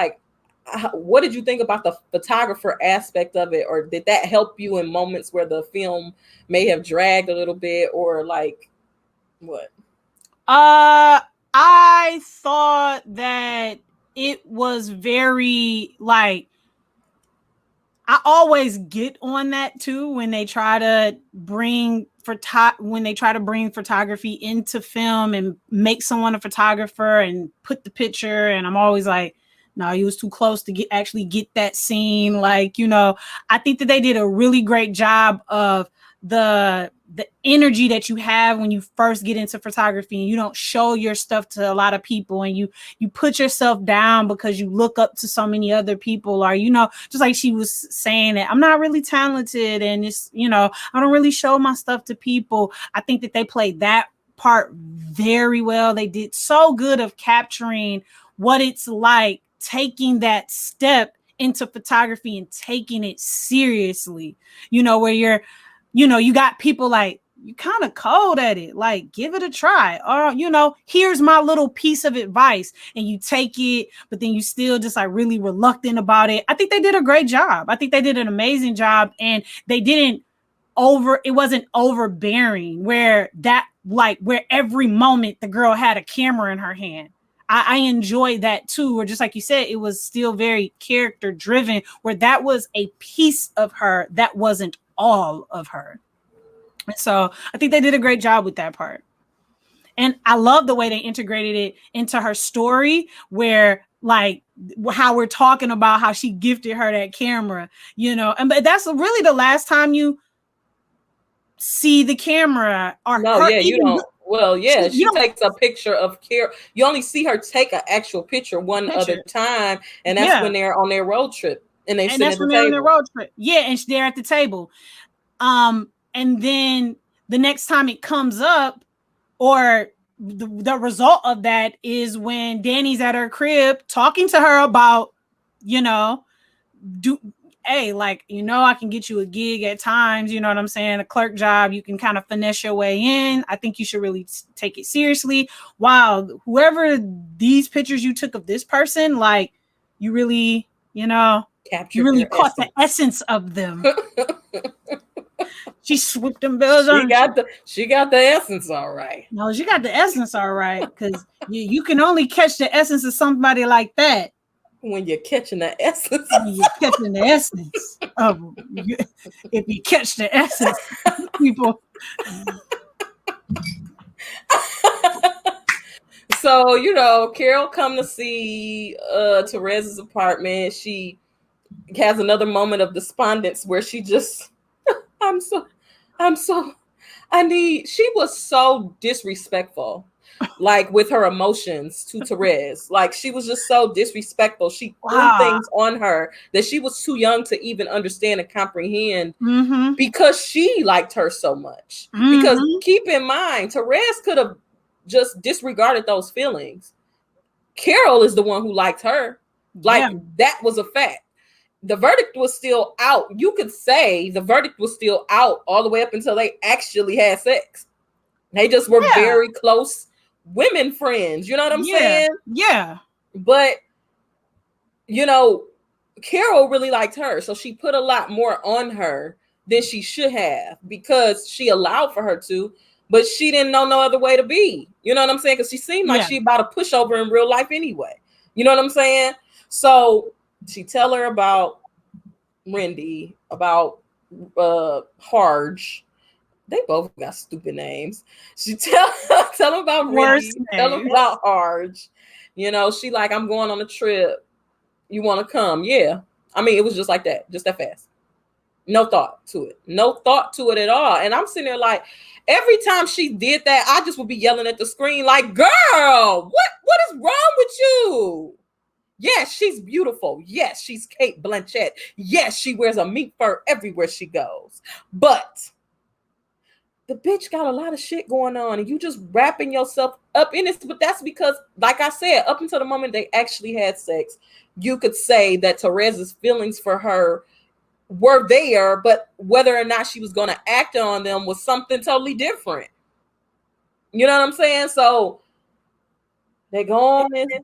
what did you think about the photographer aspect of it, or did that help you in moments where the film may have dragged a little bit, or what? I thought that it was very I always get on that too when they try to bring photography into film and make someone a photographer and put the picture, and I'm always like, no, you was too close to actually get that scene. I think that they did a really great job of the energy that you have when you first get into photography and you don't show your stuff to a lot of people and you put yourself down because you look up to so many other people, or just like she was saying that I'm not really talented and it's I don't really show my stuff to people. I think that they played that part very well. They did so good of capturing what it's like taking that step into photography and taking it seriously, where you're you got people you kind of cold at it, give it a try, or here's my little piece of advice, and you take it, but then you still just really reluctant about it. I think they did a great job. I think they did an amazing job, and they didn't it wasn't overbearing where every moment the girl had a camera in her hand. I enjoyed that too, or just like you said, it was still very character driven, where that was a piece of her that wasn't all of her. So I think they did a great job with that part. And I love the way they integrated it into her story, where how we're talking about how she gifted her that camera, but that's really the last time you see the camera. You don't. Well, yeah, she takes a picture of care. You only see her take an actual picture other time, and that's when they're on their road trip. And they and that's when they're on the road trip. Yeah, and they're at the table. And then the next time it comes up, or the result of that is when Danny's at her crib talking to her about, hey, like, I can get you a gig at times, you know what I'm saying? A clerk job, you can kind of finesse your way in. I think you should really take it seriously. Wow, whoever these pictures you took of this person, like, you really, captured, you really caught the essence of them. She swooped them bells on. She got the essence all right. No, she got the essence all right, because you can only catch the essence of somebody like that when you're catching the essence. When you're catching the essence of, if you catch the essence, people. So, Carol come to see Terez's apartment. She has another moment of despondence where she just, she was so disrespectful, like with her emotions to Terez. Like, she was just so disrespectful. She threw things on her that she was too young to even understand and comprehend, because she liked her so much. Because keep in mind, Terez could have just disregarded those feelings. Carol is the one who liked her. Like, that was a fact. The verdict was still out. You could say the verdict was still out all the way up until they actually had sex. They just were very close women friends. You know what I'm saying? Yeah. But, Carol really liked her. So she put a lot more on her than she should have, because she allowed for her to, but she didn't know no other way to be. You know what I'm saying? Because she seemed like she about to push over in real life anyway. You know what I'm saying? So she tell her about Rendy, about Harge. They both got stupid names. She tell him about Rendy, tell him about Harge. She like, I'm going on a trip. You want to come? Yeah. I mean, it was just like that, just that fast. No thought to it. No thought to it at all. And I'm sitting there like, every time she did that, I just would be yelling at the screen like, girl, what is wrong with you? Yes, she's beautiful. Yes, she's Cate Blanchett. Yes, she wears a mink fur everywhere she goes. But the bitch got a lot of shit going on, and you just wrapping yourself up in it. But that's because, like I said, up until the moment they actually had sex, you could say that Terez's feelings for her were there, but whether or not she was going to act on them was something totally different. You know what I'm saying? So they go on and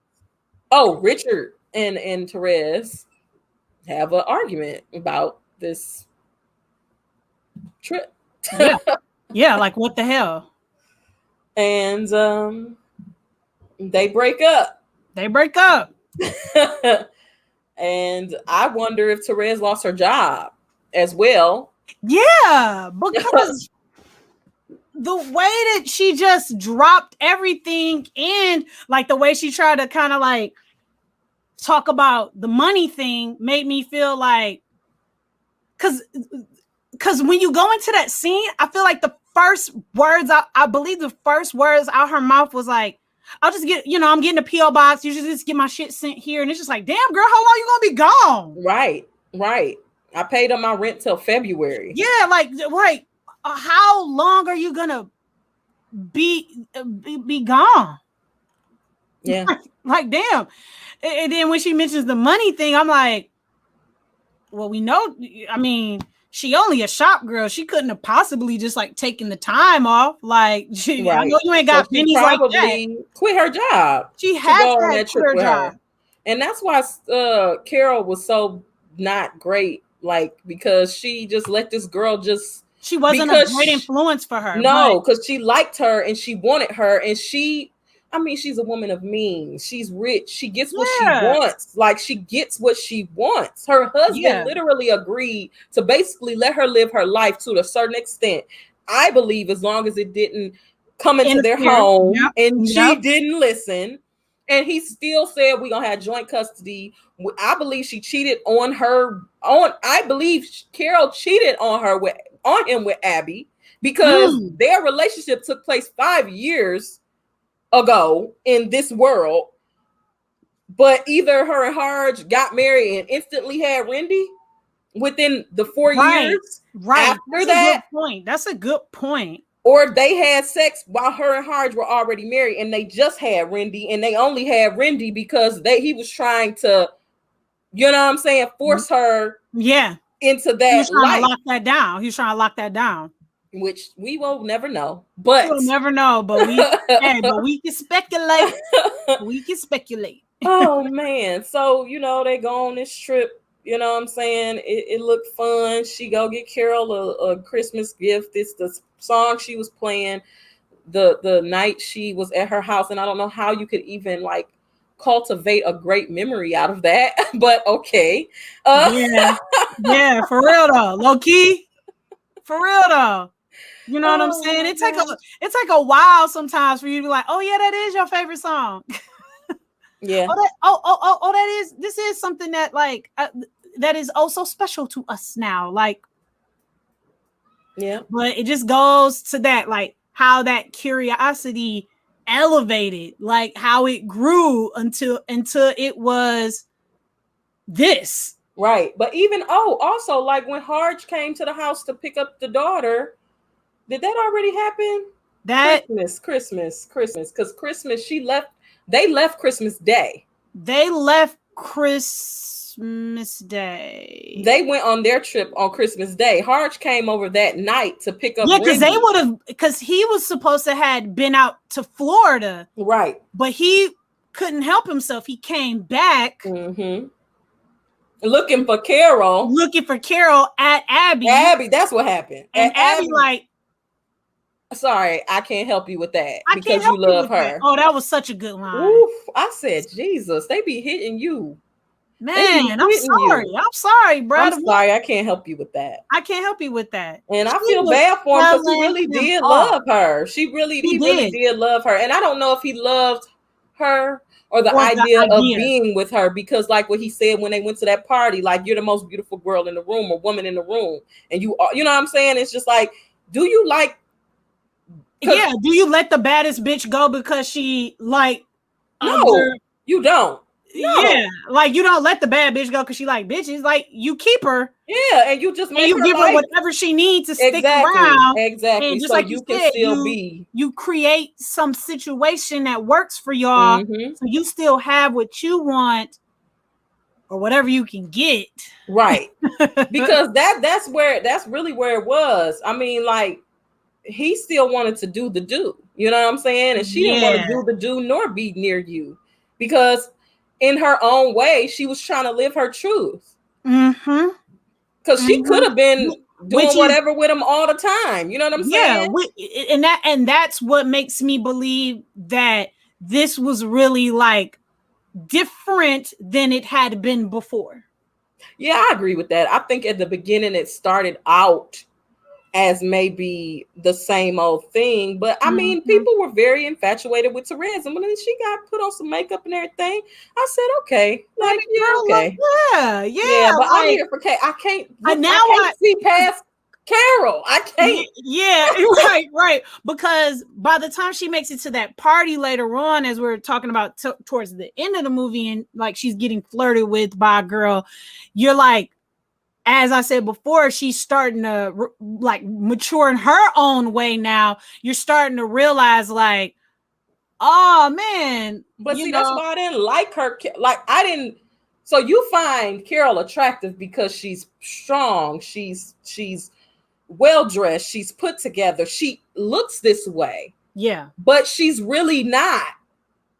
Richard and Terez have an argument about this trip. Yeah, like what the hell? And they break up. And I wonder if Terez lost her job as well. Yeah, because the way that she just dropped everything, and like the way she tried to kind of like talk about the money thing made me feel like, because when you go into that scene, I feel like the first words, I believe the first words out her mouth was like, I'll just get, I'm getting a P.O. box. You just get my shit sent here. And it's just like, damn, girl, how long you gonna be gone? Right. I paid on my rent till February. Yeah, like how long are you gonna be gone? Yeah. Like, damn. And then when she mentions the money thing, I'm like, well, we know, I mean, she only a shop girl. She couldn't have possibly just like taken the time off. Like, I know you ain't got pennies like that. Quit her job. She had to quit her job. And that's why Carol was so not great. Like, because she just let this girl she wasn't a great influence for her. No, because she liked her and she wanted her, and she's a woman of means. She's rich. She gets what she wants. Like, she gets what she wants. Her husband literally agreed to basically let her live her life to a certain extent. I believe, as long as it didn't come into their home, and she didn't listen. And he still said, we're going to have joint custody. I believe she cheated on her. I believe Carol cheated on him with Abby, because their relationship took place 5 years ago in this world. But either her and Harge got married and instantly had Rendy within the 4 years after that. That's a good point. Or they had sex while her and Harge were already married and they just had Rendy, and they only had Rendy because he was trying to, you know what I'm saying, force her into that. He was trying to lock that down. He was trying to lock that down. Which we will never know. But we'll never know. But we can speculate. We can speculate. Oh man. So, you know, they go on this trip. You know what I'm saying? It looked fun. She go get Carol a Christmas gift. It's the song she was playing the night she was at her house. And I don't know how you could even like cultivate a great memory out of that. But okay. Yeah, for real though. Low key. For real though. You know what I'm saying? It take a while sometimes for you to be like, oh yeah, that is your favorite song. Yeah. This is something that like that is also special to us now. Like, yeah. But it just goes to that, like how that curiosity elevated, like how it grew until it was this. Right. But even also like when Harge came to the house to pick up the daughter, did that already happen? That Christmas. Because Christmas, they left Christmas Day. They left Christmas Day. They went on their trip on Christmas Day. Harge came over that night to pick up. Yeah, because he was supposed to had been out to Florida. Right. But he couldn't help himself. He came back. Mm-hmm. Looking for Carol at Abby. That's what happened. And Abby like, sorry, I can't help you with that because you love her. That. Oh, that was such a good line. Oof, I said, Jesus, they be hitting you. Man, I'm sorry, bro. I'm sorry, I can't help you with that. I can't help you with that. And I feel bad for him because he really did love her. He really did love her. And I don't know if he loved her or the idea of being with her, because like what he said when they went to that party, like, you're the most beautiful girl in the room or woman in the room. And you know what I'm saying? It's just like, do you like, do you let the baddest bitch go because she like, no, you don't. No. Yeah, like you don't let the bad bitch go because she like bitches. Like you keep her. Yeah, and you just give her whatever she needs to stick around. Exactly. And just so like you can still be. You create some situation that works for y'all, so you still have what you want or whatever you can get. Right. Because that's really where it was. I mean, like, he still wanted to do the do. You know what I'm saying? And she didn't want to do the do nor be near you, because in her own way, she was trying to live her truth. Mm-hmm. Because she could have been doing whatever with him all the time. You know what I'm saying? Yeah, and that's what makes me believe that this was really like different than it had been before. Yeah, I agree with that. I think at the beginning it started out as maybe the same old thing, but I mean, people were very infatuated with Therese, and when she got put on some makeup and everything, I said, okay, like, you're okay. Yeah, but I'm here for Kate. I can't see past Carol. I can't. Yeah, right. Because by the time she makes it to that party later on, as we're talking about towards the end of the movie, and like she's getting flirted with by a girl, you're like, as I said before, she's starting to like mature in her own way now. You're starting to realize like, oh man. But see, that's why I didn't like her. Like, I didn't. So you find Carol attractive because she's strong. She's well-dressed. She's put together. She looks this way. Yeah. But she's really not.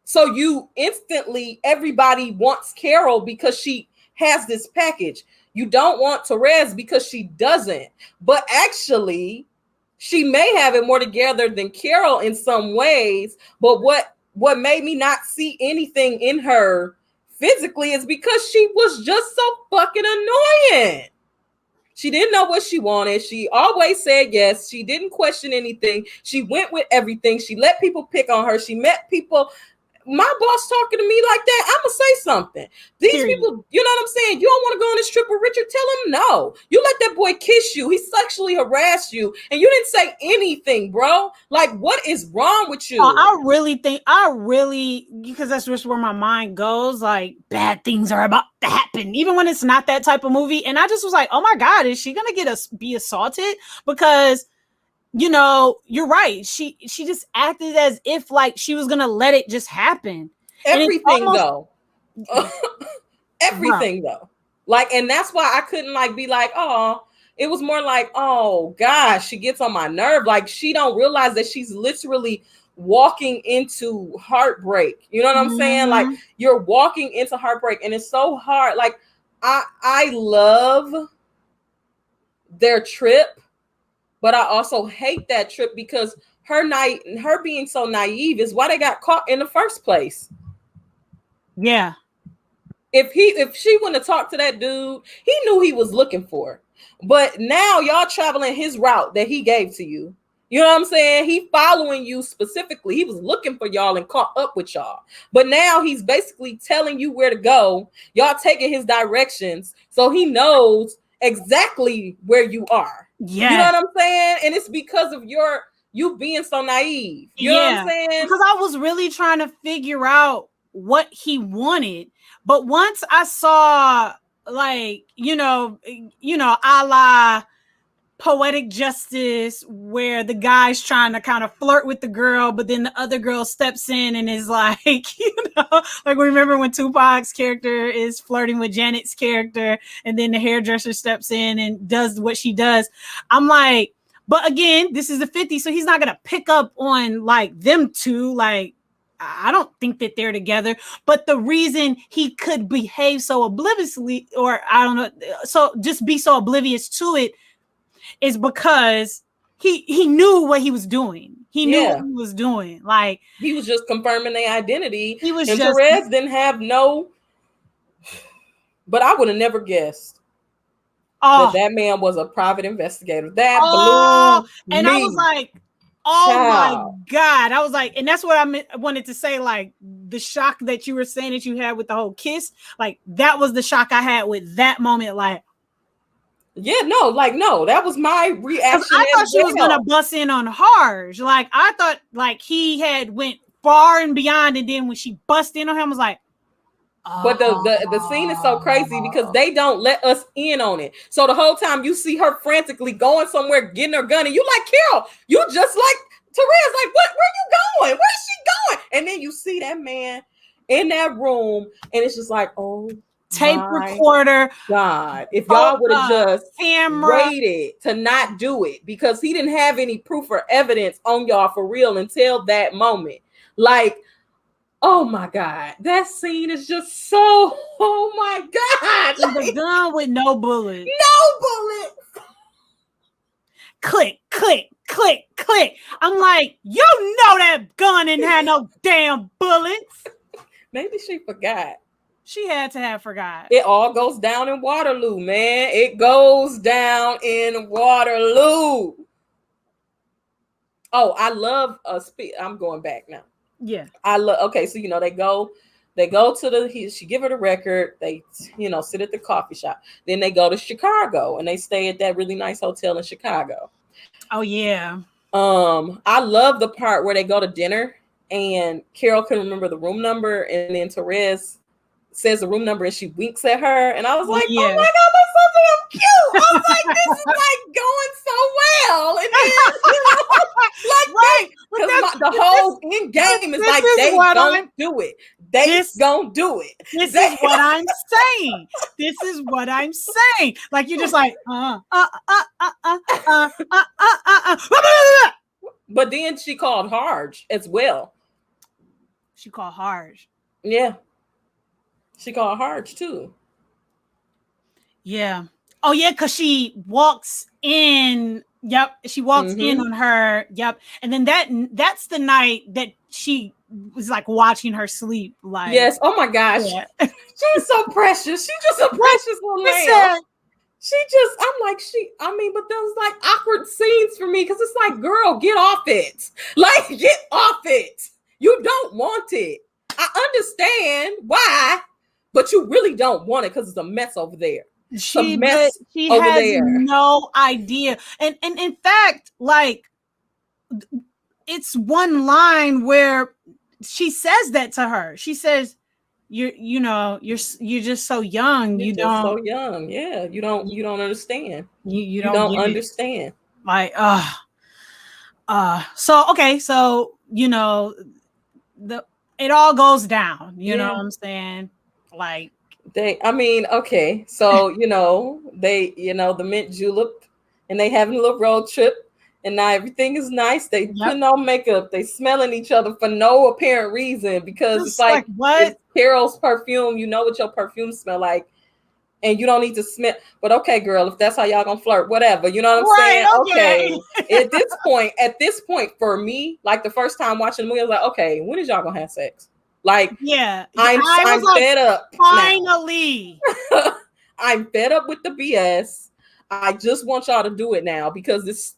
So you instantly, everybody wants Carol because she has this package. You don't want Therese because she doesn't. But actually, she may have it more together than Carol in some ways. But what made me not see anything in her physically is because she was just so fucking annoying. She didn't know what she wanted. She always said yes. She didn't question anything. She went with everything. She let people pick on her. She met people my boss talking to me like that, I'm gonna say something. These people, you know what I'm saying? You don't want to go on this trip with Richard? Tell him no. You let that boy kiss you. He sexually harassed you, and you didn't say anything, bro. Like, what is wrong with you? I really, because that's just where my mind goes. Like, bad things are about to happen, even when it's not that type of movie. And I just was like, oh my God, is she gonna be assaulted? Because, you know, you're right. She just acted as if like she was gonna let it just happen. Everything though. Everything though. Like, and that's why I couldn't like be like, oh, it was more like, oh gosh, she gets on my nerve. Like, she don't realize that she's literally walking into heartbreak. You know what I'm saying? Like, you're walking into heartbreak, and it's so hard. Like, I love their trip, but I also hate that trip because her being so naive is why they got caught in the first place. Yeah. If she wouldn't have talked to that dude, he knew he was looking for. But now y'all traveling his route that he gave to you. You know what I'm saying? He following you specifically. He was looking for y'all and caught up with y'all. But now he's basically telling you where to go. Y'all taking his directions. So he knows exactly where you are. Yeah. You know what I'm saying? And it's because of you being so naive. You know what I'm saying? Because I was really trying to figure out what he wanted. But once I saw, like, you know, a la Poetic Justice, where the guy's trying to kind of flirt with the girl, but then the other girl steps in and is like, you know, like, remember when Tupac's character is flirting with Janet's character, and then the hairdresser steps in and does what she does. I'm like, but again, this is the 50s, so he's not gonna pick up on like them two. Like, I don't think that they're together, but the reason he could behave so obliviously, or I don't know, so just be so oblivious to it, is because he knew what he was doing. He knew what he was doing. Like, he was just confirming their identity. Therese didn't have no, but I would have never guessed that man was a private investigator. That blew and me. I was like, my God. I was like, and that's what I wanted to say, like, the shock that you were saying that you had with the whole kiss, like, that was the shock I had with that moment. Like, no, that was my reaction. I thought she was gonna bust in on Harj. Like, I thought like he had went far and beyond, and then when she bust in on him, I was like, but the scene is so crazy because they don't let us in on it. So the whole time you see her frantically going somewhere, getting her gun, and you like, Carol, you just like Therese, like, where you going? Where's she going? And then you see that man in that room, and it's just like, oh, tape recorder. God, if y'all would have just waited to not do it, because he didn't have any proof or evidence on y'all for real until that moment. Like, oh my God, that scene is just so, oh my God. Like, the gun with no bullets. No bullets. Click, click, click, click. I'm like, you know that gun didn't have no damn bullets. Maybe she forgot. She had to have forgot. It all goes down in Waterloo, man. It goes down in Waterloo. Oh, I love I'm going back now. Yeah. Okay, so, you know, they go to she give her the record. They, you know, sit at the coffee shop. Then they go to Chicago and they stay at that really nice hotel in Chicago. Oh yeah. I love the part where they go to dinner and Carol can remember the room number, and then Therese says the room number and she winks at her, and I was like, oh my God, that's so cute. I was like, this is like going so well. And then, you know, like, right, because the whole end game is like, they don't do it. They gonna do it. This is what I'm saying. This is what I'm saying. Like, you're just like, But then she called Harj as well. She called Harj. Yeah. She called Harj too. Yeah. Oh yeah, because she walks in. Yep. She walks in on her. Yep. And then that's the night that she was like watching her sleep. Like, yes. Oh my gosh. Yeah. She's so precious. She's just a precious little man. But those like awkward scenes for me, because it's like, girl, get off it. Like, get off it. You don't want it. I understand why, but you really don't want it because it's a mess over there. She has no idea. And in fact, like, it's one line where she says that to her. She says, you're just so young. You're so young. Yeah. You don't understand. You don't understand. Like, so okay, so it all goes down, you know what I'm saying? Like, okay, so the mint julep, and they having a little road trip, and now everything is nice. They putting on makeup, they smelling each other for no apparent reason, because it's like what? It's Carol's perfume. You know what your perfume smell like, and you don't need to smell. But okay, girl, if that's how y'all gonna flirt, whatever. You know what I'm saying? Okay. At this point, for me, like the first time watching the movie, I was like, okay, when is y'all gonna have sex? Like, I'm fed up. Finally, I'm fed up with the BS. I just want y'all to do it now, because this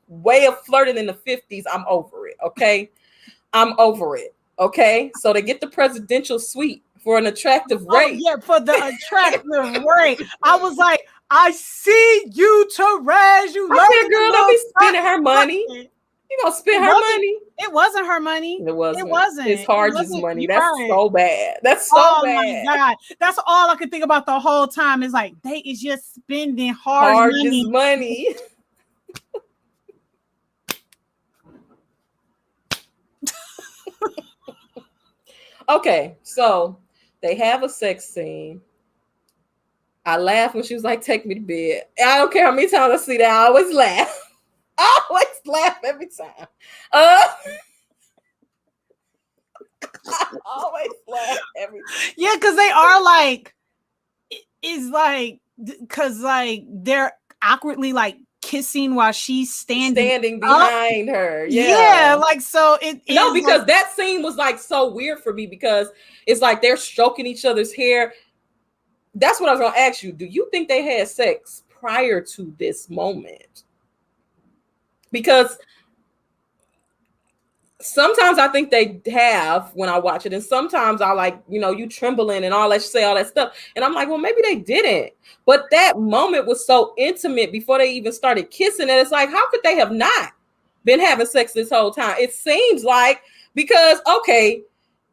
way of flirting in the 50s, I'm over it. Okay, I'm over it. Okay, so they get the presidential suite for an attractive rate. Yeah, for the attractive rate. I was like, I see you, Therese. You love it, girl. Don't be spending her money. You gonna spend her money? It wasn't her money. It wasn't. It's Harge's money. That's so bad. That's so bad. Oh my God. That's all I could think about the whole time. Is like, they is just spending Harge's money. Okay, so they have a sex scene. I laugh when she was like, "Take me to bed." I don't care how many times I see that. I always laugh. I always laugh every time. I always laugh every time. Yeah, because they are like, it's like, because like they're awkwardly like kissing while she's standing behind her. Yeah, like, so because that scene was like so weird for me, because it's like they're stroking each other's hair. That's what I was gonna ask you. Do you think they had sex prior to this moment? Because sometimes I think they have when I watch it, and sometimes I like, you trembling and all that, say all that stuff, and I'm like, well, maybe they didn't. But that moment was so intimate before they even started kissing, and it's like, how could they have not been having sex this whole time? It seems like, because okay,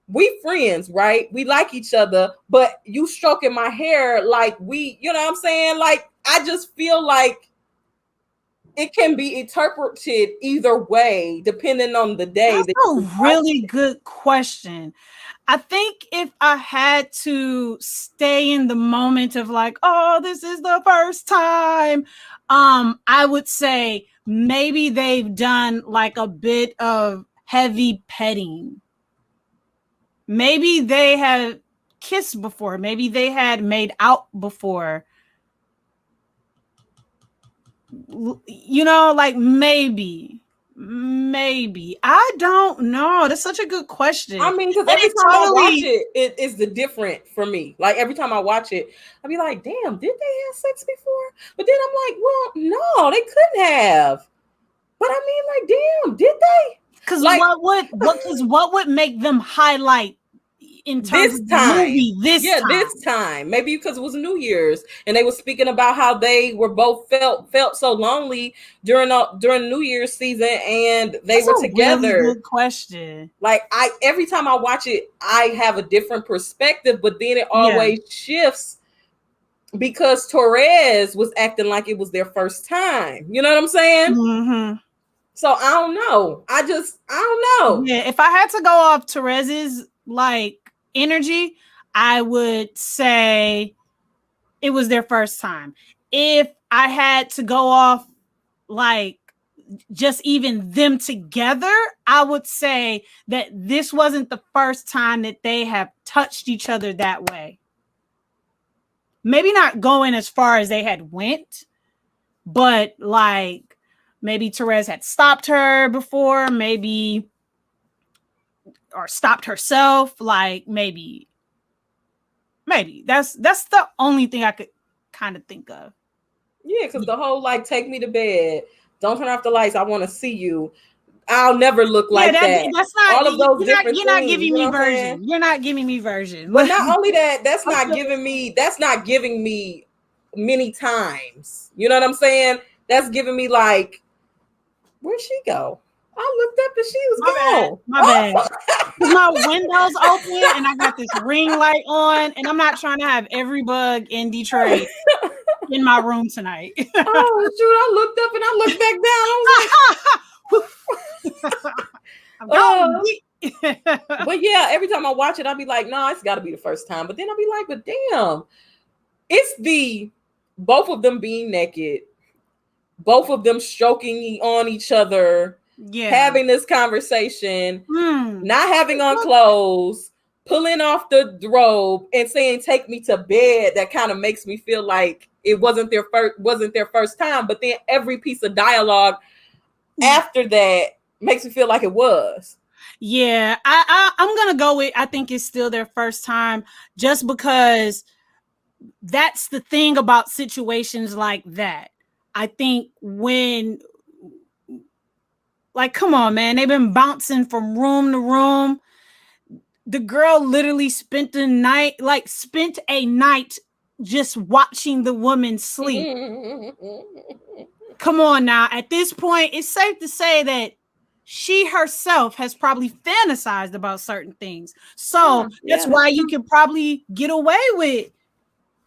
we friends, right? We like each other, but you stroking my hair like we, you know what I'm saying? Like, I just feel like it can be interpreted either way, depending on the day. That's a really good question. I think if I had to stay in the moment of like, oh, this is the first time, I would say maybe they've done like a bit of heavy petting. Maybe they have kissed before. Maybe they had made out before. Like maybe I don't know. That's such a good question. I mean, because every time I watch it is the different for me. Like, every time I watch it, I'll be like, damn, did they have sex before? But then I'm like, well, no, they couldn't have. But I mean, like, damn, did they? Because like, what would make them highlight in terms of the movie this time? Maybe because it was New Year's and they were speaking about how they were both felt so lonely during New Year's season, and they were together. Really good question. Like, every time I watch it, I have a different perspective, but then it always shifts because Therese was acting like it was their first time. You know what I'm saying? Mm-hmm. So I don't know. I don't know. Yeah, if I had to go off Therese's like energy, I would say it was their first time. If I had to go off like just even them together, I would say that this wasn't the first time that they have touched each other that way. Maybe not going as far as they had went, but like maybe Therese had stopped her before, maybe, or stopped herself. Like maybe that's the only thing I could kind of think of. Yeah, because the whole like, take me to bed, don't turn off the lights, I want to see you. I'll never look like that. That's not all of those different things. You're not giving me version. You're not giving me version. But not only that, that's not giving me many times. You know what I'm saying? That's giving me like, where'd she go? I looked up and she was gone. My bad. My window's open and I got this ring light on, and I'm not trying to have every bug in Detroit in my room tonight. Oh shoot! I looked up and I looked back down. But yeah, every time I watch it, I'll be like, no, it's got to be the first time. But then I'll be like, but damn, it's both of them being naked, both of them stroking on each other. Yeah, having this conversation, not having on clothes, pulling off the robe and saying take me to bed. That kind of makes me feel like it wasn't their first time. But then every piece of dialogue after that makes me feel like it was. Yeah, I'm gonna go with I think it's still their first time, just because that's the thing about situations like that. I think when, like, come on, man, they've been bouncing from room to room. The girl literally spent a night just watching the woman sleep. Come on now. At this point, it's safe to say that she herself has probably fantasized about certain things. So that's why you can probably get away with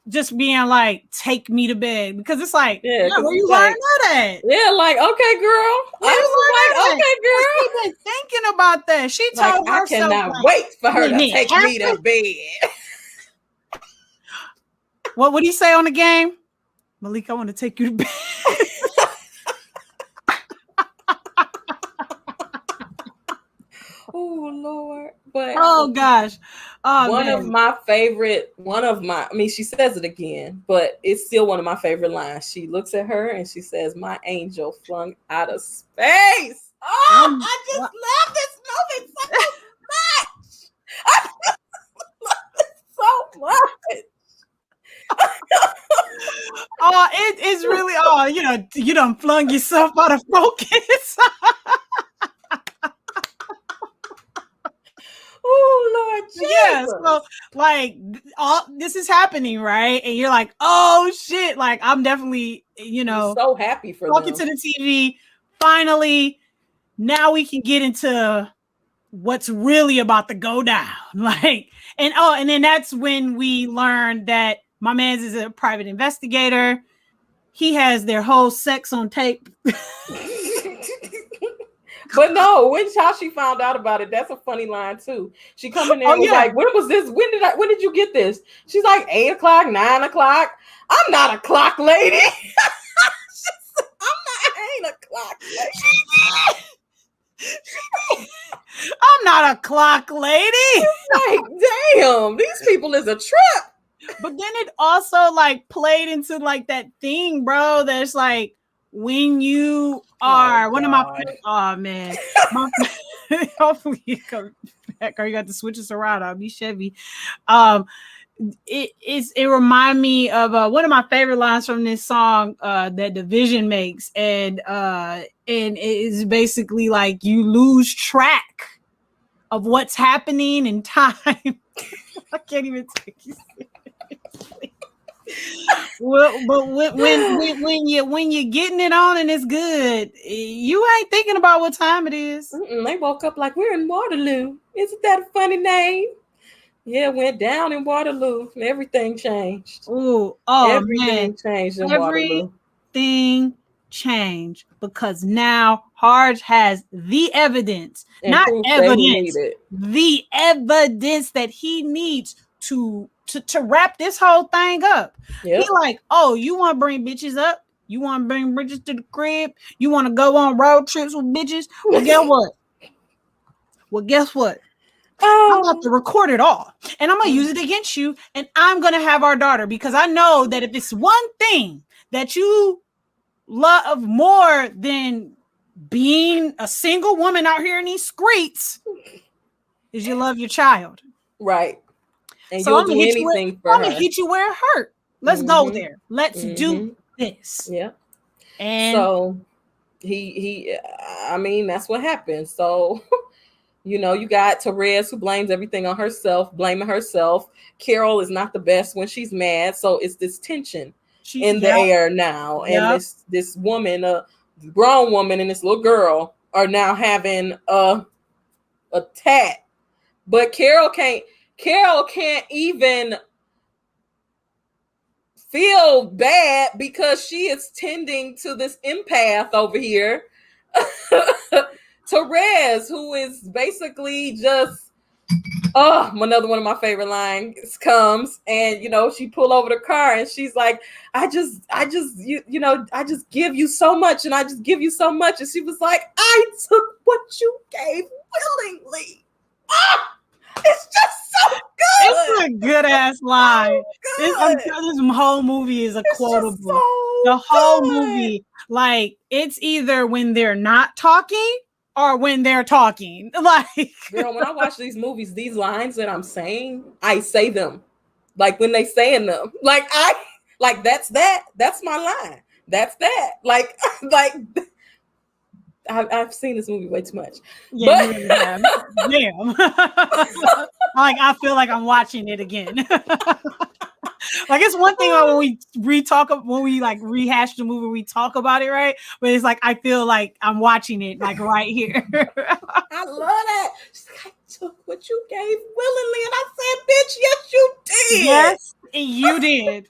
just being like, take me to bed, because it's like, where you learn that at? Yeah, like, okay, girl. Okay, girl. She's been thinking about that. She told herself, I cannot wait for her to take me to bed. What would he say on the game? Malik, I want to take you to bed. Oh Lord. But oh gosh. One of my, she says it again, but it's still one of my favorite lines. She looks at her and she says, "My angel flung out of space." Oh, I just love this moment so much. I just love it so much. It's really you done flung yourself out of focus. Oh Lord, Jesus. Yeah. So like all this is happening, right? And you're like, oh shit! Like I'm definitely, so happy for talking to the TV. Finally, now we can get into what's really about to go down. Like, and then that's when we learned that my man's is a private investigator. He has their whole sex on tape. But no, how she found out about it, that's a funny line too. She come in there and was like, when was this? When did you get this? She's like 8 o'clock, 9 o'clock. I'm not a clock lady. I ain't a clock lady. I'm not a clock lady. Like, damn, these people is a trip. But then it also like played into like that thing, bro. That's like, when you are hopefully you come back, or you got to switch us around. I'll be Chevy. It remind me of one of my favorite lines from this song that Division makes, and it is basically like you lose track of what's happening in time. I can't even take you seriously. Well, but when you're getting it on and it's good, you ain't thinking about what time it is. They woke up like, we're in Waterloo. Isn't that a funny name? Yeah, went down in Waterloo and everything changed. Everything changed in Waterloo. Everything changed because now Harge has the evidence, and not evidence, the evidence that he needs to wrap this whole thing up. Yep. He like, oh, you want to bring bitches up? You want to bring bitches to the crib? You want to go on road trips with bitches? Well, guess what? I'm about to record it all, and I'm going to use it against you, and I'm going to have our daughter, because I know that if it's one thing that you love more than being a single woman out here in these streets, is you love your child. Right. And so I'm gonna hit you where it hurt. Let's go there. Let's do this. Yeah. And so I mean, that's what happened. So, you know, you got Therese, who blames everything on herself, blaming herself. Carol is not the best when she's mad. So it's this tension in the air now. And this woman, a grown woman, and this little girl are now having a tat. But Carol can't even feel bad because she is tending to this empath over here. Therese, who is basically just another one of my favorite lines comes, and you know, she pull over the car and she's like, I just give you so much, and I just give you so much. And she was like, I took what you gave willingly. It's just so good. It's a good ass line. This whole movie is quotable. The whole movie, like, it's either when they're not talking or when they're talking. Like, girl, when I watch these movies, these lines that I'm saying, I say them. Like when they saying them. Like that's my line. That's that. Like I've seen this movie way too much. Yeah, but... damn. Like, I feel like I'm watching it again. Like, it's one thing when we rehash the movie, we talk about it, right? But it's like, I feel like I'm watching it like right here. I love that. She's like, I took what you gave willingly, and I said, bitch, yes, you did. Yes, you did.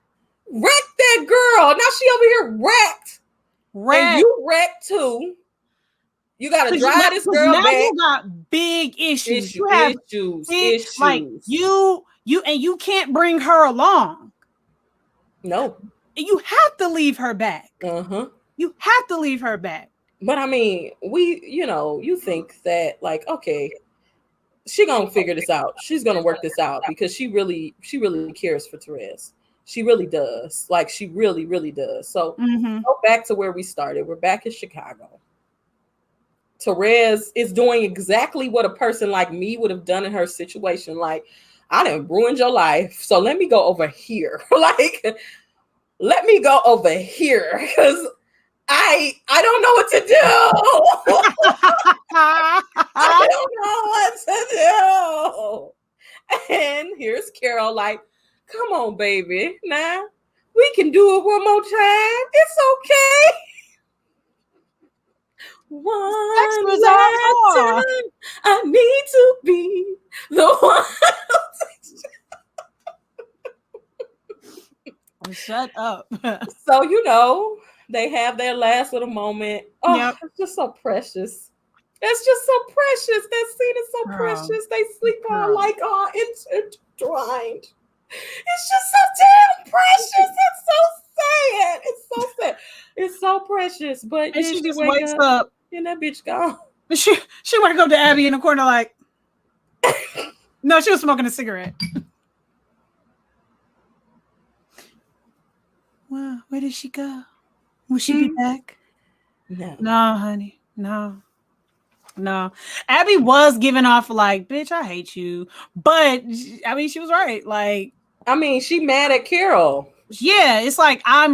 Wrecked that girl. Now she over here wrecked. And you wrecked too. You gotta drive this girl now back. You got big issues. You have issues. Like you can't bring her along. No. You have to leave her back. You have to leave her back. But I mean, you think that, like, okay, she gonna figure this out. She's gonna work this out because she really cares for Therese. She really does. Like, she really, really does. So go back to where we started. We're back in Chicago. Therese is doing exactly what a person like me would have done in her situation. Like, I done ruined your life, so let me go over here. Like, let me go over here because I don't know what to do. I don't know what to do. And here's Carol like, come on, baby. Now we can do it one more time. It's okay. One last time, I need to be the one. Shut up. So, you know, they have their last little moment. Oh, It's just so precious. It's just so precious. That scene is so precious. They sleep all intertwined. It's just so damn precious. It's so sad. It's so sad. It's so precious. But and she just wakes up. And that bitch gone. She went to go to Abby in the corner like, no, she was smoking a cigarette. Well, where did she go? Will she be back? No, honey. No. Abby was giving off like, bitch, I hate you. But I mean, she was right. Like, I mean, she mad at Carol. Yeah, it's like, I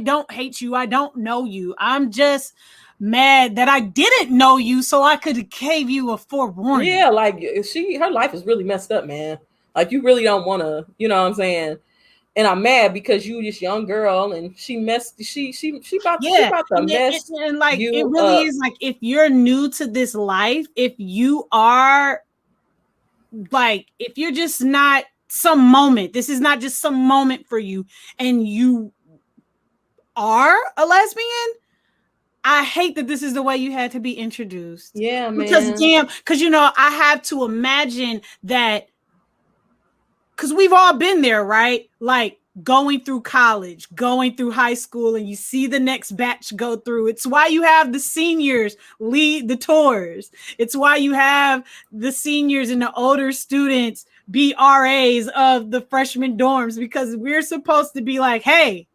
don't hate you. I don't know you. I'm just mad that I didn't know you so I could give you a forewarning. Yeah, like her life is really messed up, man. Like, you really don't want to, you know what I'm saying? And I'm mad because you this young girl and she about to mess. And like, it really is like, if you're new to this life, if you are like, if you're just not some moment, this is not just some moment for you, and you are a lesbian, I hate that this is the way you had to be introduced. Yeah, man. Because you know, I have to imagine that, because we've all been there, right? Like, going through college, going through high school, and you see the next batch go through. It's why you have the seniors lead the tours. It's why you have the seniors and the older students be RAs of the freshman dorms, because we're supposed to be like, hey,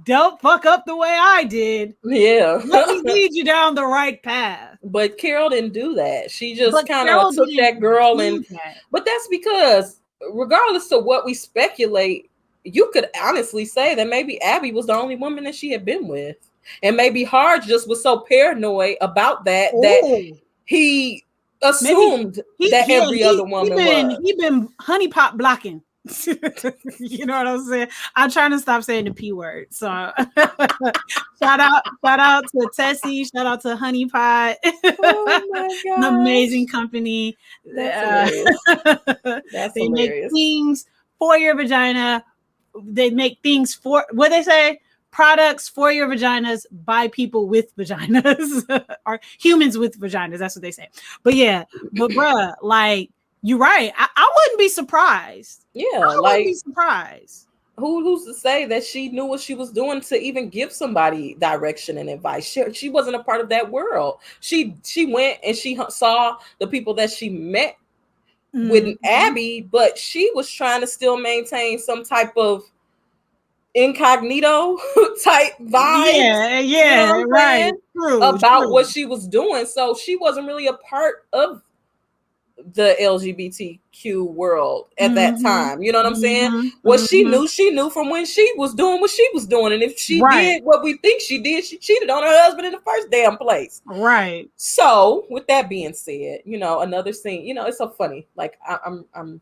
don't fuck up the way I did. Yeah. Let me lead you down the right path. But Carol didn't do that. She just kind of took that girl but that's because regardless of what we speculate, you could honestly say that maybe Abby was the only woman that she had been with. And maybe Harge just was so paranoid about that he assumed that every other woman was. He been honeypot blocking. You know what I'm saying? I'm trying to stop saying the P word. So shout out to Tessie, shout out to Honeypot. Oh my God. An amazing company. That's they hilarious. Make things for your vagina. They make things for what they say, products for your vaginas by people with vaginas or humans with vaginas. That's what they say. But yeah, but bruh, like, you're right. I wouldn't be surprised. Yeah, I wouldn't be surprised. Who's to say that she knew what she was doing to even give somebody direction and advice? She wasn't a part of that world. She went and she saw the people that she met with Abby, but she was trying to still maintain some type of incognito type vibe. Yeah, right. True. What she was doing. So she wasn't really a part of the LGBTQ world at that time. You know what I'm saying? What she knew from when she was doing what she was doing. And if she did what we think she did, she cheated on her husband in the first damn place. Right. So with that being said, another scene, it's so funny. Like I'm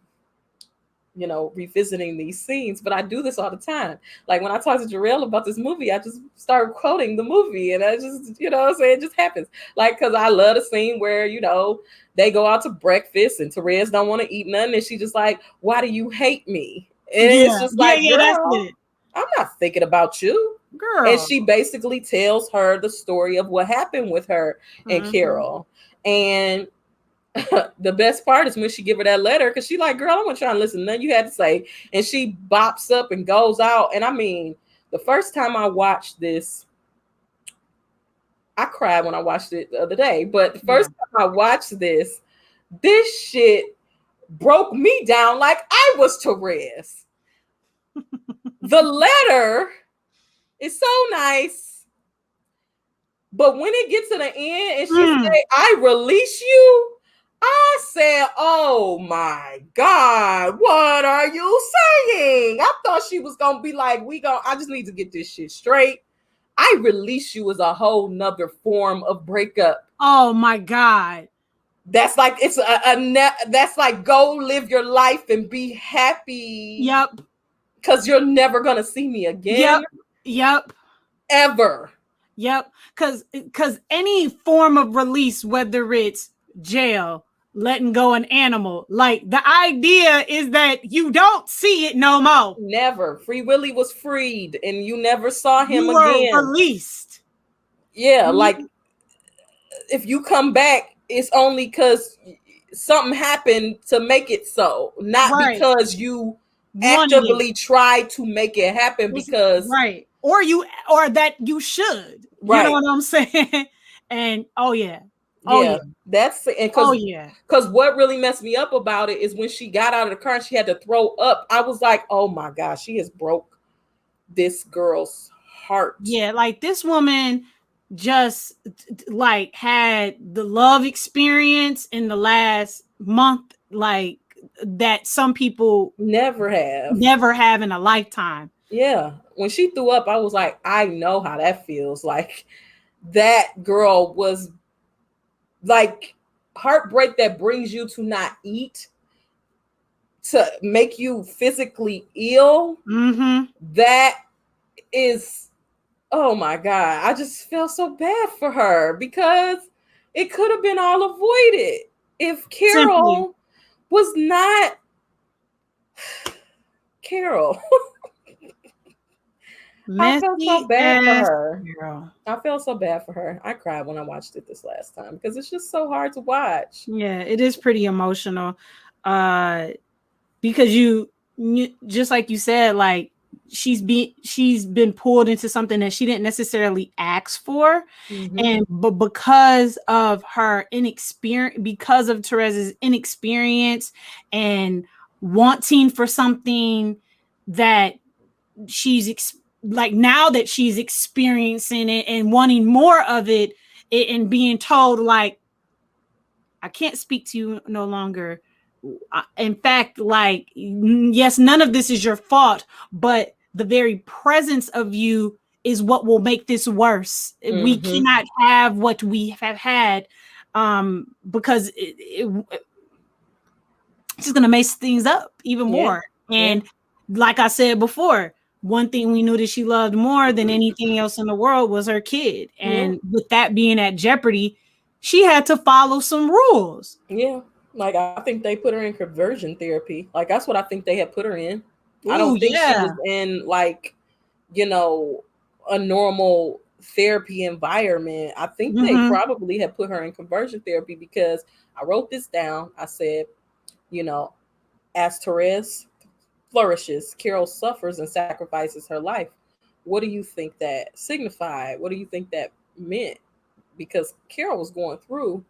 revisiting these scenes, but I do this all the time. Like when I talk to Jarrell about this movie, I just start quoting the movie, and I just, it just happens. Like, cause I love the scene where, they go out to breakfast and Therese don't want to eat nothing. And she just like, why do you hate me? And it's just like, girl, that's it. I'm not thinking about you. Girl. And she basically tells her the story of what happened with her and Carol. And the best part is when she give her that letter, because she like, girl, I'm gonna try and listen to nothing you had to say. And she bops up and goes out. And I mean, the first time I watched this, I cried when I watched it the other day. But the first time I watched this shit broke me down like I was Therese. The letter is so nice. But when it gets to the end and she say, I release you, I said, oh my God, what are you saying? I thought she was going to be like, I just need to get this shit straight. I release you as a whole nother form of breakup. Oh my God. That's like, it's that's like, go live your life and be happy. Yep. Because you're never going to see me again. Yep. Ever. Yep. Because any form of release, whether it's jail, letting go an animal, like the idea is that you don't see it no more. Never. Free Willy was freed and you never saw him again. Released. Yeah, like if you come back, it's only because something happened to make it so, not because you actively tried to make it happen. Because or that you should. You know what I'm saying? And that's and because what really messed me up about it is when she got out of the car and she had to throw up. I was like, oh my gosh, she has broke this girl's heart. Yeah, like this woman just like had the love experience in the last month, like that some people never have in a lifetime. Yeah, when she threw up, I was like, I know how that feels. Like that girl was like heartbreak that brings you to not eat, to make you physically ill. That is, oh my God, I just feel so bad for her because it could have been all avoided if Carol was not Carol. I felt so bad for her. Girl. I felt so bad for her. I cried when I watched it this last time because it's just so hard to watch. Yeah, it is pretty emotional. Because you just like you said, like she's been pulled into something that she didn't necessarily ask for. But because of her inexperience, because of Therese's inexperience and wanting for something that she's like now that she's experiencing it and wanting more of it and being told like, I can't speak to you no longer. In fact, like, yes, none of this is your fault, but the very presence of you is what will make this worse. We cannot have what we have had, because it's just going to mess things up even more. And like I said before, one thing we knew that she loved more than anything else in the world was her kid. And with that being at jeopardy, she had to follow some rules. Yeah. Like, I think they put her in conversion therapy. Like, that's what I think they had put her in. I don't think she was in, like, you know, a normal therapy environment. I think they probably had put her in conversion therapy, because I wrote this down. I said, you know, as Therese flourishes, Carol suffers and sacrifices her life. What do you think that signified? What do you think that meant? Because Carol was going through.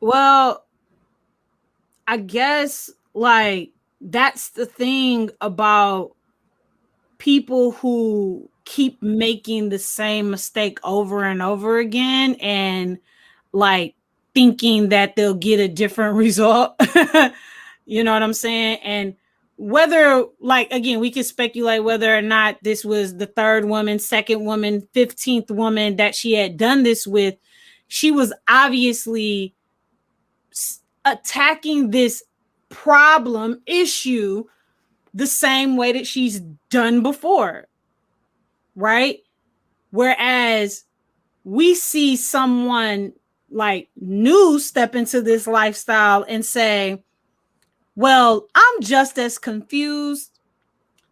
Well, I guess, like, that's the thing about people who keep making the same mistake over and over again, and like thinking that they'll get a different result. You know what I'm saying? And whether, like, again, we can speculate whether or not this was the third woman, second woman, 15th woman that she had done this with. She was obviously attacking this problem issue the same way that she's done before, right? Whereas we see someone like new step into this lifestyle and say, well, I'm just as confused.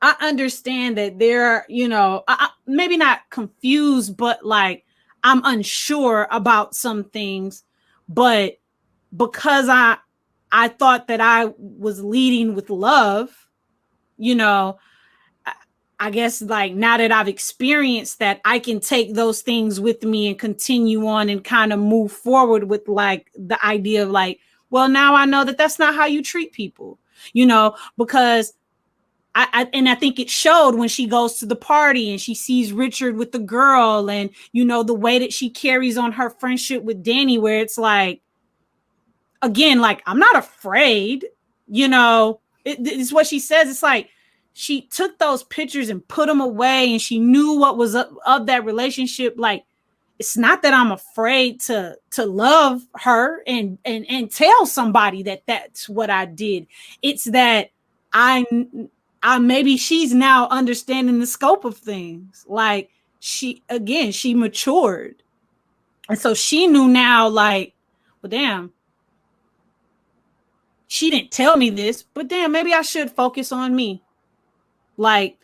I understand that they're, you know, maybe not confused, but like, I'm unsure about some things, but because I thought that I was leading with love, you know, I guess, like, now that I've experienced that, I can take those things with me and continue on and kind of move forward with, like, the idea of, like, well, now I know that that's not how you treat people, you know, because I think it showed when she goes to the party and she sees Richard with the girl, and, you know, the way that she carries on her friendship with Danny, where it's like, again, like, I'm not afraid, you know, it's what she says. It's like, she took those pictures and put them away, and she knew what was of that relationship. Like, it's not that I'm afraid to love her and tell somebody that that's what I did. It's that I maybe she's now understanding the scope of things. Like, she matured. And so she knew now, like, well, damn, she didn't tell me this, but damn, maybe I should focus on me. Like,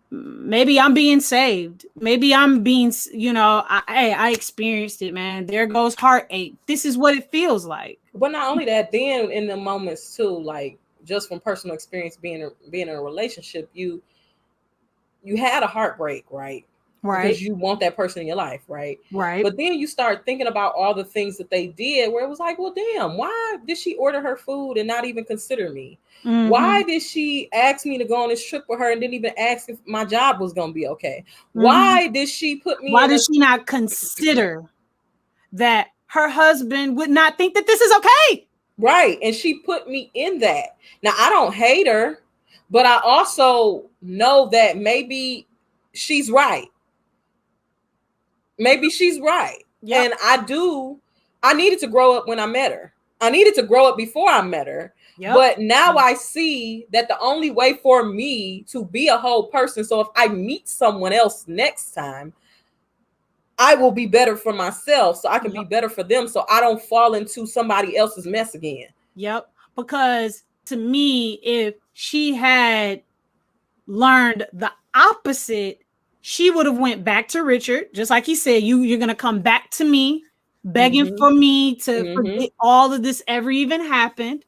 maybe I'm being saved. Maybe I'm being, you know, I experienced it, man. There goes heartache. This is what it feels like. But not only that, then in the moments too, like, just from personal experience, being in a relationship, you had a heartbreak, right? Right. Because you want that person in your life, right? Right. But then you start thinking about all the things that they did, where it was like, well, damn, why did she order her food and not even consider me? Mm-hmm. Why did she ask me to go on this trip with her and didn't even ask if my job was going to be okay? Mm-hmm. Why did she put me? Why did she not consider that her husband would not think that this is okay? Right. And she put me in that. Now, I don't hate her, but I also know that maybe she's right. Maybe she's right. Yep. And I needed to grow up when I met her. I needed to grow up before I met her. Yep. But now I see that the only way for me to be a whole person, so if I meet someone else next time, I will be better for myself, so I can be better for them, so I don't fall into somebody else's mess again. Yep. Because to me, if she had learned the opposite, she would have went back to Richard, just like he said, you're going to come back to me, begging for me to forget all of this ever even happened.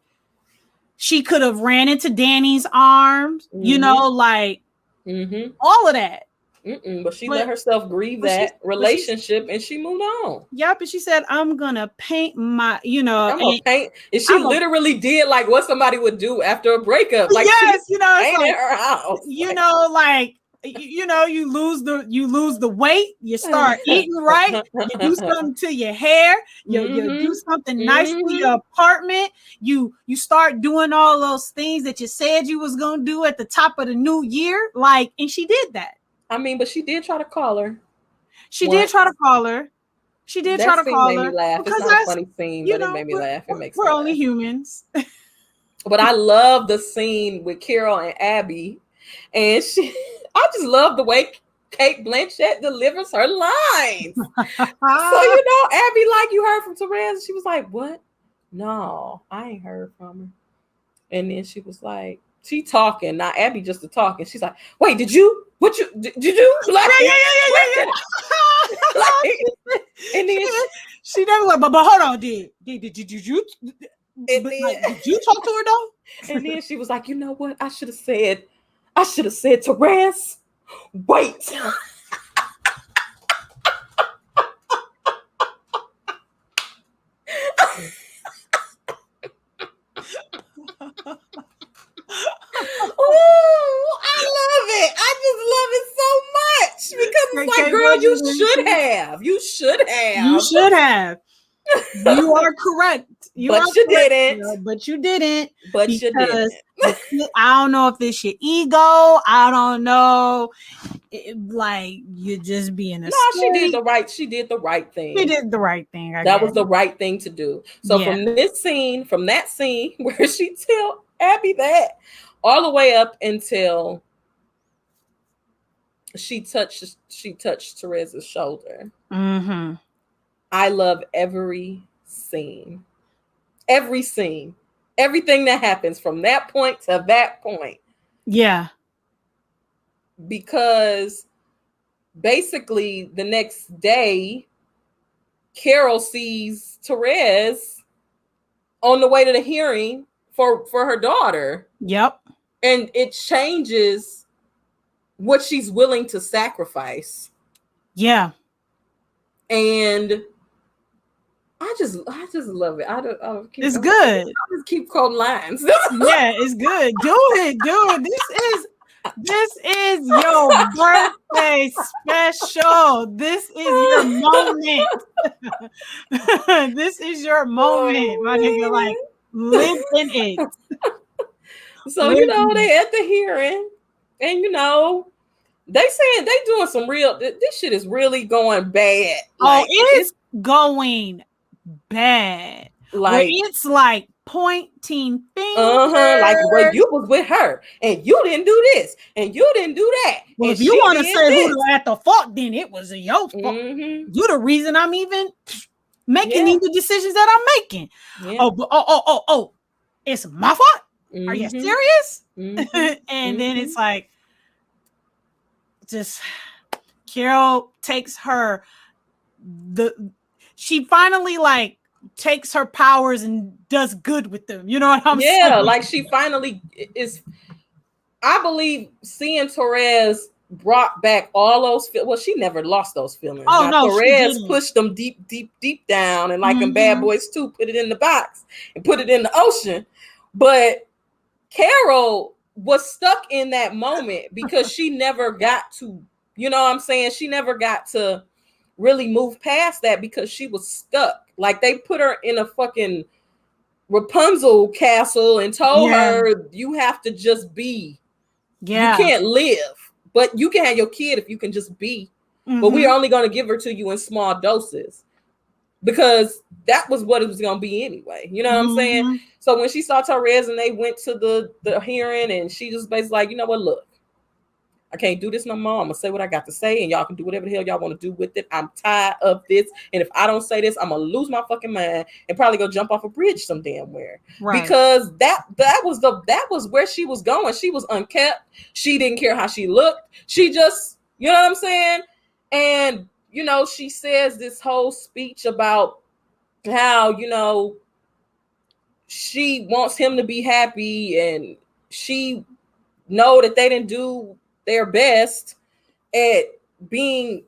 She could have ran into Danny's arms, you know, like all of that. But she let herself grieve that relationship and she moved on. Yep. And she said, I'm going to paint my, you know. I'm going to paint. And she literally did like what somebody would do after a breakup. Like, yes, you know, painted her house. You know, like, you lose the weight, you start eating right, you do something to your hair, you do something nice to your apartment, you start doing all those things that you said you was gonna do at the top of the new year, like, and she did that. I mean, but she did try to call her. She did try to call her. She did try to call her. Made me laugh. It's not a funny scene, but it made me laugh. It makes we're only humans. But I love the scene with Carol and Abby, and I just love the way Cate Blanchett delivers her lines. So Abby, like, you heard from Therese, she was like, "What? No, I ain't heard from her." And then she was like, she talking, not Abby just to talk, and she's like, "Wait, did you? What you did you?" Like, yeah. Like, and then she never like, but hold on, did you? Did you talk to her though? And then she was like, "You know what? I should have said, Therese, wait." Oh, I love it. I just love it so much because it's like, girl, you should have. You should have. You are correct. You didn't. But you didn't. But you didn't. I don't know if it's your ego. I don't know. Like, you're just being a. No, she did the right thing. She did the right thing. That was the right thing to do. So from that scene where she tell Abby that, all the way up until she touched Therese's shoulder. Mm-hmm. I love every scene, everything that happens from that point to that point. Yeah. Because basically the next day, Carol sees Therese on the way to the hearing for her daughter. Yep. And it changes what she's willing to sacrifice. Yeah. And I just love it. It's good. I just keep quoting lines. Yeah, it's good. Do it. This is your birthday special. This is your moment. This is your moment, my nigga. Like, live in it. So, they at the hearing, and they saying they doing some real. This shit is really going bad. Like, it's going bad. Like, it's like pointing fingers. Like, well, you was with her, and you didn't do this, and you didn't do that. Well, if you want to say who at the fault, then it was your fault. Mm-hmm. You're the reason I'm even making these decisions that I'm making. Yeah. Oh, it's my fault. Mm-hmm. Are you serious? Mm-hmm. And then it's like, just Carol takes she finally like takes her powers and does good with them. You know what I'm saying? Yeah, like she finally is. I believe seeing Therese brought back all those. Well, she never lost those feelings. Oh, no, Therese pushed them deep down, and like in Bad Boys 2, put it in the box and put it in the ocean. But Carol was stuck in that moment because she never got to, she never got to really move past that because she was stuck. Like, they put her in a fucking Rapunzel castle and told her, you have to just be. Yeah. You can't live, but you can have your kid if you can just be. Mm-hmm. But we're only going to give her to you in small doses because that was what it was going to be anyway. You know what I'm saying? So when she saw Therese and they went to the hearing, and she just basically like, you know what, look, I can't do this no more. I'm going to say what I got to say, and y'all can do whatever the hell y'all want to do with it. I'm tired of this. And if I don't say this, I'm going to lose my fucking mind and probably go jump off a bridge some damn where. Right. Because that was where she was going. She was unkept. She didn't care how she looked. She just, you know what I'm saying? And, she says this whole speech about how, she wants him to be happy, and she know that they didn't do their best at being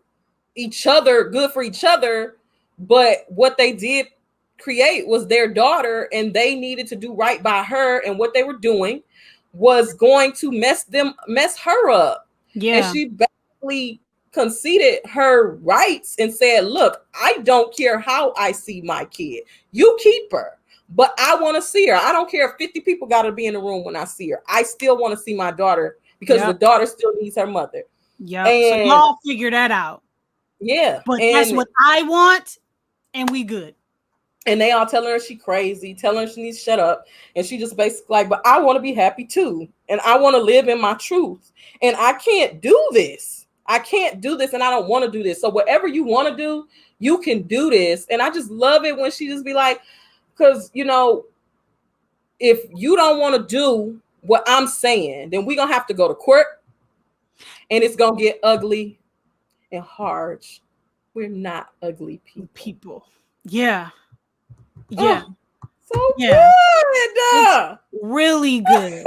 good for each other, but what they did create was their daughter, and they needed to do right by her, and what they were doing was going to mess her up. Yeah. And she basically conceded her rights and said, look, I don't care how I see my kid. You keep her, but I want to see her. I don't care if 50 people got to be in the room when I see her. I still want to see my daughter because the daughter still needs her mother. Yeah. So y'all figure that out. Yeah. But that's what I want, and we good. And they all telling her she crazy, telling her she needs to shut up. And she just basically like, but I want to be happy too. And I want to live in my truth. And I can't do this. I can't do this. And I don't want to do this. So whatever you want to do, you can do this. And I just love it when she just be like, because, you know, if you don't want to do what I'm saying, then we're going to have to go to court. And it's going to get ugly and hard. We're not ugly people. Yeah. Yeah. So good. Really good.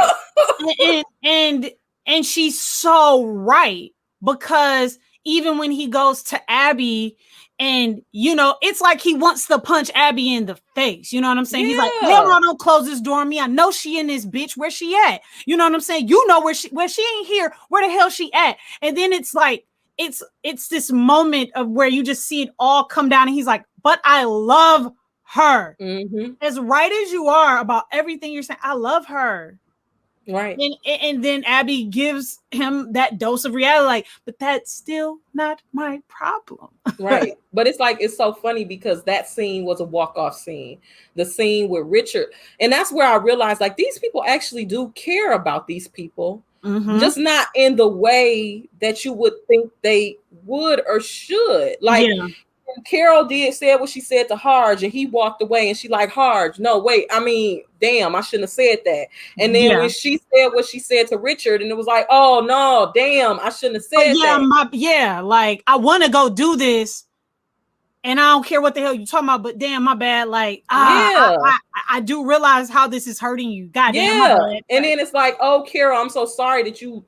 and she's so right, because even when he goes to Abby, and you know, it's like he wants to punch Abby in the face. You know what I'm saying? He's like, hell no, don't close this door on me. I know she in this bitch. Where she at? You know what I'm saying? You know where she ain't here. Where the hell she at? And then it's like, it's this moment of where you just see it all come down, and he's like, but I love her. As right as you are about everything you're saying, I love her. Right. And then Abby gives him that dose of reality, like, but that's still not my problem. Right. But it's like, it's so funny because that scene was a walk-off scene. The scene with Richard. And that's where I realized, like, these people actually do care about these people. Just not in the way that you would think they would or should. Like, Carol said what she said to Harge, and he walked away, and she like, Harge, no, wait, I mean, damn, I shouldn't have said that. And then when she said what she said to Richard, and it was like, oh no, damn, I shouldn't have said that. Like, I want to go do this, and I don't care what the hell you talking about, but damn, my bad. Like, I do realize how this is hurting you. God damn. And then it's like, oh, Carol, I'm so sorry that you.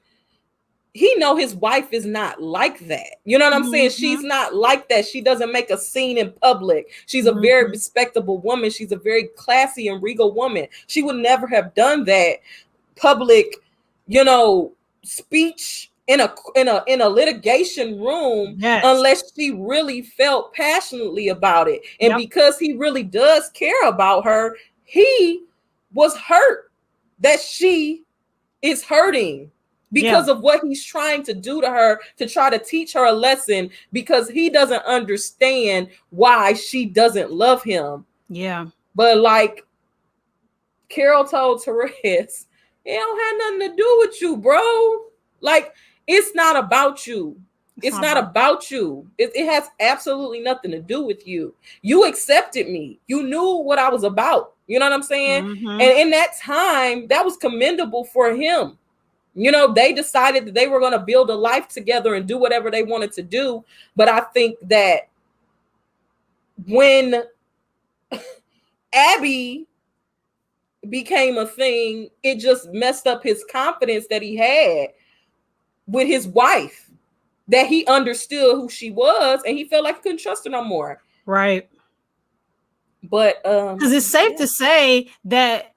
He know his wife is not like that. You know what I'm saying? She's not like that. She doesn't make a scene in public. She's a very respectable woman. She's a very classy and regal woman. She would never have done that public, you know, speech in a litigation room unless she really felt passionately about it. And because he really does care about her, he was hurt that she is hurting. Because of what he's trying to do to her, to try to teach her a lesson, because he doesn't understand why she doesn't love him. Yeah. But like Carol told Therese, it don't have nothing to do with you, bro. Like, it's not about you. It's not about you. It has absolutely nothing to do with you. You accepted me. You knew what I was about. You know what I'm saying? And in that time, that was commendable for him. You know, they decided that they were going to build a life together and do whatever they wanted to do. But I think that when Abby became a thing, it just messed up his confidence that he had with his wife, that he understood who she was and he felt like he couldn't trust her no more. Right. But because it's safe to say that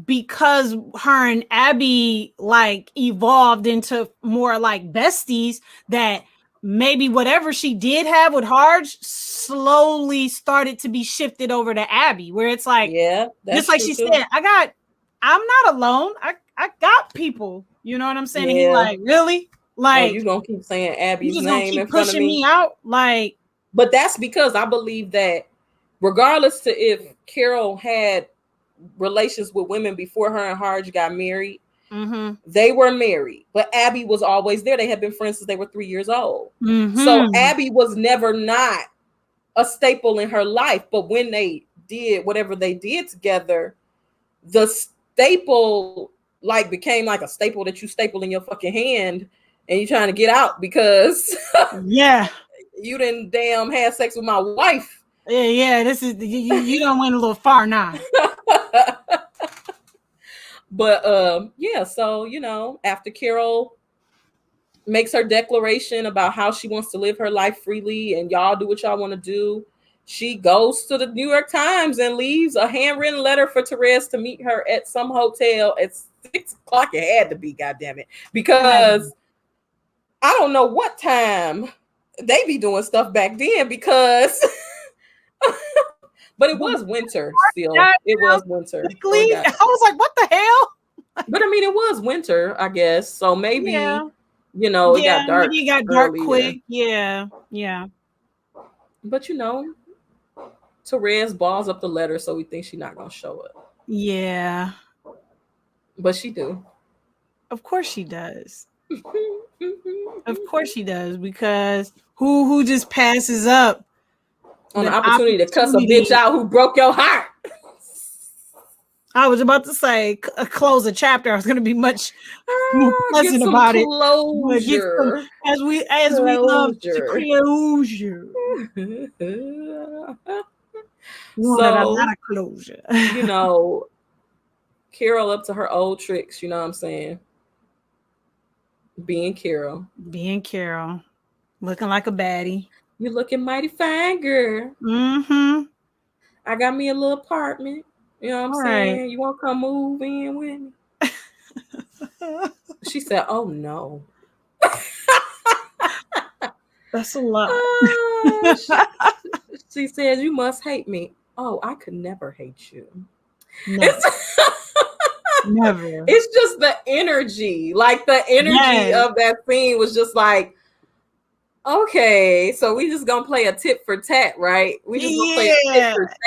because her and Abby like evolved into more like besties, that maybe whatever she did have with Harge slowly started to be shifted over to Abby, where it's like, just like she said, I'm not alone. I got people. You know what I'm saying? And he's like, really? Like, you gonna keep saying Abby's you name keep in front of me? Pushing me out, like. But that's because I believe that regardless to if Carol had relations with women before her and Harge got married, they were married, but Abby was always there. They had been friends since they were 3 years old. So Abby was never not a staple in her life. But when they did whatever they did together, the staple like became like a staple that you staple in your fucking hand and you're trying to get out because you didn't damn have sex with my wife. Yeah, this is you don't went a little far now. But so you know, after Carol makes her declaration about how she wants to live her life freely and y'all do what y'all want to do, she goes to the New York Times and leaves a handwritten letter for Therese to meet her at some hotel at 6 o'clock. It had to be, goddammit, because I don't know what time they be doing stuff back then because but it was winter still. It was winter. I was like, what the hell? But I mean, it was winter, I guess. So maybe, you know, it got dark. Maybe it got dark quick. Yeah. But you know, Therese balls up the letter, so we think she's not gonna show up. Yeah. But she do. Of course she does. Of course she does, because who just passes up on the opportunity to cuss a bitch out who broke your heart? I was about to say close a chapter. I was going to be much more pleasant about it. As we love to closure. So, a lot of closure. You know, Carol up to her old tricks. You know what I'm saying? Being Carol. Looking like a baddie. You looking mighty fine, girl. Mm-hmm. I got me a little apartment. You know what I'm saying? Right. You want to come move in with me? She said, oh, no. That's a lot. She says, you must hate me. Oh, I could never hate you. No. Never. It's just the energy. Like the energy of that scene was just like, okay, so we just gonna play a tit for tat, right? We just gonna play a tit for tat.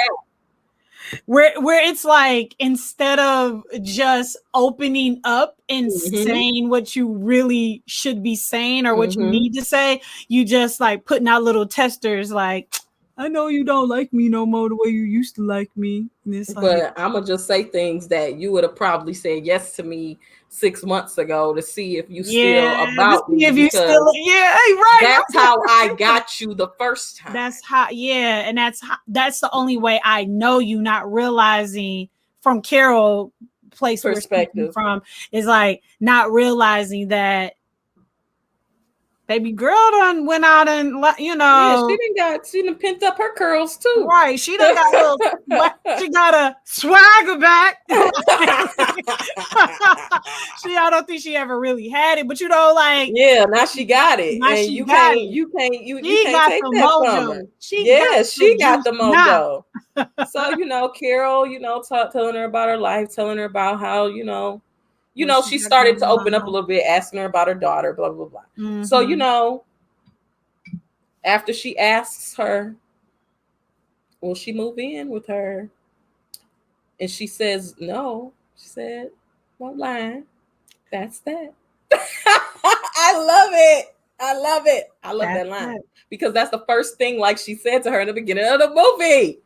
Where it's like, instead of just opening up and saying what you really should be saying or what you need to say, you just like putting out little testers like, I know you don't like me no more the way you used to like me. But I'm going to just say things that you would have probably said yes to me 6 months ago to see if you still about me. If you still, right. That's how I got you the first time. That's how, and that's the only way I know you, not realizing from Carol place perspective from is like not realizing that baby girl done went out and, you know. Yeah, she done pimped up her curls too. Right. She done got she got a swagger back. I don't think she ever really had it, but you know, like. Yeah, now she got it. And you can't take that from her. She got the mojo. So, you know, Carol, you know, telling her about her life, telling her about how, you know, she started to open up a little bit, asking her about her daughter, blah, blah, blah. Mm-hmm. So, you know, after she asks her, will she move in with her? And she says, no. She said, one line. That's that. I love it. I love that line. Because that's the first thing, like she said to her in the beginning of the movie.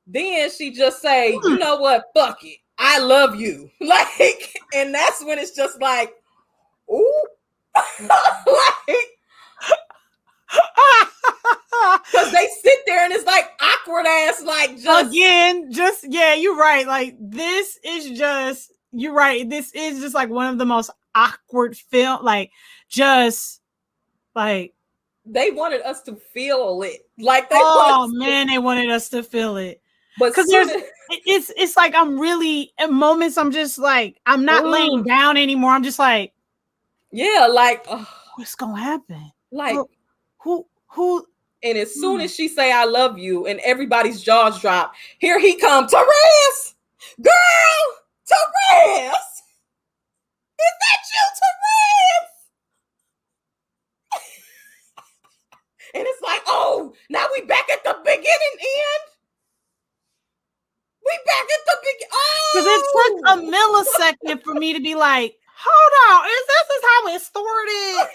Then she just say, you know what? Fuck it. I love you. Like, and that's when it's just like, ooh. Like, because they sit there and it's like awkward ass, like just again, just you're right. Like this is just, you're right. This is just like one of the most awkward film, like just like they wanted us to feel it. Like they wanted us to feel it. But because it's like I'm really at moments I'm just like I'm not laying down anymore. I'm just like, like what's gonna happen? Like who? And as soon as she say I love you, and everybody's jaws drop, here he comes, Therese, girl, Therese, is that you, Therese? And it's like, oh, now we back at the beginning end. We back at the beginning. Because it took a millisecond for me to be like, hold on, this is how it started.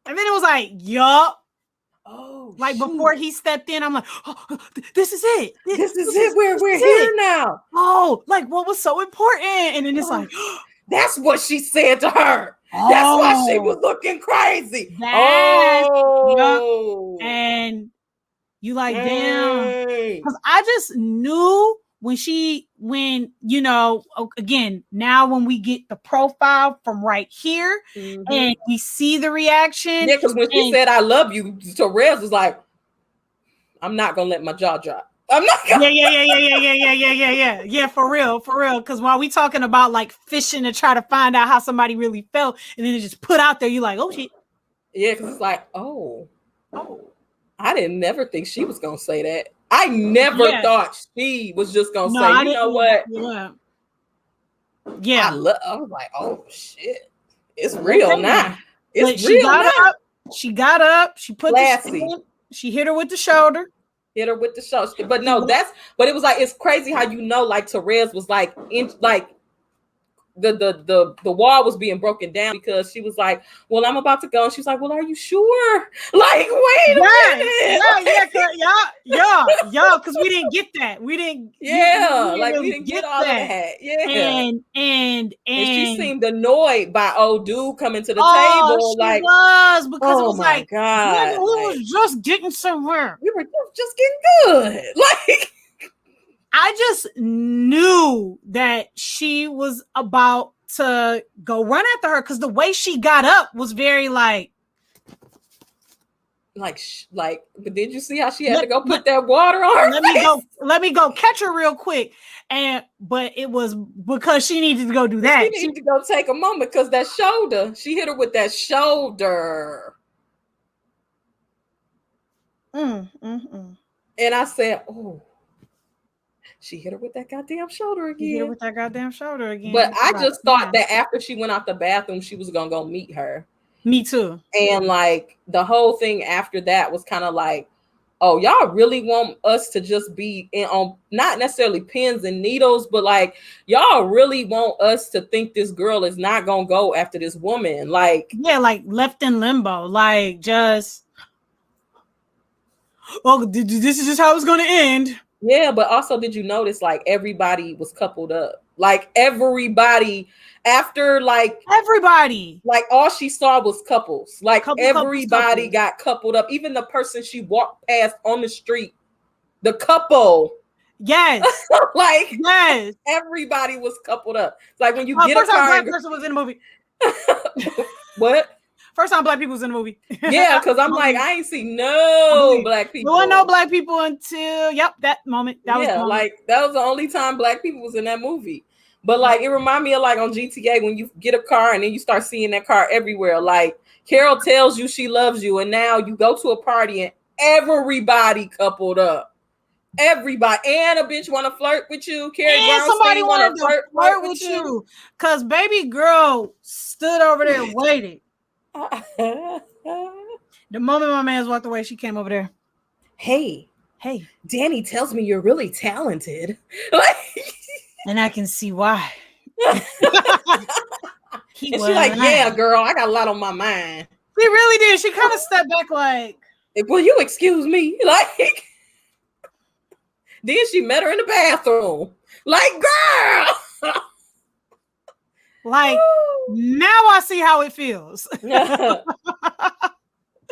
And then it was like, yup. Oh, like shoot. Before he stepped in, I'm like, oh, this is it. This is it. We're here now. Oh, like what was so important? And then it's like, that's what she said to her. That's why she was looking crazy. And you like, damn. Because I just knew when you know, again, now when we get the profile from right here and we see the reaction. Yeah, because when she said I love you, Therese was like, I'm not gonna let my jaw drop. I'm not gonna yeah, for real. Because while we talking about like fishing to try to find out how somebody really felt, and then it just put out there, you like, oh shit. Yeah, because it's like, oh, I didn't never think she was gonna say that. I never thought she was just gonna say, you know what? Yeah. I was like, oh shit, it's real now. It's real now. She got up. She put she hit her with the shoulder. Hit her with the shoulder. But no, but it was like, it's crazy how like Terez was like the wall was being broken down because she was like, well, I'm about to go. And she was like, well, are you sure? Like, wait a minute. Yeah, because we didn't get that. We didn't get all that. Yeah. And she seemed annoyed by old dude coming to the table. She was, because it was like, God, we was just getting somewhere. We were just getting good. Like, I just knew that she was about to go run after her because the way she got up was very like. But did you see how she had to go put that water on her face? Let me go catch her real quick. But it was because she needed to go do that. She needed to go take a moment because that shoulder, she hit her with that shoulder. And I said, oh. She hit her with that goddamn shoulder again. But I just thought that after she went out the bathroom, she was gonna go meet her. Me too. And like the whole thing after that was kind of like, oh, y'all really want us to just be on not necessarily pins and needles, but like y'all really want us to think this girl is not gonna go after this woman. Like, yeah, like left in limbo, like just, oh, this is just how it's gonna end. Yeah, but also, did you notice like everybody was coupled up? Like everybody after everybody, like all she saw was couples. Like everybody got coupled up. Even the person she walked past on the street, the couple. Yes. Yes. Everybody was coupled up. It's like when you get a car. Black person was in the movie. What? First time black people was in the movie. Yeah, because I'm like, I ain't see no black people. There were no black people until that moment. That was the only time black people was in that movie. But like it reminded me of like on GTA when you get a car and then you start seeing that car everywhere. Like Carol tells you she loves you, and now you go to a party and everybody coupled up. Everybody and a bitch want to flirt with you. Carrie Brown, somebody wanted to flirt with you because baby girl stood over there and waited. The moment my man's walked away, she came over there. Hey, Danny tells me you're really talented. And I can see why. She's like, yeah, girl, I got a lot on my mind. She really did. She kind of stepped back like, will you excuse me? Like, then she met her in the bathroom. Like, girl. Like, now I see how it feels. Yeah. So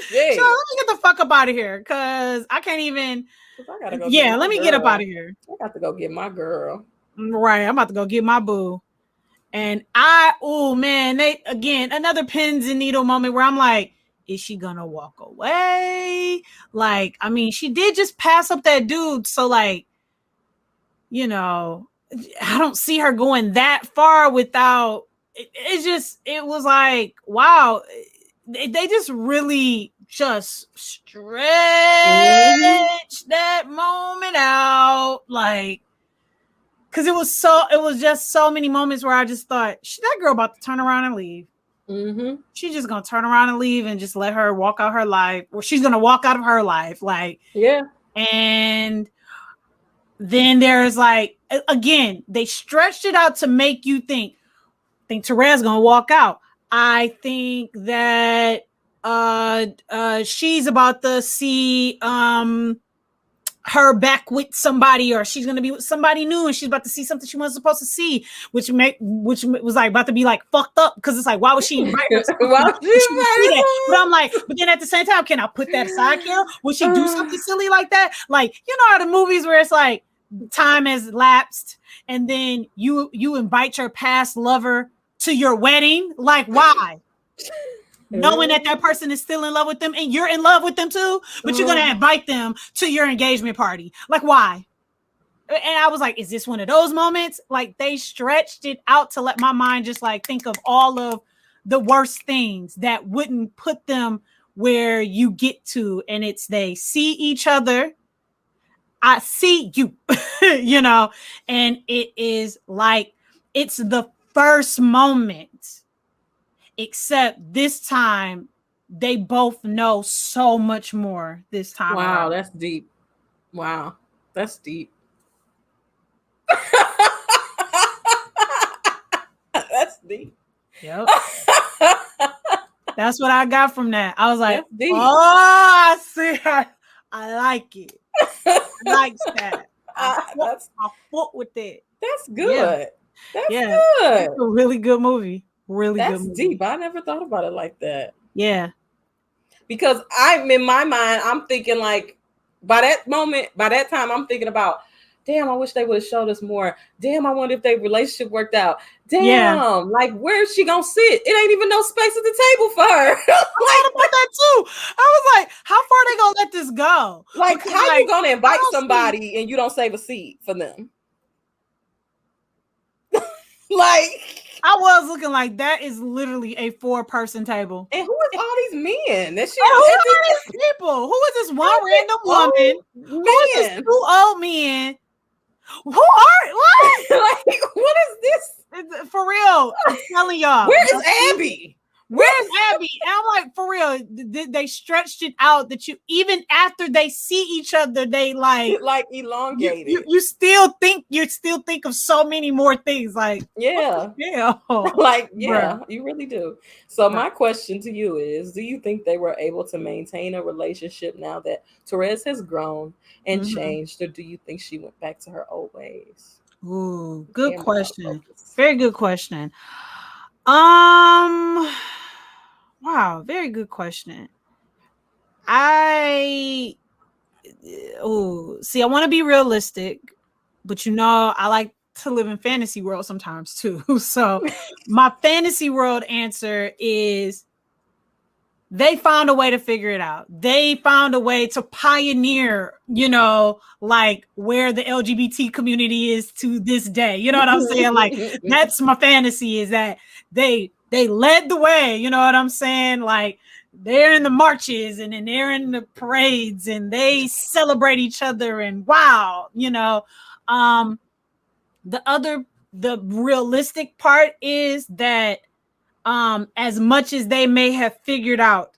let me get the fuck up out of here because I can't even. Let me get up out of here. I got to go get my girl. Right, I'm about to go get my boo. And they again another pins and needle moment where I'm like, is she gonna walk away? Like, I mean, she did just pass up that dude, so like, you know, I don't see her going that far without. It was like, wow, they just really just stretch that moment out, like, because it was just so many moments where I just thought, that girl about to turn around and leave. She's just gonna turn around and leave and just let her walk out her life, or she's gonna walk out of her life, like, yeah. And then there's like, again, they stretched it out to make you think Terez gonna walk out. I think that she's about to see her back with somebody, or she's gonna be with somebody new, and she's about to see something she wasn't supposed to see, which was like about to be like fucked up, because it's like, why would she invite her? But I'm like, but then at the same time, can I put that aside, Carol? Would she do something silly like that? Like, you know how the movies where it's like time has lapsed and then you invite your past lover to your wedding? Like, why? knowing that person is still in love with them and you're in love with them too, but you're going to invite them to your engagement party. Like, why? And I was like, is this one of those moments? Like, they stretched it out to let my mind just like think of all of the worst things that wouldn't put them where you get to. And it's they see each other. I see you, you know, and it is like, it's the first moment, except this time they both know so much more this time. Wow, that's deep. Wow, that's deep. That's deep. Yep. That's what I got from that. I was like, oh, I see. I like it. I like that. I fought with it. That's good. That's good. It's a really good movie. Really good movie. That's deep. I never thought about it like that. Yeah. Because I'm in my mind, I'm thinking like by that time, I'm thinking about, damn, I wish they would have showed us more. Damn, I wonder if their relationship worked out. Damn, like where is she gonna sit? It ain't even no space at the table for her. I thought about that too. I was like, how far are they gonna let this go? Like, how you gonna invite somebody and you don't save a seat for them? Like, I was looking like that is literally a 4-person table. And who is all these men? Who are these people? Who is this one random woman? Who is this 2 old men? Who are what? Like, what is this? For real, I'm telling y'all. Where is Abby? Where's Abby? And I'm like, for real, they stretched it out that you, even after they see each other, they like elongated. You still think of so many more things. Like, yeah. Like, yeah, bruh. You really do. So my question to you is, do you think they were able to maintain a relationship now that Therese has grown and changed, or do you think she went back to her old ways? Ooh, good question. Very good question. Wow, very good question. I want to be realistic, but I like to live in fantasy world sometimes too. So my fantasy world answer is they found a way to figure it out. They found a way to pioneer, like where the LGBT community is to this day. You know what I'm saying? Like, that's my fantasy, is that they led the way. You know what I'm saying? Like, they're in the marches and then they're in the parades and they celebrate each other, and wow, the realistic part is that as much as they may have figured out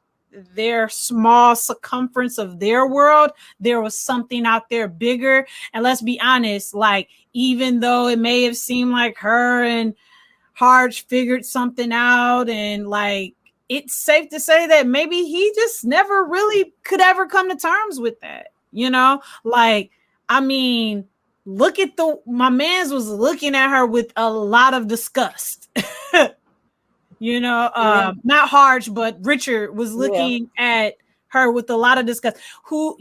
their small circumference of their world, there was something out there bigger. And let's be honest, like, even though it may have seemed like her and Harge figured something out, and like, it's safe to say that maybe he just never really could ever come to terms with that. Like, I mean, look at my man's was looking at her with a lot of disgust. Not Harge, but Richard was looking at her with a lot of disgust. Who's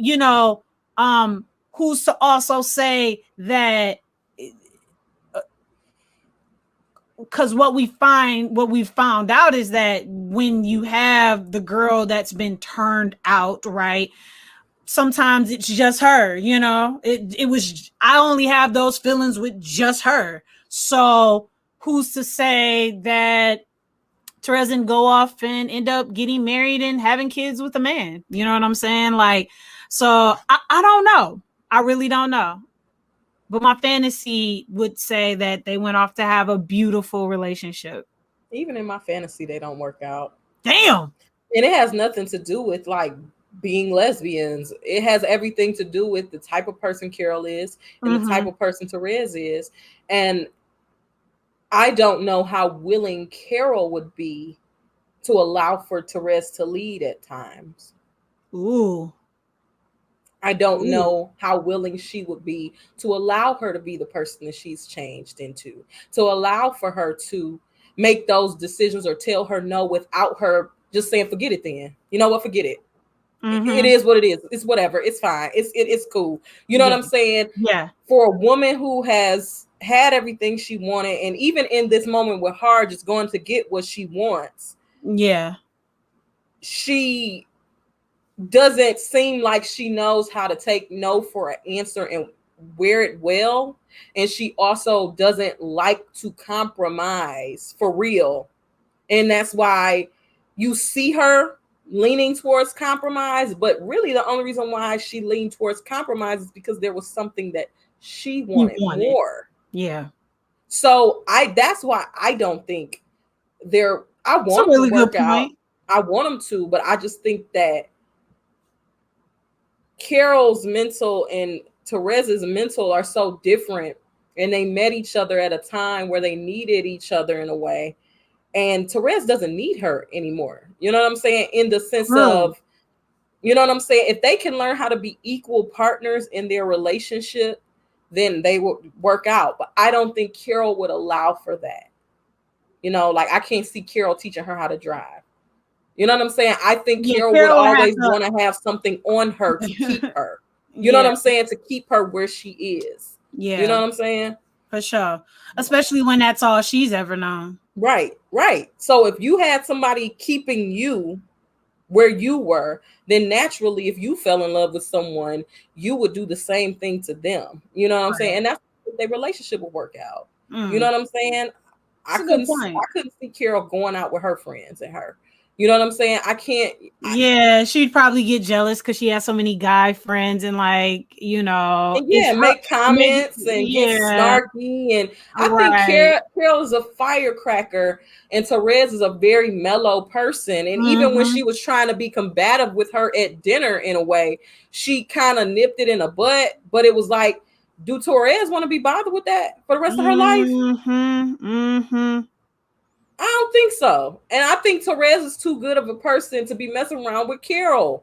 to also say that, because what we found out is that when you have the girl that's been turned out, right, sometimes it's just her, it was, I only have those feelings with just her. So who's to say that Therese didn't go off and end up getting married and having kids with a man? You know what I'm saying? Like, so I don't know. I really don't know. But my fantasy would say that they went off to have a beautiful relationship. Even in my fantasy, they don't work out. Damn. And it has nothing to do with like being lesbians. It has everything to do with the type of person Carol is and the type of person Therese is. And I don't know how willing Carol would be to allow for Therese to lead at times. Ooh. I don't know how willing she would be to allow her to be the person that she's changed into, to allow for her to make those decisions or tell her no without her just saying, forget it then. You know what? Forget it. It is what it is. It's whatever. It's fine. It's cool. You know what I'm saying? Yeah. For a woman who has had everything she wanted, and even in this moment where Harge is going to get what she wants. Yeah. she doesn't seem like she knows how to take no for an answer and wear it well. And she also doesn't like to compromise for real. And that's why you see her leaning towards compromise, but really the only reason why she leaned towards compromise is because there was something that she wanted more. Yeah. So that's why I don't think I want them to work out. I want them to, but I just think that Carol's mental and Therese's mental are so different, and they met each other at a time where they needed each other in a way. And Therese doesn't need her anymore. You know what I'm saying? In the sense of, you know what I'm saying? If they can learn how to be equal partners in their relationship, then they will work out. But I don't think Carol would allow for that. You know, like I can't see Carol teaching her how to drive. You know what I'm saying? I think Carol would always want to have something on her to keep her. You know what I'm saying? To keep her where she is. Yeah. You know what I'm saying? For sure. Especially when that's all she's ever known. Right. So if you had somebody keeping you where you were, then naturally, if you fell in love with someone, you would do the same thing to them. You know what I'm saying? And that's their relationship will work out. You know what I'm saying? I couldn't see Carol going out with her friends and her. You know what I'm saying? I can't. Yeah, she'd probably get jealous because she has so many guy friends and make comments and get snarky. And I think Carol is a firecracker and Therese is a very mellow person. And even when she was trying to be combative with her at dinner in a way, she kind of nipped it in the butt. But it was like, do Therese want to be bothered with that for the rest of her life? I don't think so. And I think Therese is too good of a person to be messing around with Carol.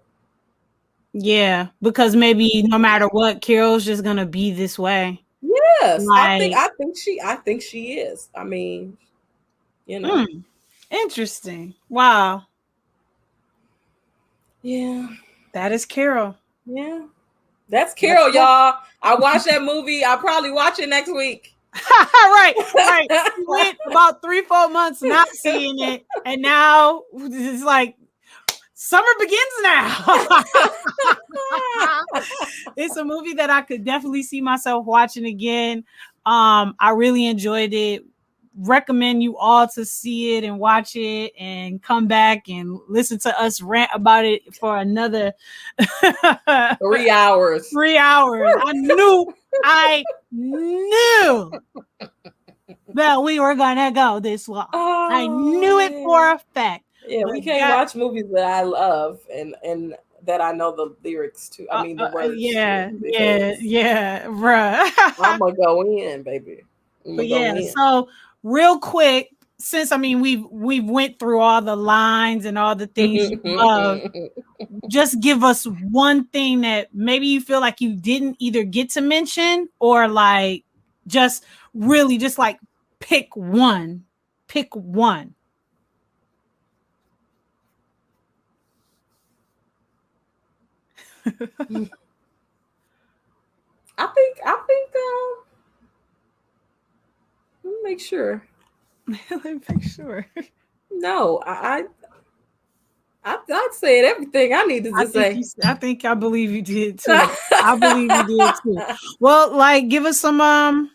Yeah, because maybe no matter what, Carol's just gonna be this way. Yes, I think she is. I mean, you know. Interesting. Wow. Yeah. That is Carol. Yeah. That's Carol, y'all. I watched that movie. I'll probably watch it next week. right. We went about 3-4 months not seeing it, and now it's like summer begins now. It's a movie that I could definitely see myself watching again. I really enjoyed it. Recommend you all to see it and watch it and come back and listen to us rant about it for another 3 hours. 3 hours. I knew that we were gonna go this long. I knew it for a fact. Yeah, we can't watch movies that I love and that I know the lyrics to. I mean the words. Yeah, bruh. I'm gonna go in, baby. So real quick, since we've went through all the lines and all the things you love, just give us one thing that maybe you feel like you didn't either get to mention or like just really just like pick one. Pick one. I think let me make sure. No, I'd said everything I needed to say. I believe you did too. I believe you did too. Well, like give us some I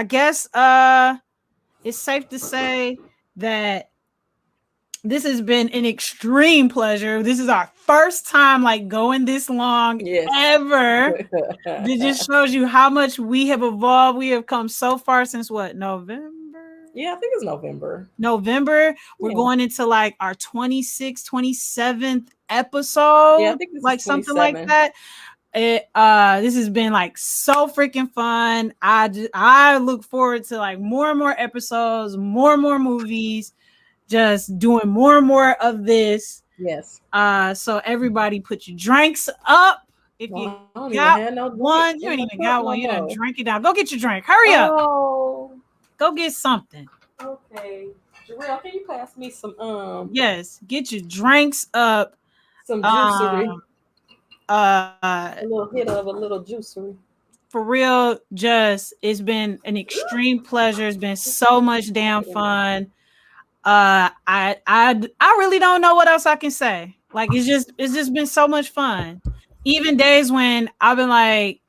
guess it's safe to say that this has been an extreme pleasure. This is our first time like going this long ever. It just shows you how much we have evolved. We have come so far since what, November? Yeah, I think it's November. We're going into like our 26th, 27th episode. Yeah, I think this like is something like that. This has been like so freaking fun. I look forward to like more and more episodes, more and more movies, just doing more and more of this. Yes. So everybody put your drinks up. If you got one, you ain't even got one. You done drink it down. Go get your drink. Hurry up. Go get something. Okay. Jarrell, can you pass me some Yes, get your drinks up. Some juicery. A little hit of a little juicery. For real, it's been an extreme pleasure. It's been so much damn fun. I really don't know what else I can say. Like it's just been so much fun. Even days when I've been like,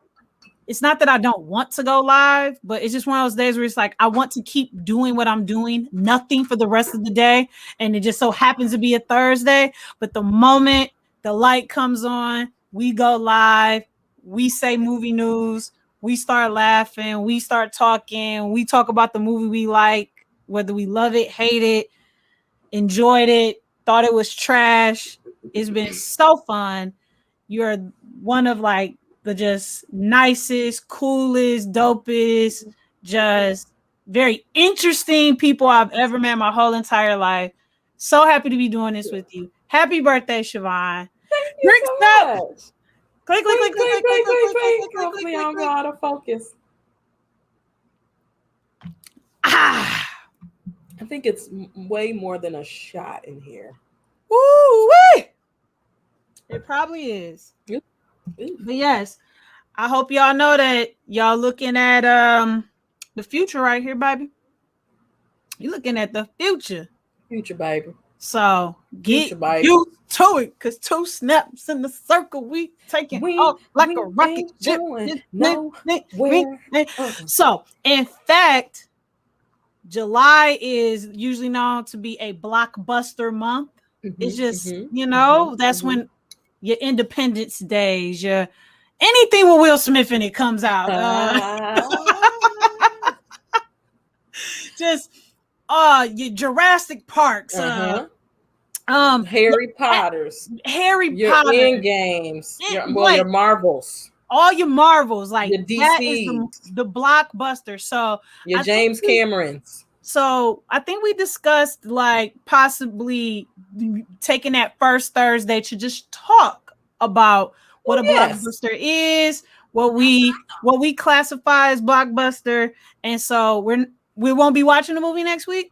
it's not that I don't want to go live, but it's just one of those days where it's like I want to keep doing what I'm doing, nothing for the rest of the day, and it just so happens to be a Thursday. But the moment the light comes on, we go live, we say movie news, we start laughing, we start talking, we talk about the movie we like, whether we love it, hate it, enjoyed it, thought it was trash. It's been so fun. You're one of like the just nicest, coolest, dopest, just very interesting people I've ever met my whole entire life. So happy to be doing this with you. Happy birthday, Siobhan. Thank you so much. Click. Hopefully I'm out of focus. I think it's way more than a shot in here. Woo-wee! It probably is. Yep. But yes, I hope y'all know that y'all looking at the future right here, baby. You're looking at the future. Future, baby. So get used to it, because 2 snaps in the circle, we taking off like a rocket ship. So in fact, July is usually known to be a blockbuster month. It's just, that's when your Independence Days, your anything with Will Smith in it comes out. Just your Jurassic Parks, Harry Potters, your Endgames, your Marvels, all your Marvels, like your DC, that is the blockbuster. So your James Camerons. So I think we discussed like possibly taking that first Thursday to just talk about what a blockbuster is, what we classify as blockbuster, and so we won't be watching the movie next week.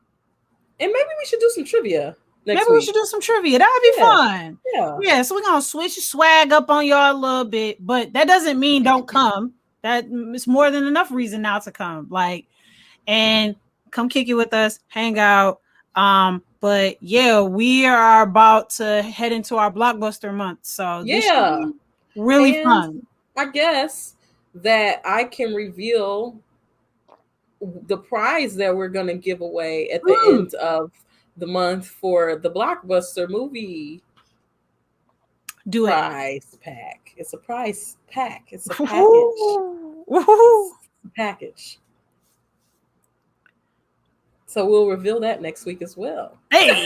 And maybe we should do some trivia next week. Maybe we should do some trivia. That would be fun. Yeah. So we're gonna switch swag up on y'all a little bit, but that doesn't mean don't come. That it's more than enough reason now to come. Like, and come kick it with us, hang out. But yeah, we are about to head into our blockbuster month. So this should be really fun. I guess that I can reveal the prize that we're going to give away at the end of the month for the blockbuster movie prize pack. It's a prize pack. It's a package. Package. So we'll reveal that next week as well. Hey,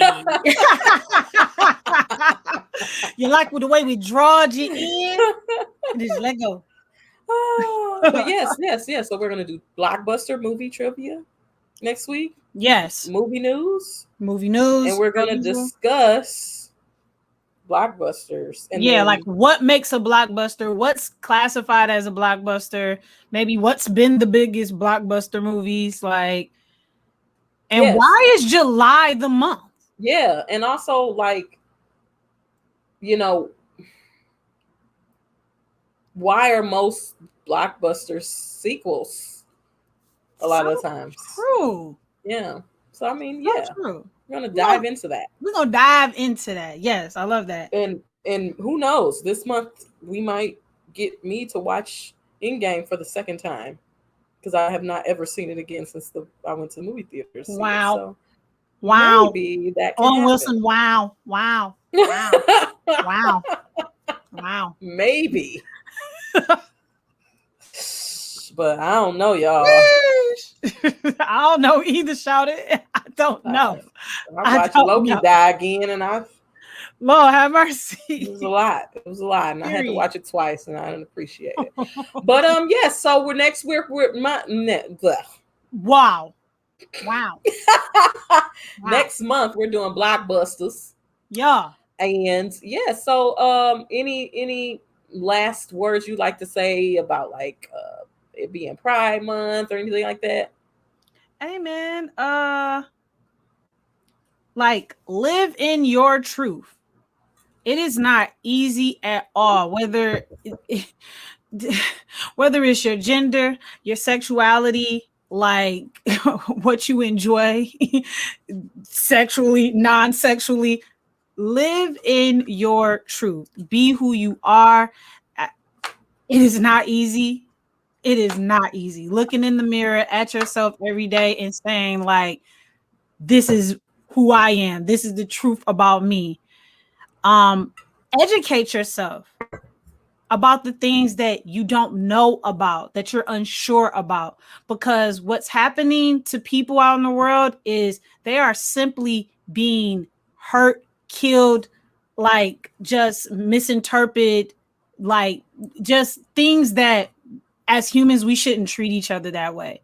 you like the way we drawed you in? Just let go. But yes. So we're gonna do blockbuster movie trivia next week. Yes. Movie news, and we're gonna discuss blockbusters. And like what makes a blockbuster, what's classified as a blockbuster, maybe what's been the biggest blockbuster movies, like. And why is July the month? Yeah, and also like, why are most blockbuster sequels a lot of times? True. Yeah. So I mean, true. We're gonna dive into that. We're gonna dive into that. Yes, I love that. And who knows? This month we might get me to watch Endgame for the second time, because I have not ever seen it again since I went to the movie theaters. Wow. So wow. Maybe that can Owen Wilson. Wow. Wow. Maybe. But I don't know, y'all. I don't know either, shout it. I don't know. I watched Loki die again, and Lord have mercy. It was a lot. And I had to watch it twice, and I didn't appreciate it. But yes, so we're Wow. Next month we're doing blockbusters. Yeah. And so any last words you'd like to say about like it being Pride Month or anything like that? Hey man, like live in your truth. It is not easy at all, whether it's your gender, your sexuality, like what you enjoy sexually, non-sexually. Live in your truth. Be who you are. It is not easy. It is not easy. Looking in the mirror at yourself every day and saying, like, this is who I am. This is the truth about me. Educate yourself about the things that you don't know about, that you're unsure about, because what's happening to people out in the world is they are simply being hurt, killed, like just misinterpreted, like just things that as humans we shouldn't treat each other that way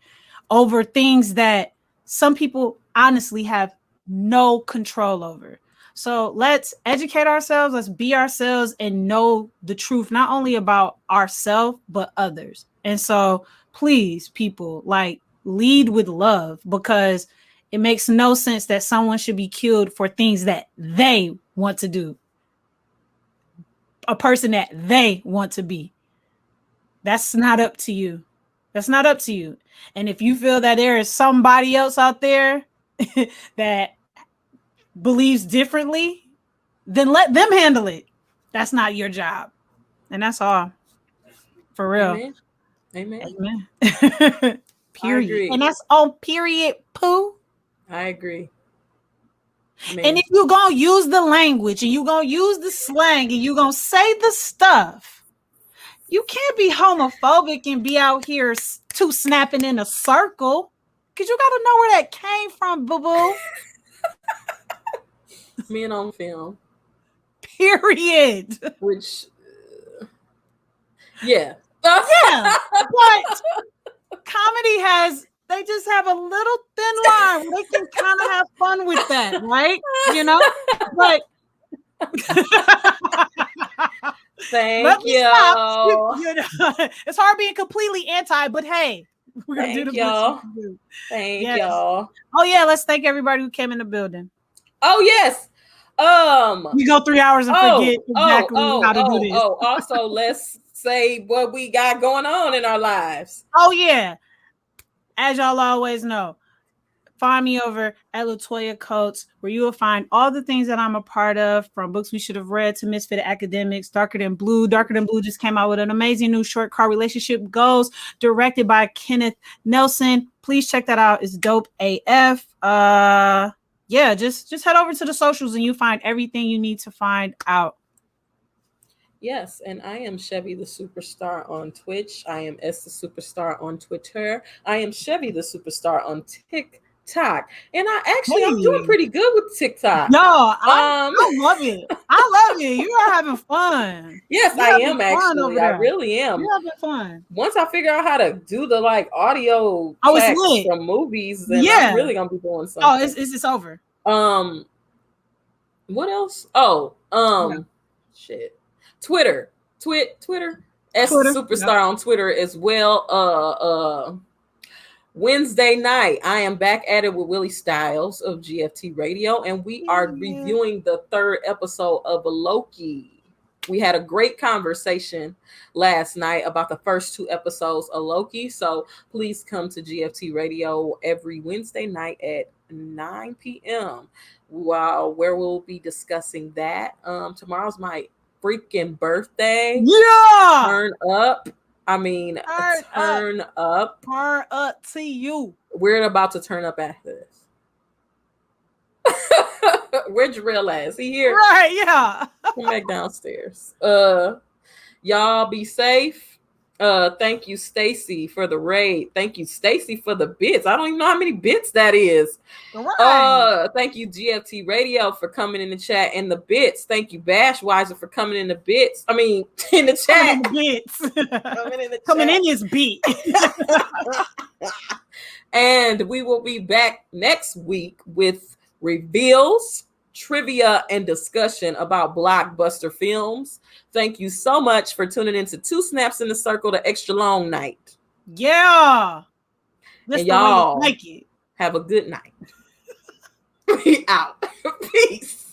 over things that some people honestly have no control over. So let's educate ourselves, let's be ourselves and know the truth, not only about ourselves, but others. And so please, people, like, lead with love, because it makes no sense that someone should be killed for things that they want to do. A person that they want to be. That's not up to you. That's not up to you. And if you feel that there is somebody else out there that believes differently, then let them handle it. That's not your job. And that's all. For real. Amen. Period. And that's on period, Pooh. I agree. And if you're going to use the language and you're going to use the slang and you're going to say the stuff, you can't be homophobic and be out here two snapping in a circle, because you got to know where that came from, boo-boo. Men on Film. Period. Which, yeah. Yeah. But comedy they just have a little thin line. They can kind of have fun with that, right? You know? But thank you. You know, it's hard being completely anti, but hey, we're gonna do the y'all. Thank y'all. Oh yeah, let's thank everybody who came in the building. Oh yes. We go 3 hours and forget exactly how to do this. Also, let's say what we got going on in our lives. Oh yeah. As y'all always know, find me over at Latoya Coates, where you will find all the things that I'm a part of, from Books We Should Have Read to Misfit Academics, Darker Than Blue. Darker Than Blue just came out with an amazing new short called Relationship Goals, directed by Kenneth Nelson. Please check that out. It's dope AF. Yeah, just head over to the socials and you find everything you need to find out. Yes, and I am Chevy the Superstar on Twitch. I am S the Superstar on Twitter. I am Chevy the Superstar on TikTok. And I'm doing pretty good with TikTok. No, I love it. I love it. You are having fun. Yes, I am actually. I really am. You're having fun. Once I figure out how to do the audio tracks from movies, then I'm really gonna be doing something. Oh, it's over. What else? Shit. Twitter. S Superstar on Twitter as well. Wednesday night, I am back at it with Willie Styles of GFT Radio, and we are reviewing the 3rd episode of Loki. We had a great conversation last night about the first 2 episodes of Loki, so please come to GFT Radio every Wednesday night at 9 p.m. where we'll be discussing that. Tomorrow's my freaking birthday. Yeah. Turn up. I mean, turn up. Turn up to you. We're about to turn up after this. Where'd Jarrell at? Is he here? Right, yeah. Come back downstairs. Y'all be safe. Thank you, Stacy, for the raid. Thank you, Stacy, for the bits. I don't even know how many bits that is. Right. Thank you, GFT Radio, for coming in the chat and the bits. Thank you, Bashwiser, for coming in the bits. I mean, in the chat. Coming in his beat. And we will be back next week with reveals, trivia, and discussion about blockbuster films. Thank you so much for tuning into 2 Snaps in the Circle, the extra long night. Yeah. And y'all have a good night. We out. Peace.